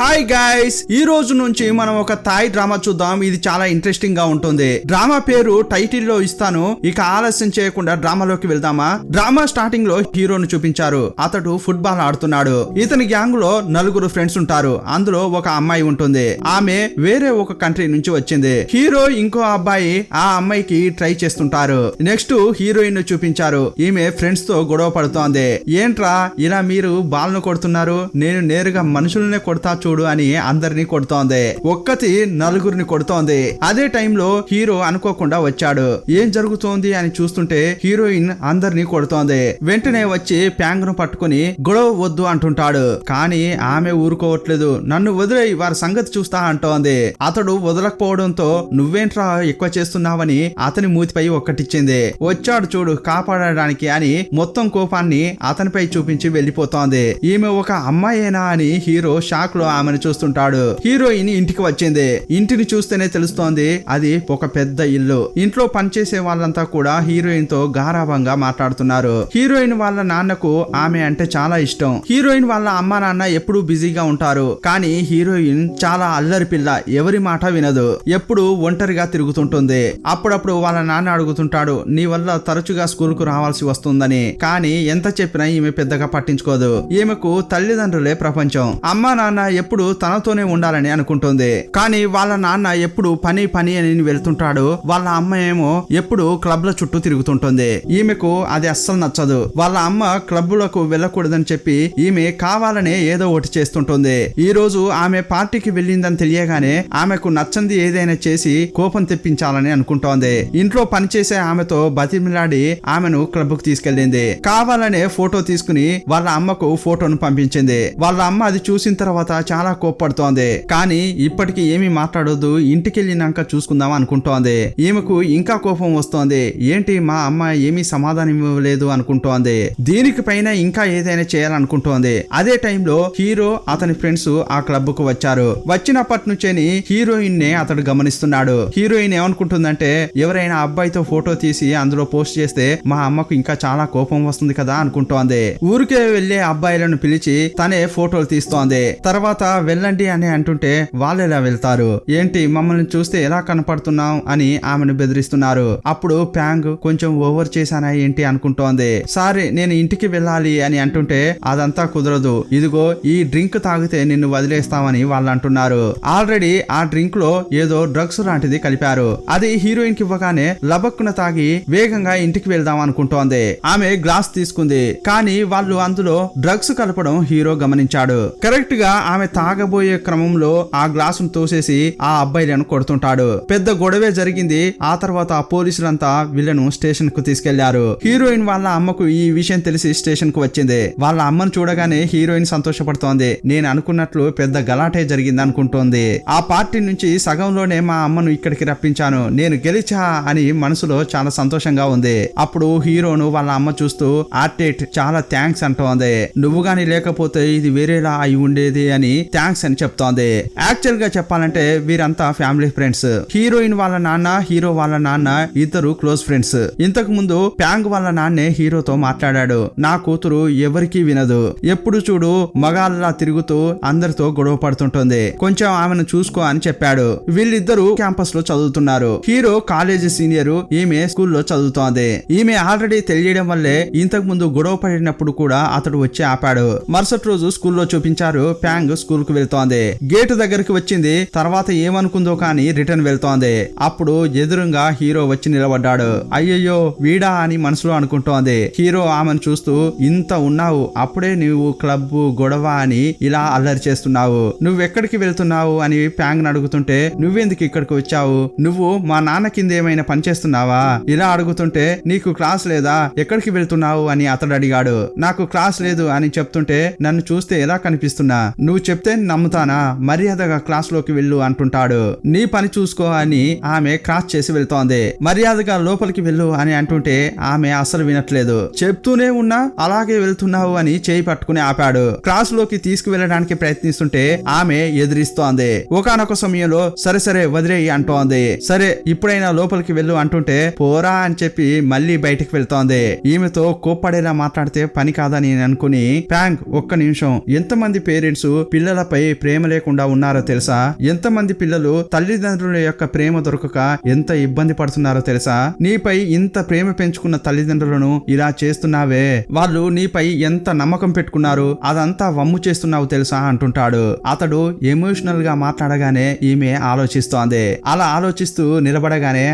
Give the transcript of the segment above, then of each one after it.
Hi guys, ఈ రోజు నుంచి మనం ఒక థాయ్ డ్రామా చూద్దాం. ఇది చాలా ఇంట్రెస్టింగ్ గా ఉంటుంది. డ్రామా పేరు టైటిల్ లో ఇస్తాను. ఇక ఆలస్యం చేయకుండా డ్రామాలోకి వెళ్దామా. డ్రామా స్టార్టింగ్ లో హీరోను చూపించారు. అతడు ఫుట్బాల్ ఆడుతున్నాడు. ఇతని గ్యాంగ్ లో 4 ఫ్రెండ్స్ ఉంటారు. అందులో ఒక అమ్మాయి ఉంటుంది. ఆమె వేరే ఒక కంట్రీ నుంచి వచ్చింది. హీరో ఇంకో అబ్బాయి ఆ అమ్మాయికి ట్రై చేస్తుంటారు. నెక్స్ట్ హీరోయిన్ ను చూపించారు. ఈమె ఫ్రెండ్స్ తో గొడవ పడుతోంది. ఏంట్రా ఇలా మీరు బాల్ ను కొడుతున్నారు, నేను నేరుగా మనుషులనే కొడతా చూడు అని అందరినీ కొడుతోంది. ఒక్కటి 4 కొడుతోంది. అదే టైంలో హీరో అనుకోకుండా వచ్చాడు. ఏం జరుగుతోంది అని చూస్తుంటే హీరోయిన్ అందరినీ కొడుతోంది. వెంటనే వచ్చి ప్యాంగ్ ను పట్టుకుని గొడవ వద్దు అంటుంటాడు. కానీ ఆమె ఊరుకోవట్లేదు. నన్ను వదిలేయి, వారి సంగతి చూస్తా అంటోంది. అతడు వదలకపోవడంతో నువ్వేంట్రా ఎక్కువ చేస్తున్నావని అతని మూతిపై ఒక్కటిచ్చింది. వచ్చాడు చూడు కాపాడడానికి అని మొత్తం కోపాన్ని అతనిపై చూపించి వెళ్లిపోతోంది. ఈమె ఒక అమ్మాయేనా అని హీరో షాక్ లో ఆమెను చూస్తుంటాడు. హీరోయిన్ ఇంటికి వచ్చింది. ఇంటిని చూస్తేనే తెలుస్తోంది అది ఒక పెద్ద ఇల్లు. ఇంట్లో పనిచేసే వాళ్ళంతా కూడా హీరోయిన్ తో గారాభంగా మాట్లాడుతున్నారు. హీరోయిన్ వాళ్ళ నాన్నకు ఆమె అంటే చాలా ఇష్టం. హీరోయిన్ వాళ్ళ అమ్మా నాన్న ఎప్పుడూ బిజీగా ఉంటారు. కానీ హీరోయిన్ చాలా అల్లరి పిల్ల, ఎవరి మాట వినదు. ఎప్పుడు ఒంటరిగా తిరుగుతుంటుంది. అప్పుడప్పుడు వాళ్ళ నాన్న అడుగుతుంటాడు, నీ వల్ల తరచుగా స్కూల్ కు రావాల్సి వస్తుందని. కానీ ఎంత చెప్పినా ఈమె పెద్దగా పట్టించుకోదు. ఈమెకు తల్లిదండ్రులే ప్రపంచం. అమ్మా నాన్న ఎప్పుడు తనతోనే ఉండాలని అనుకుంటుంది. కానీ వాళ్ళ నాన్న ఎప్పుడు పని పని అని వెళ్తుంటాడు. వాళ్ళ అమ్మ ఏమో ఎప్పుడు క్లబ్ల చుట్టూ తిరుగుతుంటుంది. ఈమెకు అది అస్సలు నచ్చదు. వాళ్ళ అమ్మ క్లబ్లకు వెళ్ళకూడదని చెప్పి ఈమె కావాలనే ఏదో ఒకటి చేస్తుంటుంది. ఈ రోజు ఆమె పార్టీకి వెళ్ళిందని తెలియగానే ఆమెకు నచ్చంది ఏదైనా చేసి కోపం తెప్పించాలని అనుకుంటోంది. ఇంట్లో పనిచేసే ఆమెతో బతిమిలాడి ఆమెను క్లబ్ కు తీసుకెళ్లింది. కావాలనే ఫోటో తీసుకుని వాళ్ళ అమ్మకు ఫోటోను పంపించింది. వాళ్ళ అమ్మ అది చూసిన తర్వాత చాలా కోప్పడుతోంది. కానీ ఇప్పటికి ఏమీ మాట్లాడొద్దు, ఇంటికెళ్ళినాక చూసుకుందాం అనుకుంటోంది. ఈమెకు ఇంకా కోపం వస్తోంది. ఏంటి మా అమ్మ ఏమీ సమాధానం ఇవ్వలేదు అనుకుంటోంది. దీనికి పైన ఇంకా ఏదైనా చేయాలనుకుంటోంది. అదే టైంలో హీరో అతని ఫ్రెండ్స్ ఆ క్లబ్ కు వచ్చారు. వచ్చినప్పటి నుంచేని హీరోయిన్ నే అతడు గమనిస్తున్నాడు. హీరోయిన్ ఏమనుకుంటుందంటే ఎవరైనా అబ్బాయితో ఫోటో తీసి అందులో పోస్ట్ చేస్తే మా అమ్మకు ఇంకా చాలా కోపం వస్తుంది కదా అనుకుంటోంది. ఊరికే వెళ్లే అబ్బాయిలను పిలిచి తనే ఫోటోలు తీస్తోంది. తర్వాత వెళ్ళండి అని అంటుంటే వాళ్ళు ఎలా వెళ్తారు, ఏంటి మమ్మల్ని చూస్తే ఎలా కనపడుతున్నాం అని ఆమెను బెదిరిస్తున్నారు. అప్పుడు ప్యాంగ్ కొంచెం ఓవర్ చేశానా ఏంటి అనుకుంటోంది. సారీ నేను ఇంటికి వెళ్ళాలి అని అంటుంటే అదంతా కుదరదు, ఇదిగో ఈ డ్రింక్ తాగితే నిన్ను వదిలేస్తామని వాళ్ళు అంటున్నారు. ఆల్రెడీ ఆ డ్రింక్ లో ఏదో డ్రగ్స్ లాంటిది కలిపారు. అది హీరోయిన్ కి ఇవ్వగానే లబక్కున తాగి వేగంగా ఇంటికి వెళ్దాం అనుకుంటోంది. ఆమె గ్లాస్ తీసుకుంది. కానీ వాళ్ళు అందులో డ్రగ్స్ కలపడం హీరో గమనించాడు. కరెక్ట్ గా ఆమె తాగబోయే క్రమంలో ఆ గ్లాసును తోసేసి ఆ అబ్బాయిలను కొడుతుంటాడు. పెద్ద గొడవే జరిగింది. ఆ తర్వాత ఆ పోలీసులంతా వీళ్ళను స్టేషన్ కు తీసుకెళ్లారు. హీరోయిన్ వాళ్ళ అమ్మకు ఈ విషయం తెలిసి స్టేషన్ కు వచ్చింది. వాళ్ళ అమ్మను చూడగానే హీరోయిన్ సంతోషపడుతోంది. నేను అనుకున్నట్లు పెద్ద గలాటే జరిగింది అనుకుంటోంది. ఆ పార్టీ నుంచి సగంలోనే మా అమ్మను ఇక్కడికి రప్పించాను, నేను గెలిచా అని మనసులో చాలా సంతోషంగా ఉంది. అప్పుడు హీరోను వాళ్ళ అమ్మ చూస్తూ ఆర్టేట్ చాలా థ్యాంక్స్ అంటోంది. నువ్వు గాని లేకపోతే ఇది వేరేలా అయి ఉండేది అని థ్యాంక్స్ అని చెప్తోంది. యాక్చువల్ గా చెప్పాలంటే వీరంతా ఫ్యామిలీ ఫ్రెండ్స్. హీరోయిన్ వాళ్ళ నాన్న, హీరో వాళ్ళ నాన్న ఇద్దరు క్లోజ్ ఫ్రెండ్స్. ఇంతకు ముందు ప్యాంగ్ వాళ్ళ నాన్నే హీరోతో మాట్లాడాడు. నా కూతురు ఎవరికీ వినదు, ఎప్పుడు చూడు మగాళ్ళలా తిరుగుతూ అందరితో గొడవ పడుతుంటుంది, కొంచెం ఆమెను చూసుకో అని చెప్పాడు. వీళ్ళిద్దరూ క్యాంపస్ లో చదువుతున్నారు. హీరో కాలేజీ సీనియర్, ఈమె స్కూల్లో చదువుతోంది. ఈమె ఆల్రెడీ తెలియడం వల్లే ఇంతకు ముందు గొడవ పడినప్పుడు కూడా అతడు వచ్చి ఆపాడు. మరుసటి రోజు స్కూల్లో చూపించారు. ప్యాంగ్ స్కూల్ కు వెళ్తోంది. గేటు దగ్గరికి వచ్చింది. తర్వాత ఏమనుకుందో కానీ రిటర్న్ వెళ్తోంది. అప్పుడు ఎదురుగా హీరో వచ్చి నిలబడ్డాడు. అయ్యయ్యో వీడా అని మనసులో అనుకుంటోంది. హీరో ఆమెను చూస్తూ ఇంత ఉన్నావు, అప్పుడే నువ్వు క్లబ్ గొడవ అని ఇలా అల్లరి చేస్తున్నావు, నువ్వెక్కడికి వెళ్తున్నావు అని ప్యాంగ్ అడుగుతుంటే నువ్వెందుకు ఇక్కడికి వచ్చావు, నువ్వు మా నాన్న కింద ఏమైనా పని చేస్తున్నావా ఇలా అడుగుతుంటే నీకు క్లాస్ లేదా, ఎక్కడికి వెళ్తున్నావు అని అతడు అడిగాడు. నాకు క్లాస్ లేదు అని చెప్తుంటే నన్ను చూస్తే ఎలా కనిపిస్తున్నా, నువ్వు చెప్తే నమ్ముతానా, మర్యాదగా క్లాస్ లోకి వెళ్ళు అంటుంటాడు. నీ పని చూసుకో అని ఆమె క్రాస్ చేసి వెళ్తోంది. మర్యాదగా లోపలికి వెళ్ళు అని అంటుంటే ఆమె అసలు వినట్లేదు. చెప్తూనే ఉన్నా అలాగే వెళ్తున్నావు అని చేయి పట్టుకుని ఆపాడు. క్లాస్ లోకి తీసుకువెళ్ళడానికి ప్రయత్నిస్తుంటే ఆమె ఎదిరిస్తోంది. ఒకానొక సమయంలో సరే సరే వదిలేయి అంటోంది. సరే ఇప్పుడైనా లోపలికి వెళ్ళు అంటుంటే పోరా అని చెప్పి మళ్ళీ బయటికి వెళ్తోంది. ఈమెతో కోప్పడేలా మాట్లాడితే పని కాదని అనుకుని ప్యాంగ్ ఒక్క నిమిషం, ఎంతమంది పేరెంట్స్ పిల్లలపై ప్రేమ లేకుండా ఉన్నారో తెలుసా? ఎంతమంది పిల్లలు తల్లిదండ్రుల యొక్క ప్రేమ దొరకక ఎంత ఇబ్బంది పడుతున్నారో తెలుసా? నీపై ఇంత ప్రేమ పెంచుకున్న తల్లిదండ్రులను ఇలా చేస్తున్నావే, వాళ్ళు నీపై ఎంత నమ్మకం పెట్టుకున్నారు, అదంతా వమ్ము చేస్తున్నావు తెలుసా అంటుంటాడు. అతడు ఎమోషనల్ గా మాట్లాడగానే ఈమె ఆలోచిస్తోంది. అలా ఆలోచిస్తూ నిలబడగానే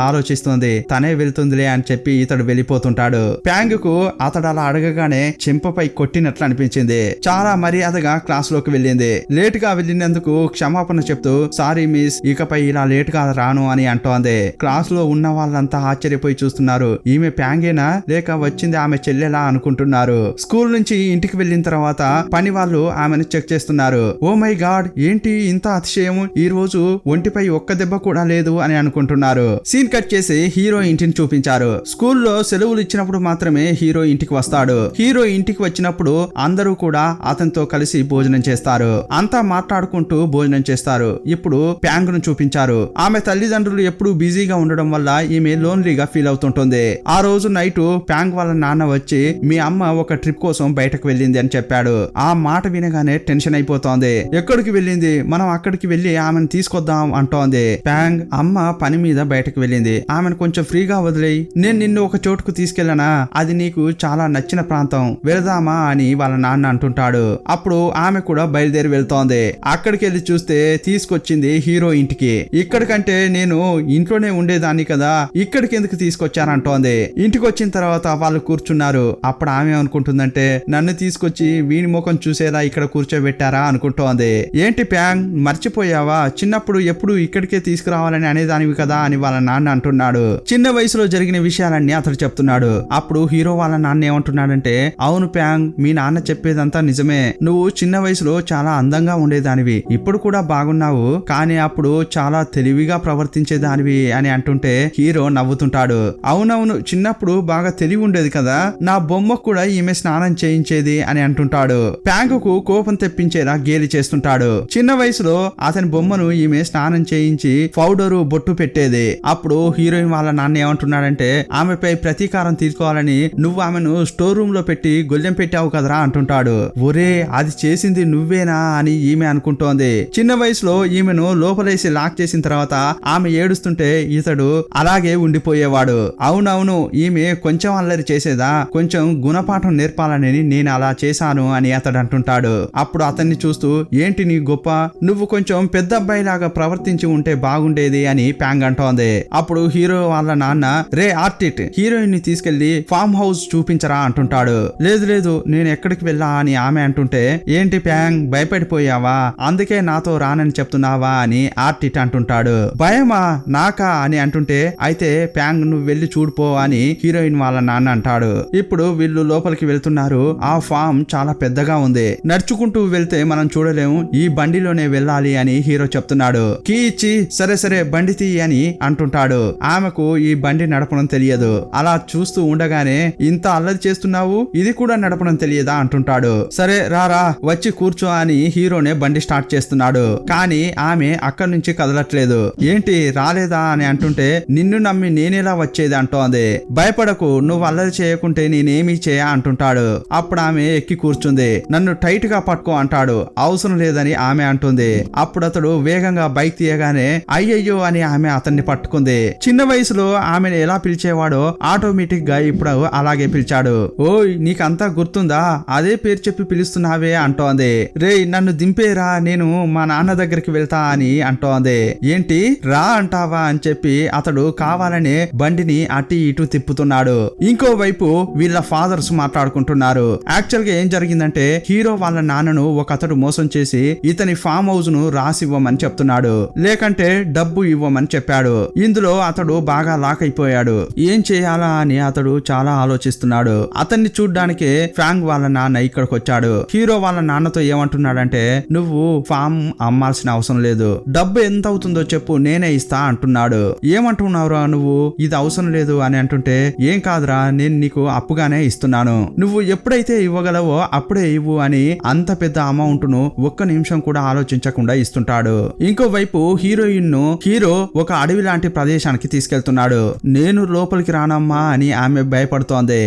ఆలోచిస్తోంది, తనే వెళ్తుందిలే అని చెప్పి ఇతడు వెళ్ళిపోతుంటాడు. ప్యాంగ్ కు అతడు అలా అడగగానే చెంపపై కొట్టినట్లు అనిపించింది. చాలా మర్యాదగా క్లాస్ లోకి వెళ్ళింది. లేట్ గా వెళ్ళినందుకు క్షమాపణ చెప్తూ సారీ మిస్, ఇకపై ఇలా లేట్ గా రాను అని అంటోంది. క్లాస్ లో ఉన్న వాళ్ళంతా ఆశ్చర్యపోయి చూస్తున్నారు. ఈమె ప్యాంగేనా లేక వచ్చింది ఆమె చెల్లెలా అనుకుంటున్నారు. స్కూల్ నుంచి ఇంటికి వెళ్ళిన తర్వాత పని వాళ్ళు ఆమెను చెక్ చేస్తున్నారు. ఓ మై గాడ్, ఏంటి ఇంత అతిశయం, ఈ రోజు ఒంటిపై ఒక్క దెబ్బ కూడా లేదు అని అనుకుంటున్నారు. సీన్ కట్ చేసి హీరో ఇంటిని చూపించారు. స్కూల్లో సెలవులు ఇచ్చినప్పుడు మాత్రమే హీరో ఇంటికి వస్తాడు. హీరో ఇంటికి వచ్చినప్పుడు అందరూ కూడా అతనితో కలిసి భోజనం చేస్తారు. అంతా మాట్లాడుకుంటూ భోజనం చేస్తారు. ఇప్పుడు ప్యాంగ్ ను చూపించారు. ఆమె తల్లిదండ్రులు ఎప్పుడు బిజీగా ఉండడం వల్ల ఈమె లోన్లీగా ఫీల్ అవుతుంటుంది. ఆ రోజు నైట్ ప్యాంగ్ వాళ్ళ నాన్న వచ్చి మీ అమ్మ ఒక ట్రిప్ కోసం బయటకు వెళ్ళింది అని చెప్పాడు. ఆ మాట వినగానే టెన్షన్ అయిపోతోంది. ఎక్కడికి వెళ్ళింది, మనం అక్కడికి వెళ్ళి ఆమెను తీసుకొద్దాం అంటోంది. ప్యాంగ్ అమ్మ పని మీద బయటకు వెళ్ళింది, ఆమెను కొంచెం ఫ్రీగా వదిలేయి, నేను నిన్ను ఒక చోటుకు తీసుకెళ్ళనా, అది నీకు చాలా నచ్చిన ప్రాంతం, వెళదామా అని వాళ్ళ నాన్న అంటుంటాడు. అప్పుడు ఆమె కూడా బయలుదేరి వెళ్తోంది. అక్కడికి వెళ్ళి చూస్తే తీసుకొచ్చింది హీరో ఇంటికి. ఇక్కడికంటే నేను ఇంట్లోనే ఉండేదాన్ని కదా, ఇక్కడికి ఎందుకు తీసుకొచ్చారంటోంది. ఇంటికి వచ్చిన తర్వాత వాళ్ళు కూర్చున్నారు. అప్పుడు ఆమె అనుకుంటుందంటే నన్ను తీసుకొచ్చి వీని ముఖం చూసేలా ఇక్కడ కూర్చోబెట్టారా అనుకుంటోంది. ఏంటి ప్యాంగ్, మర్చిపోయావా, చిన్నప్పుడు ఎప్పుడు ఇక్కడికే తీసుకురావాలని అనేదానివి కదా అని వాళ్ళ నాన్న అంటున్నాడు. చిన్న వయసులో జరిగిన విషయాలన్నీ అతడు చెప్తున్నాడు. అప్పుడు హీరో వాళ్ళ నాన్న ఏమంటున్నాడంటే అవును ప్యాంగ్, మీ నాన్న చెప్పేదంతా నిజమే, నువ్వు చిన్న వయసులో చాలా అందంగా ఉండేదానివి, ఇప్పుడు కూడా బాగున్నావు, కానీ అప్పుడు చాలా తెలివిగా ప్రవర్తించేదానివి అని అంటుంటే హీరో నవ్వుతుంటాడు. అవునవును, చిన్నప్పుడు బాగా తెలివి ఉండేది కదా, నా బొమ్మకు కూడా ఈమె స్నానం చేయించేది అని అంటుంటాడు. ప్యాంగ్ కు కోపం తెప్పించేలా గేలి చేస్తుంటాడు. చిన్న వయసులో అతని బొమ్మను ఈమె స్నానం చేయించి పౌడరు బొట్టు పెట్టేది. అప్పుడు హీరోయిన్ వాళ్ళ నాన్న ఏమంటున్నాడంటే ఆమెపై ప్రతీకారం తీసుకోవాలని నువ్వు ఆమెను స్టోర్ రూమ్ లో పెట్టి గొల్లెం పెట్టావు కదరా అంటుంటాడు. ఒరే, అది చేసింది నువ్వేనా అని ఈమె అనుకుంటోంది. చిన్న వయసులో ఈమెను లోపలేసి లాక్ చేసిన తర్వాత ఆమె ఏడుస్తుంటే ఇతడు అలాగే ఉండిపోయేవాడు. అవునవును, ఈమె కొంచెం అల్లరి చేసేదా, కొంచెం గుణపాఠం నేర్పాలని నేను అలా చేశాను అని అతడు అంటుంటాడు. అప్పుడు అతన్ని చూస్తూ ఏంటి నీ గొప్ప, నువ్వు కొంచెం పెద్ద అబ్బాయి లాగా ప్రవర్తించి ఉంటే బాగుండేది అని ప్యాంగ్ అంటోంది. అప్పుడు హీరో వాళ్ళ నాన్న రే ఆర్టిట్, హీరోయిన్ ని తీసుకెళ్లి ఫామ్ హౌస్ చూపించరా అంటుంటాడు. లేదు లేదు, నేను ఎక్కడికి వెళ్ళా అని ఆమె అంటుంటే ఏంటి ప్యాంగ్, భయపడిపోయావా, అందుకే నాతో రానని చెప్తున్నావా అని ఆర్టిట్ అంటుంటాడు. భయమా నాకా అని అంటుంటే అయితే ప్యాంగ్ నువ్వు వెళ్ళి చూడుపో అని హీరోయిన్ వాళ్ళ నాన్న అంటాడు. ఇప్పుడు వీళ్ళు లోపలికి వెళ్తున్నారు. ఆ ఫామ్ చాలా పెద్దగా ఉంది, నడుచుకుంటూ వెళ్తే మనం చూడలేము, ఈ బండిలోనే వెళ్ళాలి అని హీరో చెప్తున్నాడు. కీ ఇచ్చి సరే సరే బండి తీ అని అంటుంటాడు. ఆమెకు ఈ బండి నడపడం తెలియదు. అలా చూస్తూ ఉండగానే ఇంత అల్లరి చేస్తున్నావు, ఇది కూడా నడపడం తెలియదా అంటుంటాడు. సరే రారా వచ్చి కూర్చో అని హీరోనే బండి స్టార్ట్ చేస్తున్నాడు. కానీ ఆమె అక్కడి నుంచి కదలట్లేదు. ఏంటి రాలేదా అని అంటుంటే నిన్ను నమ్మి నేనేలా వచ్చేది అంటోంది. భయపడకు, నువ్వు అల్లరి చేయకుంటే నేనేమీ చేయా అంటుంటాడు. అప్పుడు ఆమె ఎక్కి కూర్చుంది. నన్ను టైట్ గా పట్టుకో అంటాడు. అవసరం లేదని ఆమె అంటుంది. అప్పుడు అతడు వేగంగా బైక్ తీయగానే అయ్యయ్యో అని ఆమె అతన్ని పట్టుకుంది. చిన్న వయసులో ఆమెను ఎలా పిలిచేవాడో ఆటోమేటిక్ గా ఇప్పుడు అలాగే పిలిచాడు. ఓయ్, నీకంతా గుర్తుందా, అదే పేరు చెప్పి పిలుస్తున్నావే అంటోంది. రే నన్ను దింపేరా, నేను మా నాన్న దగ్గరికి వెళ్తా అని అంటోంది. ఏంటి రా అంటావా అని చెప్పి అతడు కావాలనే బండిని అటు ఇటు తిప్పుతున్నాడు. ఇంకోవైపు వీళ్ళ ఫాదర్స్ మాట్లాడుకుంటున్నారు. యాక్చువల్ గా ఏం జరిగిందంటే హీరో వాళ్ళ నాన్నను ఒక అతడు మోసం చేసి ఇతని ఫామ్ హౌస్ ను రాసివ్వమని చెప్తున్నాడు, లేకంటే డబ్బు ఇవ్వమని చెప్పాడు. ఇందులో అతడు బాగా లాక్ అయిపోయాడు. ఏం చేయాలా అని అతడు చాలా ఆలోచిస్తున్నాడు. అతన్ని చూడ్డానికే ఫ్రాంక్ వాళ్ళ నాన్న ఇక్కడికి వచ్చాడు. హీరో వాళ్ళ నాన్నతో ఏమంటున్నాడంటే నువ్వు ఫామ్ అమ్మాల్సిన అవసరం లేదు, డబ్బు ఎంత అవుతుందో చెప్పు నేనే ఇస్తా అంటున్నాడు. ఏమంటున్నావురా నువ్వు, ఇది అవసరం లేదు అని అంటుంటే ఏం కాదురా నేను నీకు అప్పుగానే ఇస్తున్నాను, నువ్వు ఎప్పుడైతే ఇవ్వగలవో అప్పుడే ఇవ్వు అని అంత పెద్ద అమౌంట్ ను ఒక్క నిమిషం కూడా ఆలోచించకుండా ఇస్తుంటాడు. ఇంకోవైపు హీరోయిన్ ను హీరో ఒక అడవి లాంటి ప్రదేశానికి తీసుకెళ్తున్నాడు. నేను లోపలికి రానమ్మా అని ఆమె భయపడుతోంది.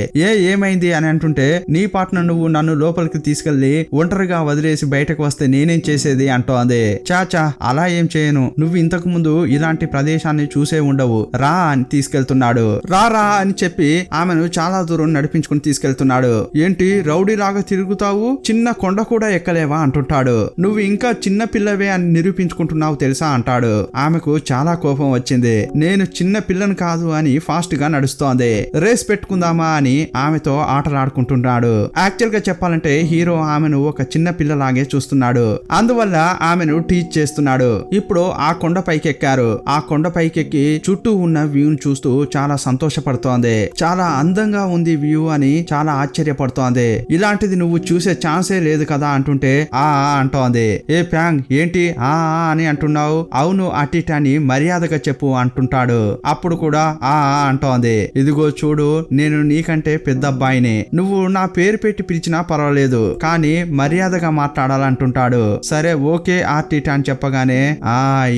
ఏమైంది అని అంటుంటే నీ పాటను నువ్వు నన్ను లోపలికి తీసుకెళ్లి ఒంటరిగా వదిలేసి బయటకు వస్తే నేనేం చేసేది అంటోంది. చాచా అలా ఏం చేయను, నువ్వు ఇంతకు ముందు ఇలాంటి ప్రదేశాన్ని చూసే ఉండవు, రా అని తీసుకెళ్తున్నాడు. రా అని చెప్పి ఆమెను చాలా దూరం నడిపించుకుని తీసుకెళ్తున్నాడు. ఏంటి రౌడీ లాగా తిరుగుతావు, చిన్న కొండ కూడా ఎక్కలేవా అంటుంటాడు. నువ్వు ఇంకా చిన్న పిల్లవే అని నిరూపించుకుంటున్నావు తెలుసా అంటాడు. ఆమెకు చాలా కోపం వచ్చింది. నేను చిన్న పిల్లను కాదు అని ఫాస్ట్ గా నడుస్తోంది. రేస్ పెట్టుకుందామా అని ఆమెతో ఆటలాడుకుంటున్నాడు. యాక్చువల్ గా చెప్పాలంటే హీరో ఆమెను ఒక చిన్న పిల్లలాగే చూస్తున్నాడు. అందువల్ల ఆమెను టీచ్ చేస్తున్నాడు. ఇప్పుడు ఆ కొండ పైకి ఎక్కారు. ఆ కొండ పైకెక్కి చుట్టూ ఉన్న వ్యూను చూస్తూ చాలా సంతోషపడుతోంది. చాలా అందంగా ఉంది వ్యూ అని చాలా ఆశ్చర్యపడుతోంది. ఇలాంటిది నువ్వు చూసే ఛాన్సే లేదు కదా అంటుంటే ఆ అంటోంది. ఏ ప్యాంగ్ ఏంటి ఆ అని అంటున్నావు, అవును అటిటని మర్యాదగా చెప్పు అంటుంటాడు. అప్పుడు కూడా ఆ అంటోంది. ఇదిగో చూడు నేను నీకంటే పెద్ద అబ్బాయిని, నువ్వు నా పేరు పెట్టి పిలిచినా పర్వాలేదు కానీ మర్యాదగా మాట్లాడాలంటుంటాడు. సరే ఓకే ఆర్టిట్ అని చెప్పగానే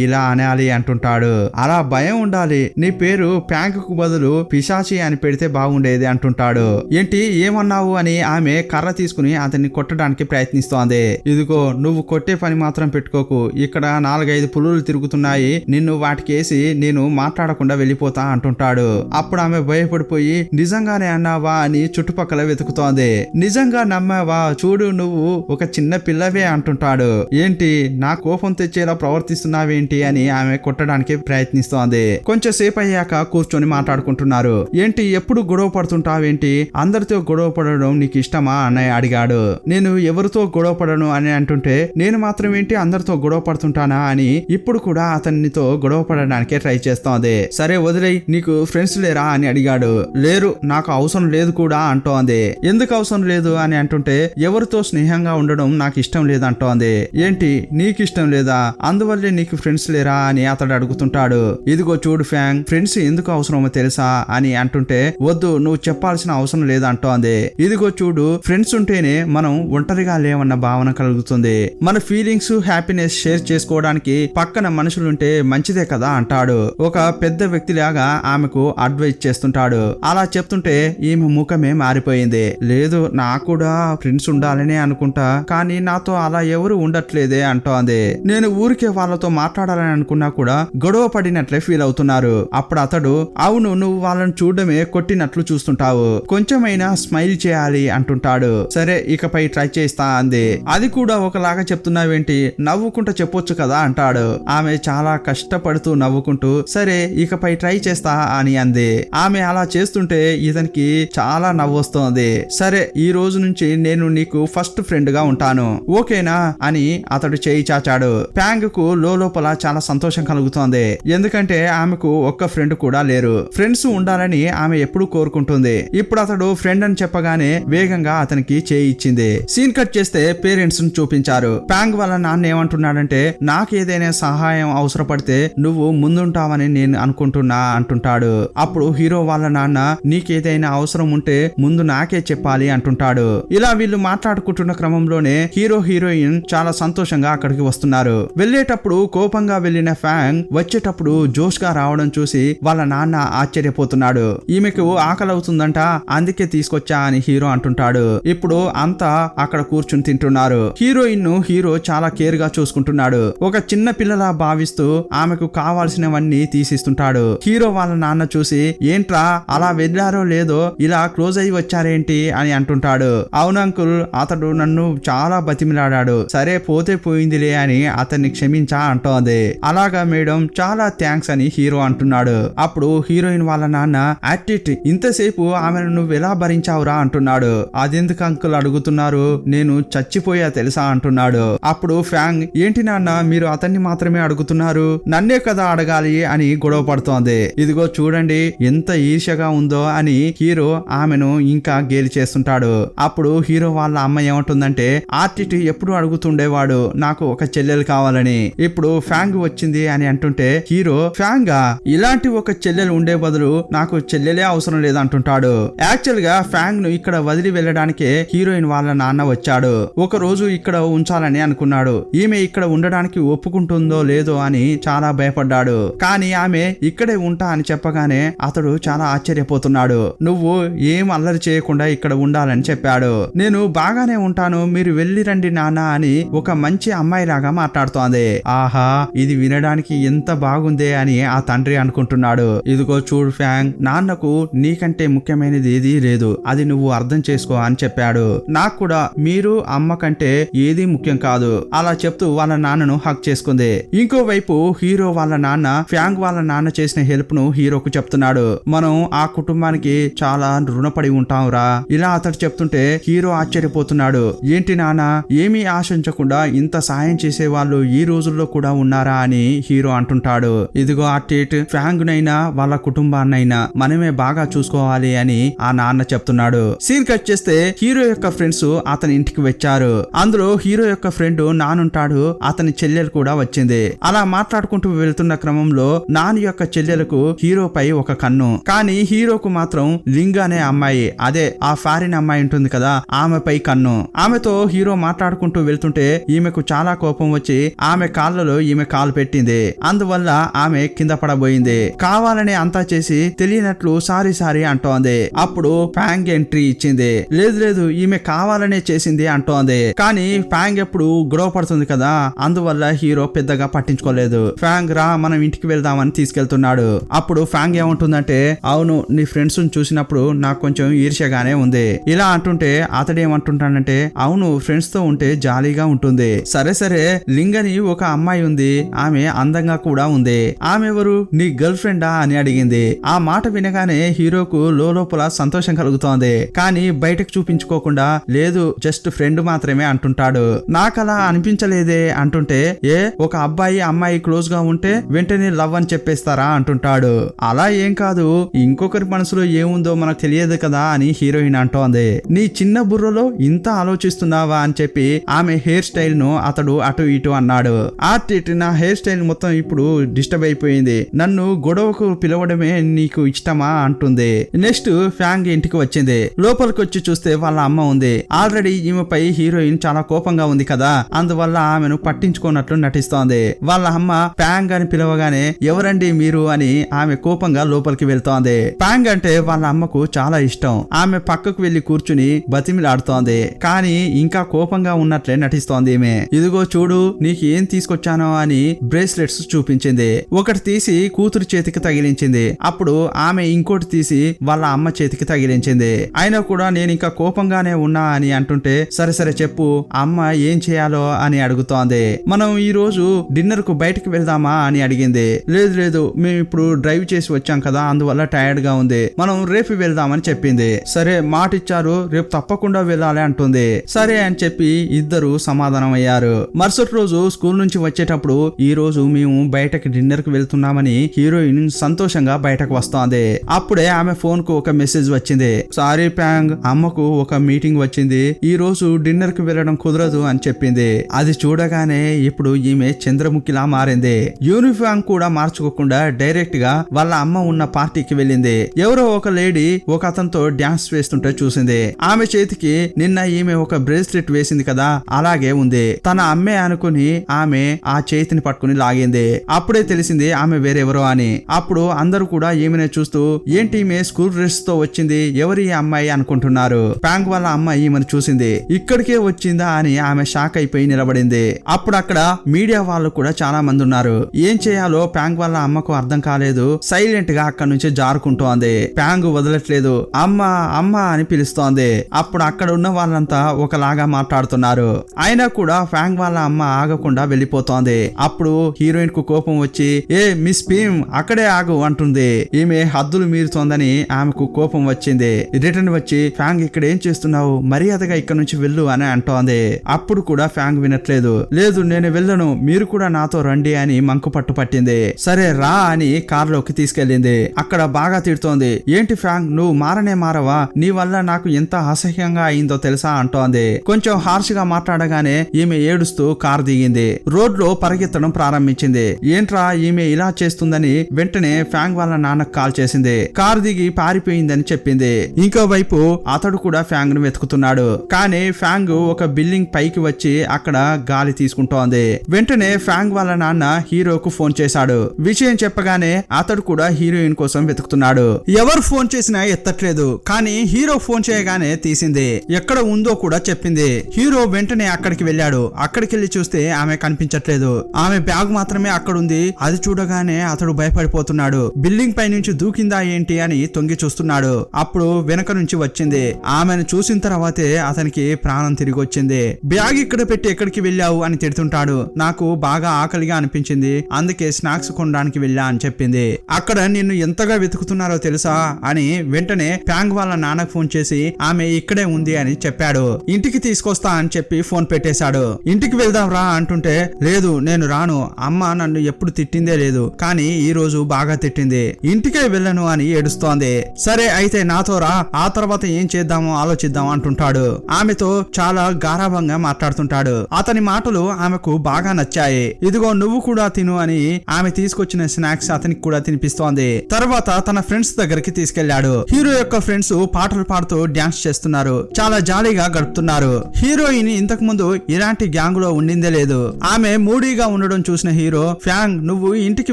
ఇలా అనాలి అంటుంటాడు. అలా భయం ఉండాలి, నీ పేరు ప్యాంక్ కు బదులు పిశాచి అని పెడితే బాగుండేది అంటుంటాడు. ఏంటి ఏమన్నావు అని ఆమె కర్ర తీసుకుని అతన్ని కొట్టడానికి ప్రయత్నిస్తోంది. ఇదిగో నువ్వు కొట్టే పని మాత్రం పెట్టుకోకు, ఇక్కడ 4-5 పులులు తిరుగుతున్నాయి, నిన్ను వాటికేసి నేను మాట్లాడకుండా వెళ్ళిపోతా అంటుంటాడు. అప్పుడు ఆమె భయపడిపోయి నిజంగానే అన్నావా అని చుట్టుపక్కల వెతుకుతోంది. నిజంగా నమ్మావా, చూడు నువ్వు ఒక చిన్న పిల్లవే అంటుంటాడు. ఏంటి నా కోపం తెచ్చేలా ప్రవర్తిస్తున్నావేంటి అని ఆమె కొట్టడానికి ప్రయత్నిస్తోంది. కొంచెం సేపు అయ్యాక కూర్చొని మాట్లాడుకుంటున్నారు. ఏంటి ఎప్పుడు గొడవ పడుతుంటావేంటి, అందరితో గొడవ పడడం నీకు ఇష్టమా అని అడిగాడు. నేను ఎవరితో గొడవ పడను అని అంటుంటే నేను మాత్రం ఏంటి అందరితో గొడవ పడుతుంటానా అని ఇప్పుడు కూడా అతనితో గొడవ పడడానికే ట్రై చేస్తోంది. సరే వదిలేయ్, నీకు ఫ్రెండ్స్ లేరా అని అడిగాడు. లేరు, నాకు అవసరం లేదు కూడా అంటోంది. ఎందుకు అవసరం లేదు అని అంటుంటే ఎవరితో స్నేహంగా ఉండడం నాకు ఇష్టం లేదంటోంది. ఏంటి నీకు ఇష్టం లేదా, అందువల్లే నీకు ఫ్రెండ్స్ లేరా అని అతడు అడుగుతుంటాడు. ఇదిగో చూడు ఫ్యాంగ్, ఫ్రెండ్స్ ఎందుకు అవసరమో తెలుసా అని అంటుంటే వద్దు నువ్వు చెప్పాల్సిన అవసరం లేదంటోంది. ఇదిగో చూడు ఫ్రెండ్స్ ఉంటేనే మనం ఒంటరిగా లేవన్న భావన కలుగుతుంది, మన ఫీలింగ్స్ హ్యాపీనెస్ షేర్ చేసుకోవడానికి పక్కన మనుషులుంటే మంచిదే కదా అంటాడు. ఒక పెద్ద వ్యక్తిలాగా ఆమెకు అడ్వైజ్ చేస్తుంటాడు. అలా చెప్తుంటే ఈమె ముఖమే మారిపోయింది. లేదు నాకు కూడా ఫ్రెండ్స్ ఉండాలనే అనుకుంటా కానీ నాతో అలా ఎవరు ఉండట్లేదే అంటోంది. నేను ఊరికే వాళ్ళతో మాట్లాడాలని అనుకున్నా కూడా గొడవ పడినట్లే ఫీల్ అవుతున్నారు. అప్పుడు అతడు అవును నువ్వు వాళ్ళని చూడడమే కొట్టినట్లు చూస్తుంటావు, కొంచెమైనా స్మైల్ చేయాలి అంటుంటాడు. సరే ఇకపై ట్రై చేస్తా అంది. అది కూడా ఒకలాగా చెప్తున్నావేంటి, నవ్వుకుంటూ చెప్పొచ్చు కదా అంటాడు. ఆమె చాలా కష్టపడుతూ నవ్వుకుంటూ సరే ఇకపై ట్రై చేస్తా అని అంది. ఆమె అలా చేస్తుంటే ఇతనికి చాలా నవ్వొస్తోంది. సరే ఈ రోజు నుంచి నేను నీకు ఫస్ట్ ఫ్రెండ్ గా ఉంటాను ఓకేనా అని అతడు చేయి చాచాడు. ప్యాంగ్ కు లోపల చాలా సంతోషం కలుగుతోంది. ఎందుకంటే ఆమెకు ఒక్క ఫ్రెండ్ కూడా లేరు. ఫ్రెండ్స్ ఉండాలని ఆమె ఎప్పుడు కోరుకుంటుంది. ఇప్పుడు అతడు ఫ్రెండ్ అని చెప్పగానే వేగంగా అతనికి చేయి ఇచ్చింది. సీన్ కట్ చేస్తే పేరెంట్స్ ను చూపించారు. ప్యాంగ్ వాళ్ళ నాన్న ఏమంటున్నాడంటే నాకు ఏదైనా సహాయం అవసరపడితే నువ్వు ముందుంటావని నేను అనుకుంటున్నా అంటుంటాడు. అప్పుడు హీరో వాళ్ళ నాన్న నీకేదైనా అవసరం ఉంటే ముందు నాకే చెప్పాలి అంటుంటాడు. ఇలా వీళ్ళు మాట్లాడుకుంటున్న క్రమంలోనే హీరో హీరోయిన్ చాలా సంతోషంగా అక్కడికి వస్తున్నారు. వెళ్ళేటప్పుడు కోపంగా వెళ్లిన ఫ్యాంగ్ వచ్చేటప్పుడు జోష్ గా రావడం చూసి వాళ్ళ నాన్న ఆశ్చర్యపోతున్నాడు. ఈమెకు ఆకలి అవుతుందంట అందుకే తీసుకొచ్చా అని హీరో అంటుంటాడు. ఇప్పుడు అంతా అక్కడ కూర్చుని తింటున్నారు. హీరోయిన్ ను హీరో చాలా కేర్ గా చూసుకుంటున్నాడు. ఒక చిన్న పిల్లలా భావిస్తూ ఆమెకు కావాల్సినవన్నీ తీసిస్తుంటాడు. హీరో వాళ్ళ నాన్న చూసి ఏంట్రా అలా వెళ్ళారో లేదో ఇలా క్లోజ్ అయ్యి వచ్చారేంటి అని అంటుంటాడు. అవును అంకుల్, అతడు నన్ను చాలా బతిమిలాడాడు, సరే పోతే పోయిందిలే అని అతన్ని క్షమించా అంటోంది. అలాగా మేడం చాలా థ్యాంక్స్ అని హీరో అంటున్నాడు. అప్పుడు హీరోయిన్ వాళ్ళ నాన్న యాక్టిట్ ఇంతసేపు ఆమెను నువ్వు ఎలా భరించావురా అంటున్నాడు. అదెందుకు అంకుల్ అడుగుతున్నారు, నేను చచ్చిపోయా తెలుసా అంటున్నాడు. అప్పుడు ఫ్యాంగ్ ఏంటి నాన్న మీరు అతన్ని మాత్రమే అడుగుతున్నారు, నన్నే కదా అడగాలి అని గొడవ పడుతోంది. ఇదిగో చూడండి ఎంత ఈర్ష్యగా ఉందో అని హీరో ఆమెను ఇంకా గేలి చేస్తుంటాడు. అప్పుడు హీరో వాళ్ళ అమ్మ ఏమంటుందంటే ఆర్టిటి ఎప్పుడు అడుగుతుండేవాడు నాకు ఒక చెల్లెలు కావాలని. ఇప్పుడు ఫ్యాంగ్ వచ్చింది అని అంటుంటే హీరో ఫ్యాంగా ఇలాంటి ఒక చెల్లెలు ఉండే బదులు నాకు చెల్లెలే అవసరం లేదు అంటుంటాడు. యాక్చువల్ గా ఫ్యాంగ్ ను ఇక్కడ వదిలి వెళ్ళడానికే హీరోయిన్ వాళ్ళ నాన్న వచ్చాడు. ఒక రోజు ఇక్కడ ఉంచాలని అనుకున్నాడు. ఈమె ఇక్కడ ఉండడానికి ఒప్పుకుంటుందో లేదో అని చాలా భయపడ్డాడు. కానీ ఆమె ఇక్కడే ఉంటా అని చెప్పగానే అతడు చాలా ఆశ్చర్యపోతున్నాడు. నువ్వు ఏం అల్లరి చేయకుండా ఇక్కడ ఉండాలని చెప్పాడు. నేను బాగానే ఉంటాను, మీరు వెళ్ళి రండి నాన్న అని ఒక మంచి అమ్మాయి లాగా మాట్లాడుతోంది. ఆహా, ఇది వినడానికి ఎంత బాగుందే అని ఆ తండ్రి అనుకుంటున్నాడు. ఇదిగో చూడు ఫ్యాంగ్, నాన్నకు నీకంటే ముఖ్యమైనది ఏదీ లేదు, అది నువ్వు అర్థం చేసుకో అని చెప్పాడు. నాకు కూడా మీరు అమ్మ కంటే ఏదీ ముఖ్యం కాదు అలా చెప్తూ వాళ్ళ నాన్నను హక్ చేసుకుంది. ఇంకోవైపు హీరో వాళ్ళ నాన్న ఫ్యాంగ్ వాళ్ళ నాన్న చేసిన హెల్ప్ ను హీరోకు చెప్తున్నాడు. మనం ఆ కుటుంబానికి చాలా రుణపడి ఉంటాంరా ఇలా అతడు చెప్తుంటే హీరో ఆశ్చర్యపోతున్నాడు. ఏంటి నాన్న, ఏమీ ఆశించకుండా ఇంత సాయం చేసే వాళ్ళు ఈ రోజుల్లో కూడా ఉన్నారా అని హీరో అంటుంటాడు. ఇదిగో ఆర్టిట్, ఫ్యాంగ్ నైనా వాళ్ళ కుటుంబాన్నైనా మనమే బాగా చూసుకోవాలి అని ఆ నాన్న చెప్తున్నాడు. సీన్ కట్ చేస్తే హీరో యొక్క ఫ్రెండ్స్ అతని ఇంటికి వచ్చారు. అందులో హీరో యొక్క ఫ్రెండ్ నానుంటాడు, అతని చెల్లెలు కూడా వచ్చింది. అలా మాట్లాడుకుంటూ వెళ్తున్న క్రమంలో నాని యొక్క చెల్లెలకు హీరోపై ఒక కన్ను. కానీ హీరోకు మాత్రం లింగ్ అనే అమ్మాయి, అదే ఆ ఫారిన్ అమ్మాయి ఉంటుంది కదా, ఆమెపై కన్ను. ఆమెతో హీరో మాట్లాడుకుంటూ వెళ్తుంటే ఈమెకు చాలా కోపం వచ్చి ఆమె కాళ్ళలో ఈమె కాలు పెట్టింది. అందువల్ల ఆమె కింద పడబోయింది. కావాలని అంతా చేసి తెలియనట్లు సారీ సారీ అంటోంది. అప్పుడు ఫ్యాంగ్ ఎంట్రీ ఇచ్చింది. లేదు లేదు, ఈమె కావాలనే చేసింది అంటోంది. కానీ ఫ్యాంగ్ ఎప్పుడు గొడవ పడుతుంది కదా, అందువల్ల హీరో పెద్దగా పట్టించుకోలేదు. ఫ్యాంగ్ రా మనం ఇంటికి వెళ్దామని తీసుకెళ్తున్నాడు. అప్పుడు ఫ్యాంగ్ ఏమంటుందంటే, అవును నీ ఫ్రెండ్స్ చూసినప్పుడు నాకు కొంచెం ఈర్ష్యగానే ఉంది. ఇలా అంటుంటే అతడేమంటుంటాడంటే, అవును ఫ్రెండ్స్ తో ఉంటే జాలీగా ఉంటుంది. సరే సరే, లింగని ఒక అమ్మాయి ఉంది, ఆమె అందంగా కూడా ఉంది, ఆమె ఎవరు, నీ గర్ల్ ఫ్రెండా అని అడిగింది. ఆ మాట వినగానే హీరోకు లోపల సంతోషం కలుగుతోంది. కానీ బయటకు చూపించుకోకుండా లేదు జస్ట్ ఫ్రెండ్ మాత్రమే అంటుంటాడు. నాకలా అనిపించలేదే అంటుంటే, ఏ ఒక అబ్బాయి అమ్మాయి క్లోజ్ గా ఉంటే వెంటనే లవ్ అని చెప్పేస్తారా అంటుంటాడు. అలా ఏం కాదు, ఇంకొకరి మనసులో ఏముందో మనకు తెలియదు కదా అని హీరోయిన్ అంటోంది. నీ చిన్న బుర్రలో ఇంత ఆలోచిస్తున్నావా అని చెప్పి ఆమె హెయిర్ స్టైల్ ను అతడు అటు ఇటు అన్నాడు. ఆర్టిట్, నా హెయిర్ స్టైల్ మొత్తం ఇప్పుడు డిస్టర్బ్ అయిపోయింది, నన్ను గొడవకు పిలవడమే నీకు ఇష్టమా అంటుంది. నెక్స్ట్ ఫ్యాంగ్ ఇంటికి వచ్చింది. లోపలికి వచ్చి చూస్తే వాళ్ళ అమ్మ ఉంది. ఆల్రెడీ ఈమెపై హీరోయిన్ చాలా కోపంగా ఉంది కదా, అందువల్ల ఆమెను పట్టించుకోనట్లు నటిస్తోంది. వాళ్ళ అమ్మ ఫ్యాంగ్ అని పిలవగానే ఎవరండి మీరు అని ఆమె కోపంగా లోపలికి వెళ్తోంది. ఫ్యాంగ్ అంటే వాళ్ళ అమ్మకు చాలా ఇష్టం. ఆమె పక్కకు వెళ్లి కూర్చుని బతిమిలాడుతోంది. కానీ ఇంకా కోపంగా ఉన్నట్లే నటిస్తోంది ఈమె. ఇదిగో చూడు నీకు ఏం తీసుకొచ్చానో అని బ్రేస్లెట్స్ చూపించింది. ఒకటి తీసి కూతురు చేతికి తగిలించింది. అప్పుడు ఆమె ఇంకోటి తీసి వాళ్ళ అమ్మ చేతికి తగిలించింది. అయినా కూడా నేను ఇంకా కోపంగానే ఉన్నా అని అంటుంటే, సరే సరే చెప్పు అమ్మ ఏం చేయాలో అని అడుగుతోంది. మనం ఈ రోజు డిన్నర్ కు బయటకు వెళ్దామా అని అడిగింది. లేదు లేదు, మేము ఇప్పుడు డ్రైవ్ చేసి వచ్చాం కదా, అందువల్ల టైర్డ్ గా ఉంది, మనం రేపు వెళ్దామని చెప్పింది. సరే మాట ఇచ్చారు, రేపు తప్పకుండా వెళ్ళాలి అంటుంది. సరే అని చెప్పి ఇద్దరు సమాధానం అయ్యారు. మరుసటి రోజు స్కూల్ నుంచి వచ్చేటప్పుడు, ఈ రోజు మేము బయటకి డిన్నర్ కు వెళ్తున్నామని హీరోయిన్ సంతోషంగా బయటకు వస్తోంది. అప్పుడే ఆమె ఫోన్ కు ఒక మెసేజ్ వచ్చింది. సారీ ప్యాంగ్, అమ్మకు ఒక మీటింగ్ వచ్చింది, ఈ రోజు డిన్నర్ కు వెళ్ళడం కుదరదు అని చెప్పింది. అది చూడగానే ఇప్పుడు ఈమె చంద్రముఖిలా మారింది. యూనిఫామ్ కూడా మార్చుకోకుండా డైరెక్ట్ గా వాళ్ళ అమ్మ ఉన్న పార్టీకి వెళ్ళింది. ఎవరో ఒక లేడీ ఒక అతనితో డాన్స్ వేస్తుంటే చూసింది. ఆమె చేతికి నిన్న ఈమె ఒక బ్రేస్లెట్ వేసింది కదా, అలాగే ఉంది. తన అమ్మే అనుకుని ఆమె ఆ చేతిని పట్టుకుని లాగింది. అప్పుడే తెలిసింది ఆమె వేరెవరో అని. అప్పుడు అందరూ కూడా ఈమెను చూస్తూ, ఏంటి ఈమె స్కూల్ డ్రెస్ తో వచ్చింది, ఎవరి అమ్మాయి అనుకుంటున్నారు. ప్యాంగ్ వాళ్ళ అమ్మ ఈమెను చూసింది. ఇక్కడికే వచ్చిందా అని ఆమె షాక్ అయిపోయి నిలబడింది. అప్పుడు అక్కడ మీడియా వాళ్ళు కూడా చాలా మంది ఉన్నారు. ఏం చేయాలో ప్యాంగ్ వాళ్ళ అమ్మకు అర్థం కాలేదు. సైలెంట్ గా అక్కడి నుంచి జారుకుంటోంది. ప్యాంగ్ వదలట్లేదు. అమ్మ అమ్మ అని పిలుస్తోంది. అప్పుడు అక్కడ ఉన్న వాళ్ళంతా ఒకలాగా మాట్లాడుతున్నారు. అయినా కూడా ప్యాంగ్ వాళ్ళ అమ్మ ఆగకుండా వెళ్ళిపోతోంది. అప్పుడు హీరోయిన్ కు కోపం వచ్చి, ఏ మిస్ పీమ్ అక్కడే ఆగు అంటుంది. ఈమె హద్దులు మీరుతోందని ఆమెకు కోపం వచ్చింది. రిటర్న్ వచ్చి, ఫ్యాంగ్ ఇక్కడ ఏం చేస్తున్నావు, మర్యాదగా ఇక్కడ నుంచి వెళ్ళు అని అంటోంది. అప్పుడు కూడా ఫ్యాంగ్ వినట్లేదు. లేదు నేను వెళ్ళను, మీరు కూడా నాతో రండి అని మంకు పట్టు పట్టింది. సరే రా అని కార్లోకి తీసుకెళ్లింది. అక్కడ బాగా తిడుతోంది. ఏంటి ఫ్యాంగ్, నువ్వు మారనే మారవా, నీ వల్ల నాకు ఎంత అసహ్యంగా అయిందో తెలుసా అంటోంది. కొంచెం హార్ష్ గా మాట్లాడగానే ఈమె ఏడుస్తూ కారు దిగింది. రోడ్ లో పరిగెత్తడం ప్రారంభించింది. ఏంట్రా ఈమె ఇలా చేస్తుందని వెంటనే ఫ్యాంగ్ వాళ్ళ నాన్నకు కాల్ చేసింది. కారు దిగి పారిపోయిందని చెప్పింది. ఇంకోవైపు అతడు కూడా ఫ్యాంగ్ ను వెతుకుతున్నాడు. కానీ ఫ్యాంగ్ ఒక బిల్డింగ్ పైకి వచ్చి అక్కడ గాలి తీసుకుంటోంది. వెంటనే ఫ్యాంగ్ వాళ్ళ నాన్న హీరోకు ఫోన్ చేశాడు. విషయం చెప్పగానే అతడు కూడా హీరోయిన్ కోసం వెతుకుతున్నాడు. ఎవరు ఫోన్ చేసినా ఎత్తట్లేదు. కానీ హీరో ఫోన్ చేయగానే తీసింది. ఎక్కడ ఉందో కూడా చెప్పింది. హీరో వెంటనే అక్కడికి వెళ్ళాడు. అక్కడికి వెళ్లి చూస్తే ఆమె కనిపించట్లేదు. ఆమె బ్యాగ్ మాత్రమే అక్కడ ఉంది. అది చూడగానే అతడు భయపడిపోతున్నాడు. బిల్డింగ్ పై నుంచి దూకిందా ఏంటి అని తొంగి చూస్తున్నాడు. అప్పుడు వెనక నుంచి వచ్చింది. ఆమెను చూసిన తర్వాతే అతనికి ప్రాణం తిరిగి వచ్చింది. బ్యాగ్ ఇక్కడ పెట్టి ఎక్కడికి వెళ్ళావు అని తిడుతుంటాడు. నాకు బాగా ఆకలిగా అనిపించింది, అందుకే స్నాక్స్ కొనడానికి వెళ్ళా అని చెప్పింది. అక్కడ నిన్ను ఎంతగా వెతుకుతున్నారో తెలుసా అని వెంటనే ఫ్యాంగ్ వాళ్ళ నాన్నకు ఫోన్ చేసి ఆమె ఇక్కడే ఉంది అని చెప్పాడు. ఇంటికి తీసుకొస్తా అని చెప్పి ఫోన్ పెట్టేశాడు. ఇంటికి వెళ్దాం రా అంటుంటే లేదు నేను రాను, అమ్మ నన్ను ఎప్పుడు తిట్టిందే లేదు, కానీ ఈ రోజు బాగా తిట్టింది, ఇంటికే వెళ్ళను అని ఏడుస్తోంది. సరే అయితే నాతో రా, ఆ తర్వాత ఏం చేద్దామో ఆలోచిద్దాం అంటుంటాడు. ఆమెతో చాలా గారాభంగా మాట్లాడుతుంటాడు. అతని మాటలు ఆమెకు బాగా నచ్చాయి. ఇదిగో నువ్వు కూడా తిను అని ఆమె తీసుకొచ్చిన స్నాక్స్ అతనికి కూడా తినిపిస్తోంది. తర్వాత తన ఫ్రెండ్స్ దగ్గరికి తీసుకెళ్లాడు. హీరో యొక్క ఫ్రెండ్స్ పాటలు పాడుతూ డాన్స్ చేస్తున్నారు. చాలా జాలీగా గడుపుతున్నారు. హీరోయిన్ ఇంతకు ముందు ఇలాంటి గ్యాంగ్ లో ఉండిందే లేదు. ఆమె మూడీగా ఉండడం చూసిన హీరో, ఫ్యాంగ్ నువ్వు ఇంటికి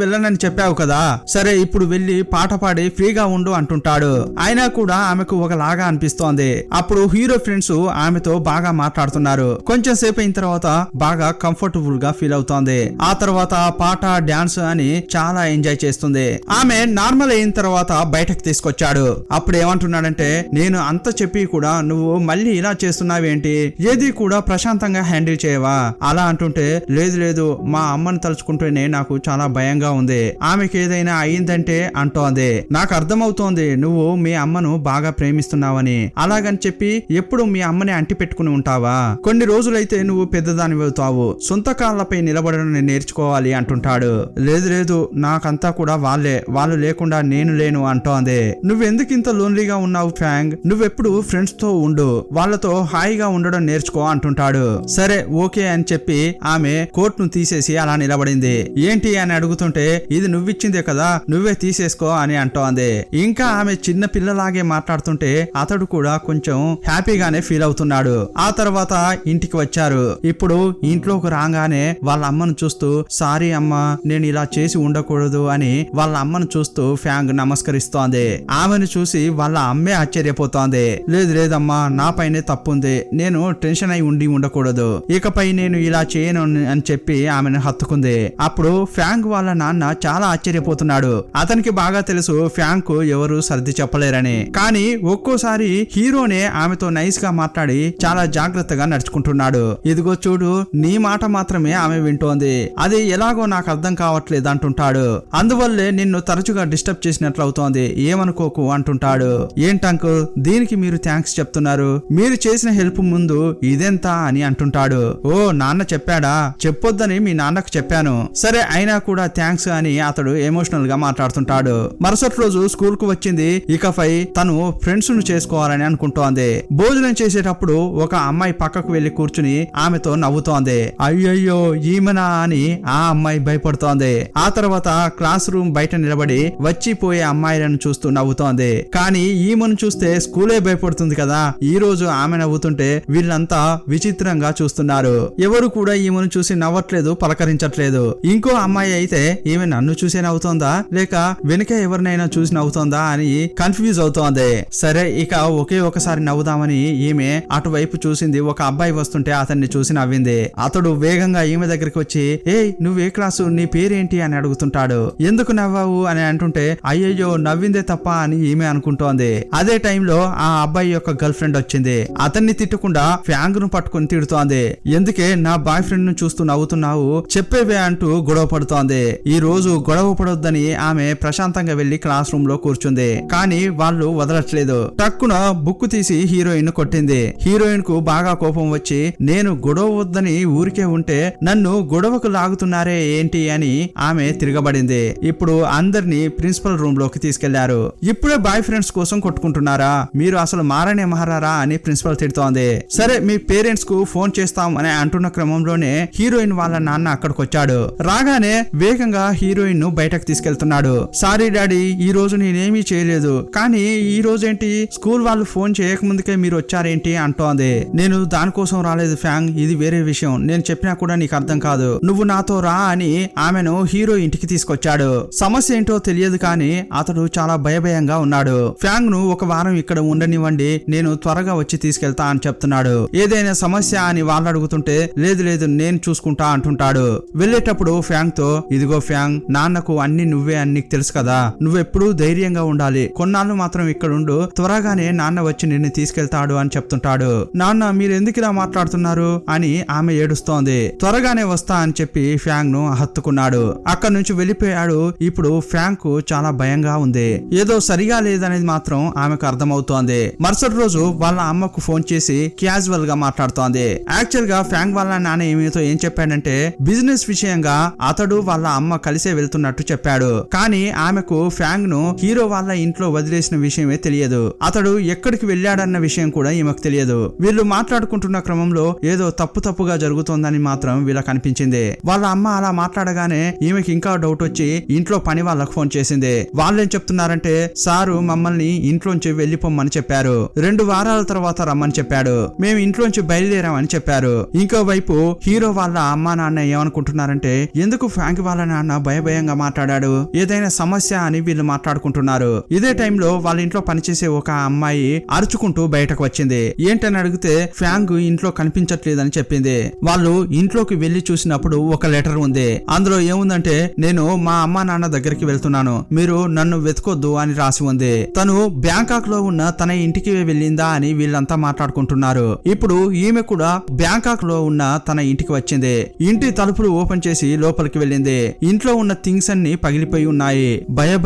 వెళ్ళనని చెప్పావు కదా, సరే ఇప్పుడు వెళ్లి పాట పాడి ఫ్రీగా ఉండు అంటుంటాడు. అయినా కూడా ఆమెకు ఒకలాగా అనిపిస్తోంది. అప్పుడు హీరో ఫ్రెండ్స్ ఆమెతో బాగా మాట్లాడుతున్నారు. కొంచెం సేపు అయిన తర్వాత బాగా కంఫర్టబుల్ గా ఫీల్ అవుతోంది. ఆ తర్వాత పాట డాన్స్ అని చాలా ఎంజాయ్ చేస్తుంది. ఆమె నార్మల్ అయిన తర్వాత బయటకు తీసుకొచ్చాడు. అప్పుడు ఏమంటున్నాడంటే, నేను అంత చెప్పి కూడా నువ్వు మళ్ళీ ఇలా చేస్తున్నావేంటి, ఏది కూడా ప్రశాంతంగా హ్యాండిల్ చేయవా అలా అంటుంటే, లేదు లేదు మా అమ్మని తలుచుకుంటూనే నాకు చాలా భయంగా ఉంది, ఆమెకి ఏదైనా అయిందంటే అంటోంది. నాకు అర్థమవుతోంది నువ్వు మీ అమ్మను బాగా ప్రేమిస్తున్నావని. అలాగని చెప్పి ఎప్పుడు మీ అమ్మని అంటి పెట్టుకుని ఉంటావా, కొన్ని రోజులైతే నువ్వు పెద్దదాని అవుతావు, సొంత కాళ్ళపై నిలబడడం నేర్చుకోవాలి అంటుంటాడు. లేదు లేదు నాకంతా కూడా వాళ్ళు లేకుండా నేను లేను అంటోంది. నువ్వెందుకు ఇంత లోన్లీగా ఉన్నావు ఫ్యాంగ్, నువ్వెప్పుడు ఫ్రెండ్స్ తో ఉండు, వాళ్ళతో హాయిగా ఉండడం నేర్చుకో అంటుంటాడు. సరే ఓకే అని చెప్పి ఆమె కోట్ ను తీసేసి అలా నిలబడింది. ఏంటి అని అడుగుతుంటే, ఇది నువ్విచ్చిందే కదా నువ్వే తీసేసుకో అని అంటోంది. ఇంకా ఆమె చిన్న పిల్లలాగే మాట్లాడుతుంటే అతడు కూడా కొంచెం హ్యాపీగానే ఫీల్ అవుతున్నాడు. ఆ తర్వాత ఇంటికి వచ్చారు. ఇప్పుడు ఇంట్లోకి రాగానే వాళ్ళ అమ్మను చూస్తూ, సారీ అమ్మా నేను ఇలా చేసి ఉండకూడదు అని వాళ్ళ అమ్మను చూస్తూ ఫ్యాంగ్ నమస్కరిస్తోంది. ఆమెను చూసి వాళ్ళ అమ్మే ఆశ్చర్యపోతోంది. లేదు లేదమ్మా నా పైనే తప్పుంది, నేను టెన్షన్ అయి ఉండకూడదు, ఇకపై నేను ఇలా చేయను అని చెప్పి ఆమెను హత్తుకుంది. అప్పుడు ఫ్యాంగ్ వాళ్ళ నాన్న చాలా ఆశ్చర్యపోతున్నాడు. అతనికి బాగా తెలుసు ఫ్యాంగ్ కు ఎవరు సర్ది చెప్పలేరని. కానీ ఒక్కోసారి హీరోనే ఆమెతో నైస్ గా మాట్లాడి చాలా జాగ్రత్తగా నడుచుకుంటున్నాడు. ఇదిగో చూడు నీ మాట మాత్రమే ఆమె వింటోంది, అది ఎలాగో నాకు అర్థం కావట్లేదు అంటుంటాడు. అందువల్లే నిన్ను తరచుగా డిస్టర్బ్ చేసినట్లు అవుతోంది, ఏమనుకోకు అంటుంటాడు. ఏంటంకుల్ దీనికి మీరు థ్యాంక్స్ చెప్తున్నారు, మీరు చేసిన హెల్ప్ ముందు ఇదెంత అని అంటుంటాడు. ఓ నాన్న చెప్పాడా, చెప్పొద్దని మీ నాన్నకు చెప్పాను, సరే అయినా కూడా థ్యాంక్స్ అని అతడు ఎమోషనల్ గా మాట్లాడుతుంటాడు. మరుసటి రోజు స్కూల్ కు వచ్చింది. ఇకపై తను ఫ్రెండ్స్ ను చేసుకోవాలని అనుకుంటోంది. భోజనం చేసేటప్పుడు ఒక అమ్మాయి పక్కకు వెళ్లి కూర్చుని ఆమెతో నవ్వుతోంది. అయ్యయ్యో ఈమెనా అని ఆ అమ్మాయి భయపడుతోంది. ఆ తర్వాత క్లాస్ రూమ్ బయట నిలబడి వచ్చిపోయే అమ్మాయిలను చూస్తూ నవ్వుతోంది. కానీ ఈమెను చూస్తే స్కూలే భయపడుతుంది కదా. ఈ రోజు ఆమె నవ్వుతుంటే వీళ్ళంతా విచిత్రంగా చూస్తున్నారు. ఎవరు కూడా ఈమెను చూసి నవ్వట్లేదు, పలకరించట్లేదు. ఇంకో అమ్మాయి అయితే ఈమె నన్ను చూసే నవ్వుతోందా లేక వెనుక ఎవరినైనా చూసి నవ్వుతోందా అని కన్ఫ్యూజ్ అవుతోంది. సరే ఇక ఒకే ఒకసారి నవ్వుదామని ఈమె అటువైపు చూసింది. ఒక అబ్బాయి వస్తుంటే అతన్ని చూసి నవ్వింది. అతడు వేగంగా ఈమె దగ్గరికి వచ్చి, ఏ నువ్వే క్లాసు, నీ పేరేంటి అని అడుగుతుంటాడు. ఎందుకు నవ్వావు అని అంటుంటే, అయ్యయ్యో నవ్విందే తప్ప అని ఈమె అనుకుంటోంది. అదే టైంలో ఆ అబ్బాయి యొక్క గర్ల్ ఫ్రెండ్ వచ్చింది. అతన్ని తిట్టకుండా ఫ్యాంగ్ ను పట్టుకుని తిడుతోంది. ఎందుకే నా బాయ్ ఫ్రెండ్ ను చూస్తూ నవ్వుతున్నావు, చెప్పేవే అంటూ గొడవ పడుతోంది. ఈ రోజు గొడవ పడొద్దని ఆమె ప్రశాంతంగా వెళ్లి క్లాస్ రూమ్ లో కూర్చుంది. కానీ వాళ్ళు వదలట్లేదు. టక్కున బుక్ తీసి హీరోయిన్ కొట్టింది. హీరోయిన్ కు బాగా కోపం వచ్చి, నేను గొడవ వద్దని ఊరికే ఉంటే నన్ను గొడవకు లాగుతున్నారే ఏంటి అని ఆమె తిరగబడింది. ఇప్పుడు అందరినీ ప్రిన్సిపల్ రూమ్ లోకి తీసుకెళ్లారు. ఇప్పుడే బాయ్ ఫ్రెండ్స్ కోసం కొట్టుకుంటున్నారా, మీరు అసలు మారనే మహారారా అని ప్రిన్సిపల్ తిడుతోంది. సరే మీ పేరెంట్స్ కు ఫోన్ చేస్తాం అని అంటున్న క్రమంలోనే హీరోయిన్ వాళ్ళ నాన్న అక్కడికి వచ్చాడు. రాగానే వేగంగా హీరోయిన్ ను బయటకు తీసుకెళ్తున్నాడు. సారీ డాడీ, ఈ రోజు నేనేమీ చేయలేదు, కానీ ఈ రోజేంటి స్కూల్ వాళ్ళు ఫోన్ చేయకముందుకే మీరు వచ్చారేంటి అంటోంది. నేను దానికోసం రాలేదు ఫ్యాంగ్, ఇది వేరే విషయం. నేను చెప్పినా కూడా నీకు అర్థం కాదు. నువ్వు నాతో రా అని ఆమెను హీరో ఇంటికి తీసుకొచ్చాడు. సమస్య ఏంటో తెలియదు కానీ అతడు చాలా భయభయంగా ఉన్నాడు. ఫ్యాంగ్ ను ఒక వారం ఇక్కడ ఉండనివ్వండి, నేను త్వరగా వచ్చి తీసుకెళ్తా అని చెప్తున్నాడు. ఏదైనా సమస్య అని వాళ్ళు అడుగుతుంటే లేదు లేదు నేను చూసుకుంటా అంటుంటాడు. వెళ్ళేటప్పుడు ఫ్యాంగ్ తో, ఇదిగో ఫ్యాంగ్, నాన్నకు అన్ని నువ్వే అని నీకు తెలుసు కదా, నువ్వెప్పుడూ ధైర్యంగా ఉండాలి, కొన్నాళ్ళు మాత్రం ఇక్కడ ఉండు, త్వరగానే నాన్న వచ్చి నిన్ను తీసుకెళ్తాడు అని చెప్తుంటాడు. నాన్న మీరు ఎందుకు ఇలా మాట్లాడుతున్నారు అని ఆమె ఏడుస్తోంది. త్వరగానే వస్తా అని చెప్పి ఫ్యాంగ్ ను హత్తుకున్నాడు. అక్కడి నుంచి వెళ్ళిపోయాడు. ఇప్పుడు ఫ్యాంగ్ కు చాలా భయంగా ఉంది. ఏదో సరిగా లేదనేది మాత్రం ఆమెకు అర్థమవుతోంది. మరుసటి రోజు వాళ్ళ అమ్మకు ఫోన్ చేసి క్యాజువల్ గా మాట్లాడుతోంది. యాక్చువల్ గా ఫ్యాంగ్ వాళ్ళ నాన్న ఏం చెప్పాడంటే బిజినెస్ విషయంగా అతడు వాళ్ళ అమ్మ కలిసే వెళ్తున్నట్టు చెప్పాడు. కానీ ఆమెకు ఫ్యాంగ్ ను హీరో వాళ్ళ ఇంట్లో వదిలేసిన విషయమే తెలియదు. అతడు ఎక్కడికి వెళ్ళాడన్న విషయం కూడా ఈమెకు తెలియదు. వీళ్ళు మాట్లాడుకుంటున్న క్రమంలో ఏదో తప్పుగా జరుగుతోందని మాత్రం వీళ్ళకి అనిపించింది. వాళ్ళ అమ్మ అలా మాట్లాడగానే ఈమెకి ఇంకా డౌట్ వచ్చి ఇంట్లో పని వాళ్ళకు ఫోన్ చేసింది. వాళ్ళేం చెప్తున్నారంటే సారు మమ్మల్ని ఇంట్లోంచి వెళ్లిపోమ్మని చెప్పారు, 2 వారాల తర్వాత రమ్మని చెప్పాడు, మేము ఇంట్లోంచి బయలుదేరామని చెప్పారు. ఇంకో వైపు హీరో వాళ్ళ అమ్మా నాన్న ఏమనుకుంటున్నారంటే ఎందుకు ఫ్యాంక్ వాళ్ళ నాన్న భయంగా మాట్లాడాడు, ఏదైనా సమస్య అని వీళ్ళు మాట్లాడుకుంటున్నారు. ఇదే టైంలో వాళ్ళ ఇంట్లో పనిచేసే ఒక అమ్మాయి అరుచుకుంటూ బయటకు వచ్చింది. ఏంటని అడిగితే ఫ్యాంక్ ఇంట్లో కనిపించట్లేదని చెప్పింది. వాళ్ళు ఇంట్లోకి వెళ్లి చూసినప్పుడు ఒక లెటర్ ఉంది. అందులో ఏముందంటే నేను మా అమ్మా నాన్న దగ్గరికి వెళ్తున్నాను, మీరు నన్ను వెతుకొద్దు అని రాసి ఉంది. తను బ్యాంకాక్ లో ఉన్న తన ఇంటికి వెళ్ళిందా అని వీళ్ళంతా మాట్లాడుకుంటున్నారు. ఇప్పుడు ఈమె కూడా బ్యాంకాక్ లో ఉన్న తన ఇంటికి వచ్చింది. ఇంటి తలుపులు ఓపెన్ చేసి లోపలికి వెళ్ళింది. ఇంట్లో ఉన్న థింగ్స్ అన్ని పగిలిపోయి ఉన్నాయి.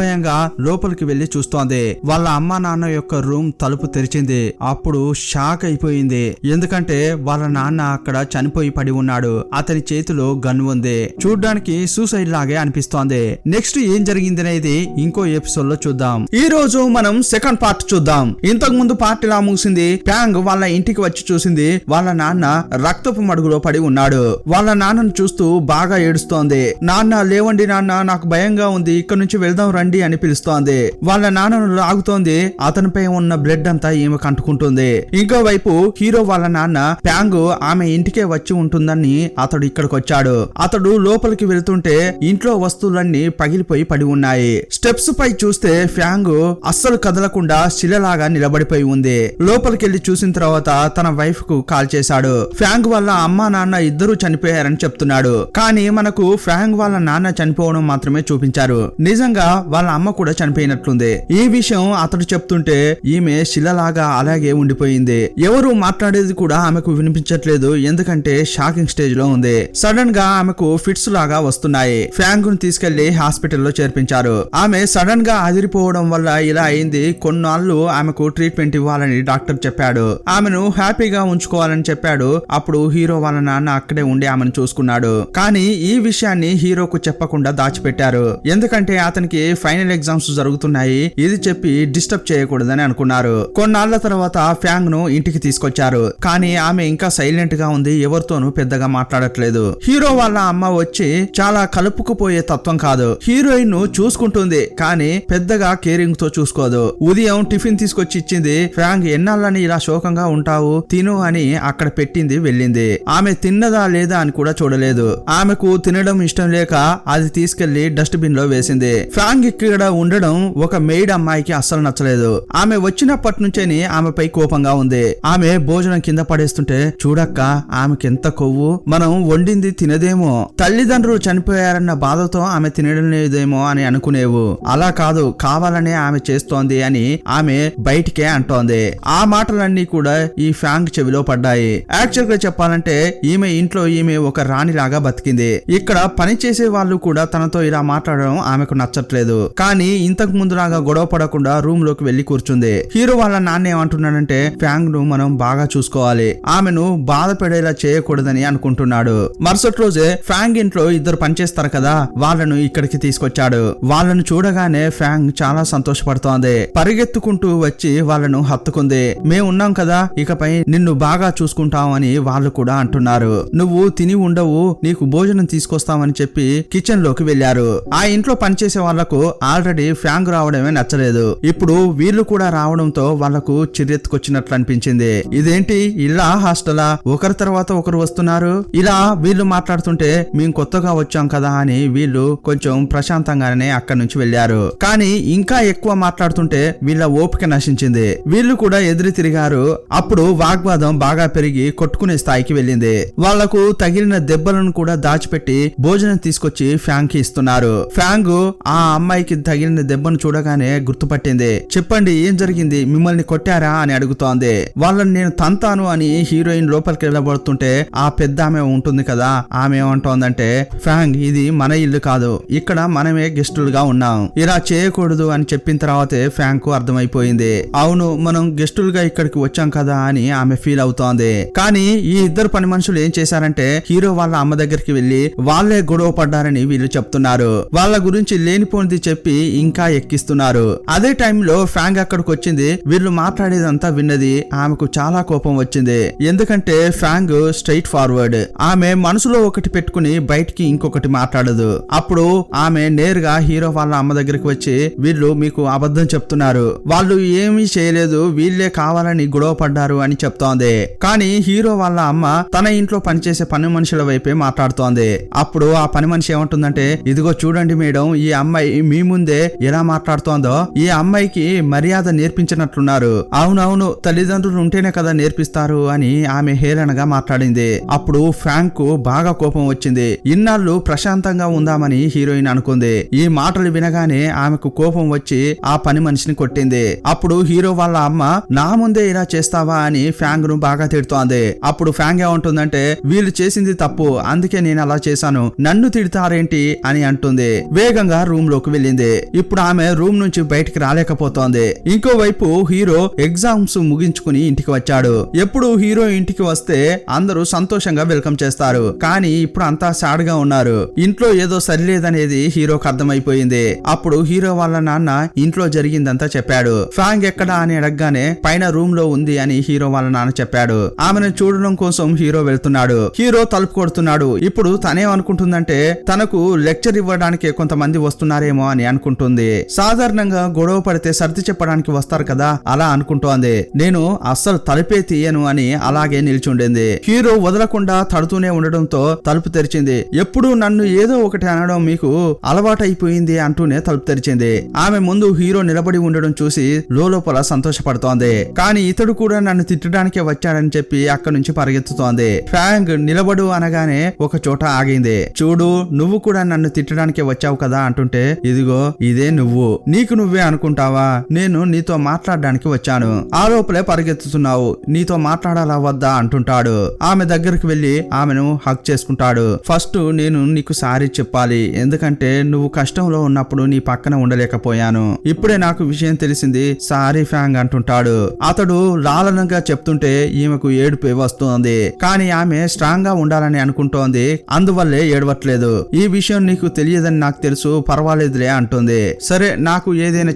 భయంగా లోపలికి వెళ్లి చూస్తోంది. వాళ్ళ అమ్మా నాన్న యొక్క రూమ్ తలుపు తెరిచింది. అప్పుడు షాక్ అయిపోయింది. ఎందుకంటే వాళ్ళ నాన్న అక్కడ చనిపోయి పడి ఉన్నాడు. అతని చేతిలో గన్ ఉంది. చూడ్డానికి సూసైడ్ లాగే అనిపిస్తోంది. నెక్స్ట్ ఏం జరిగింది అనేది ఇంకో ఎపిసోడ్ లో చూద్దాం. ఈ రోజు మనం సెకండ్ పార్ట్ చూద్దాం. ఇంతకు ముందు పార్ట్ ఇలా ముగిసింది. ప్యాంగ్ వాళ్ళ ఇంటికి వచ్చి చూసింది. వాళ్ళ నాన్న రక్తపు మడుగులో పడి ఉన్నాడు. వాళ్ళ నాన్నను చూస్తూ బాగా ఏడుస్తోంది. నాన్న లేవండి నాన్న, నాకు భయంగా ఉంది, ఇక్కడ నుంచి వెళ్దాం రండి అని పిలుస్తోంది. వాళ్ళ నాన్నను లాగుతోంది. అతనిపై ఉన్న బ్లడ్ అంతా ఈమెకు అంటుకుంటుంది. ఇంకోవైపు హీరో వాళ్ళ నాన్న ప్యాంగ్ ఆమె ఇంటికే వచ్చి ఉంటుందని అతడు ఇక్కడికి వచ్చాడు. అతడు లోపలికి వెళ్తుంటే ఇంట్లో వస్తువులన్నీ పగిలిపోయి పడి ఉన్నాయి. స్టెప్స్ పై చూస్తే ఫ్యాంగ్ అస్సలు కదలకుండా శిలలాగా నిలబడిపోయి ఉంది. లోపలికి వెళ్లి చూసిన తర్వాత తన వైఫ్ కు కాల్ చేశాడు. ఫ్యాంగ్ వాళ్ళ అమ్మా నాన్న ఇద్దరు చనిపోయారని చెప్తున్నాడు. కానీ మనకు ఫ్యాంగ్ వాళ్ళ నాన్న చనిపోవడం మాత్రమే చూపించారు. నిజంగా వాళ్ళ అమ్మ కూడా చనిపోయినట్లుంది. ఈ విషయం అతడు చెప్తుంటే ఈమె శిలలాగా అలాగే ఉండిపోయింది. ఎవరు మాట్లాడేది కూడా ఆమెకు వినిపించట్లేదు. ఎందుకంటే షాకింగ్ స్టేజ్ లో ఉంది. సడన్ గా ఆమెకు ఫిట్స్ లాగా వస్తున్నాయి. ఫ్యాంగ్ ను తీసుకెళ్లి హాస్పిటల్లో చేర్పించారు. ఆమె సడన్ గా అదిరిపోవడం వల్ల ఇలా అయింది. కొన్నాళ్ళు ఆమెకు ట్రీట్మెంట్ ఇవ్వాలని డాక్టర్ చెప్పాడు. ఆమెను హ్యాపీగా ఉంచుకోవాలని చెప్పాడు. అప్పుడు హీరో వాళ్ళ నాన్న అక్కడే ఉండి ఆమెను చూసుకున్నాడు. కానీ ఈ విషయాన్ని హీరోకు చెప్పకుండా దాచిపెట్టారు. ఎందుకంటే అతనికి ఫైనల్ ఎగ్జామ్స్ జరుగుతున్నాయి, ఇది చెప్పి డిస్టర్బ్ చేయకూడదని అనుకున్నారు. కొన్నాళ్ల తర్వాత ఫ్యాంగ్ ను ఇంటికి తీసుకొచ్చారు. కానీ ఆమె ఇంకా సైలెంట్ గా ఉంది. ఎవరితోనూ పెద్దగా మాట్లాడట్లేదు. హీరో వాళ్ళ అమ్మ వచ్చి చాలా కలుపుకుపోయే తత్వం కాదు. హీరోయిన్ ను చూసుకుంటుంది కానీ పెద్దగా కేరింగ్ తో చూసుకోదు. ఉదయం టిఫిన్ తీసుకొచ్చి ఇచ్చింది. ఫ్యాంగ్ ఎన్నాళ్ళని ఇలా శోకంగా ఉంటావు, తిను అని అక్కడ పెట్టింది, వెళ్ళింది. ఆమె తిన్నదా లేదా అని కూడా చూడలేదు. ఆమెకు తినడం ఇష్టం లేక అది తీసుకెళ్లి డస్ట్ బిన్ లో వేసింది. ఫ్యాంగ్ ఇక్కడ ఉండడం ఒక మెయిడ్ అమ్మాయికి అస్సలు నచ్చలేదు. ఆమె వచ్చినప్పటి నుంచేని ఆమెపై కోపంగా ఉంది. ఆమె భోజనం కింద పడేస్తుంటే చూడక్క ఆమెకెంత కొవ్వు, మనం వండింది తినదేమో, తల్లిదండ్రులు చనిపోయారన్న బాధతో ఆమె తినడం లేదేమో అని అనుకునేవు. అలా కాదు, కావాలనే ఆమె చేస్తోంది అని ఆమె బయటికే అంటోంది. ఆ మాటలన్నీ కూడా ఈ ఫ్యాంగ్ చెవిలో పడ్డాయి. యాక్చువల్ గా చెప్పాలంటే ఈమె ఇంట్లో ఈమె ఒక రాణిలాగా బతికింది. ఇక్కడ పని చేసే వాళ్ళు కూడా తనతో ఇలా మాట్లాడడం ఆమెకు నచ్చట్లేదు. కానీ ఇంతకు ముందులాగా గొడవ పడకుండా రూమ్ లోకి వెళ్లి కూర్చుంది. హీరో వాళ్ళ నాన్న ఏమంటున్నాడంటే ఫ్యాంగ్ ను మనం బాగా చూసుకోవాలి, ఆమెను బాధ పెడేలా చేయకూడదని అనుకుంటున్నాడు. మరుసటి రోజే ఫ్యాంగ్ ఇంట్లో ఇద్దరు పనిచేస్తారు కదా, వాళ్ళను ఇక్కడికి తీసుకొచ్చాడు. వాళ్ళను చూడగానే ఫ్యాంగ్ చాలా సంతోషపడుతోంది. పరిగెత్తుకుంటూ వచ్చి వాళ్ళను హత్తుకుంది. మేము ఉన్నాం కదా, ఇకపై అమ్మాయి నిన్ను బాగా చూసుకుంటామని వాళ్ళు కూడా అంటున్నారు. నువ్వు తిని ఉండవు, నీకు భోజనం తీసుకొస్తామని చెప్పి కిచెన్ లోకి వెళ్లారు. ఆ ఇంట్లో పనిచేసే వాళ్లకు ఆల్రెడీ ఫ్యాంగ్ రావడమే నచ్చలేదు. ఇప్పుడు వీళ్ళు కూడా రావడంతో వాళ్లకు చిరెత్తుకొచ్చినట్లు అనిపించింది. ఇదేంటి ఇలా హాస్టలా, ఒకరి తర్వాత ఒకరు వస్తున్నారు, ఇలా వీళ్ళు మాట్లాడుతుంటే మేము కొత్తగా వచ్చాం కదా అని వీళ్ళు కొంచెం ప్రశాంతంగానే అక్కడి నుంచి వెళ్లారు. కానీ ఇంకా ఎక్కువ మాట్లాడుతుంటే వీళ్ళ ఓపిక నశించింది. వీళ్ళు కూడా ఎదురు తిరిగారు. అప్పుడు వాగ్వాదం బాగా పెరిగి కొట్టుకునే స్థాయికి వెళ్ళింది. వాళ్లకు తగిలిన దెబ్బలను కూడా దాచిపెట్టి భోజనం తీసుకొచ్చి ఫ్యాంగ్ కి ఇస్తున్నారు. ఫ్యాంగ్ ఆ అమ్మాయికి తగిలిన దెబ్బను చూడగానే గుర్తుపట్టింది. చెప్పండి ఏం జరిగింది, మిమ్మల్ని కొట్టారా అని అడుగుతోంది. వాళ్ళని నేను తంతాను అని హీరోయిన్ లోపలికి వెళ్ళబడుతుంటే ఆ పెద్ద ఆమె ఉంటుంది కదా, ఆమె ఏమంటోందంటే ఫ్యాంగ్ ఇది మన ఇల్లు కాదు, ఇక్కడ మనమే గెస్టులుగా ఉన్నాం, ఇలా చేయకూడదు అని చెప్పిన తర్వాతే ఫ్యాంగ్ కు అర్థమైపోయింది. అవును మనం గెస్టులుగా ఇక్కడికి వచ్చాం కదా అని ఆమె ఫీల్ అవుతోంది. కానీ ఈ ఇద్దరు పని మనుషులు ఏం చేశారంటే హీరో వాళ్ళ అమ్మ దగ్గరికి వెళ్లి వాళ్లే గొడవ పడ్డారని వీళ్ళు చెప్తున్నారు. వాళ్ళ గురించి లేనిపోనిది చెప్పి ఇంకా ఎక్కిస్తున్నారు. అదే టైంలో ఫ్యాంగ్ అక్కడికి వచ్చింది. వీళ్ళు మాట్లాడేదంతా విన్నది. ఆమెకు చాలా కోపం వచ్చింది. ఎందుకంటే ఫ్యాంగ్ స్ట్రైట్ ఫార్వర్డ్. ఆమె మనసులో ఒకటి పెట్టుకుని బయటికి ఇంకొకటి మాట్లాడదు. అప్పుడు ఆమె నేరుగా హీరో వాళ్ళ అమ్మ దగ్గరికి వచ్చి వీళ్ళు మీకు అబద్ధం చెప్తున్నారు, వాళ్ళు ఏమీ చేయలేదు, వీళ్ళే కావాలని గొడవ పడ్డారు అని చెప్తోంది. కానీ హీరో వాళ్ళ అమ్మ తన ఇంట్లో పనిచేసే పని మనుషుల వైపే మాట్లాడుతోంది. అప్పుడు ఆ పని మనిషి ఏమంటుందంటే ఇదిగో చూడండి మేడం, ఈ అమ్మాయి మీ ముందే ఎలా మాట్లాడుతోందో, ఈ అమ్మాయికి మర్యాద నేర్పించినట్లున్నారు. అవునవును తల్లిదండ్రులు ఉంటేనే కదా నేర్పిస్తారు అని ఆమె హేళనగా మాట్లాడింది. అప్పుడు ఫ్యాంక్ కు బాగా కోపం వచ్చింది. ఇన్నాళ్ళు ప్రశాంతంగా ఉందామని హీరోయిన్ అనుకుంది. ఈ మాటలు వినగానే ఆమెకు కోపం వచ్చి ఆ పని మనిషిని కొట్టింది. అప్పుడు హీరో వాళ్ళ అమ్మ నా ముందే ఇలా చేస్తావా అని ఫ్యాంగ్ ను బాగా తిడుతోంది. అప్పుడు ఫ్యాంగ్ ఏమంటుందంటే వీళ్ళు చేసింది తప్పు, అందుకే నేను అలా చేశాను, నన్ను తిడతారేంటి అని అంటుంది. వేగంగా రూమ్ లోకి వెళ్ళింది. ఇప్పుడు ఆమె రూమ్ నుంచి బయటికి రాలేకపోతోంది. ఇంకోవైపు హీరో ఎగ్జామ్స్ ముగించుకుని ఇంటికి వచ్చాడు. ఎప్పుడు హీరో ఇంటికి వస్తే అందరూ సంతోషంగా వెల్కమ్ చేస్తారు. కానీ ఇప్పుడు అంతా సాడ్ గా ఉన్నారు. ఇంట్లో ఏదో సరిలేదనేది హీరోకి అర్థమైపోయింది. అప్పుడు హీరో వాళ్ళ నాన్న ఇంట్లో జరిగిందంతా చెప్పాడు. ఫ్యాంగ్ ఎక్కడా అని అడగగానే పైన రూమ్ లో ఉంది అని హీరో వాళ్ళ నాన్న చెప్పాడు. ఆమెను చూడడం కోసం హీరో వెళ్తున్నాడు. హీరో తలుపు కొడుతున్నాడు. ఇప్పుడు తనేమనుకుంటుందంటే తనకు లెక్చర్ ఇవ్వడానికి కొంతమంది వస్తున్నారేమో అని అనుకుంటుంది. సాధారణంగా గొడవ పడితే సర్ది చెప్పడానికి వస్తారు కదా, అలా అనుకుంటోంది. నేను అస్సలు తలుపే తీయను అని అలాగే నిల్చుండింది. హీరో వదలకుండా తడుతూనే ఉండడంతో తలుపు తెరిచింది. ఎప్పుడు నన్ను ఏదో ఒకటి అనడం మీకు అలవాటైపోయింది అంటూనే తలుపు తెరిచింది. ఆమె ముందు హీరో నిలబడి ఉండడం చూసి లోపల సంతోషపడుతోంది. కానీ ఇతడు కూడా నన్ను తిట్టడానికే వచ్చాడని చెప్పి అక్కడి నుంచి పరిగెత్తుతోంది. ఫ్యాంగ్ నిలబడు అనగానే ఒక చోట ఆగింది. చూడు నువ్వు కూడా నన్ను తిట్టడానికే వచ్చావు కదా అంటుంటే ఇదిగో ఇదే నువ్వు, నీకు నువ్వే అనుకుంటావా, నేను నీతో మాట్లాడడానికి వచ్చాను, ఆ లోపలే పరిగెత్తుతున్నావు, నీతో మాట్లాడాలా వద్దా అంటుంటాడు. ఆమె దగ్గరికి వెళ్లి ఆమెను హక్ చేసుకుంటాడు. ఫస్ట్ నేను నీకు సారీ చెప్పాలి, ఎందుకంటే నువ్వు కష్టంలో ఉన్నప్పుడు నీ పక్కన ఉండలేకపోయాను, ఇప్పుడే నాకు విషయం తెలిసింది, సారీ ఫ్యాంగ్ అంటుంటాడు. అతడు లాలనంగా చెప్తుంటే ఈమెకు ఏడుపు వస్తుంది. కానీ ఆమె స్ట్రాంగ్ గా ఉండాలని అనుకుంటోంది, అందువల్లే ఏడవట్లేదు. ఈ విషయం నీకు తెలియదని నాకు తెలుసు, పర్వాలేదులే అంటుంది. సరే నాకు ఏదైనా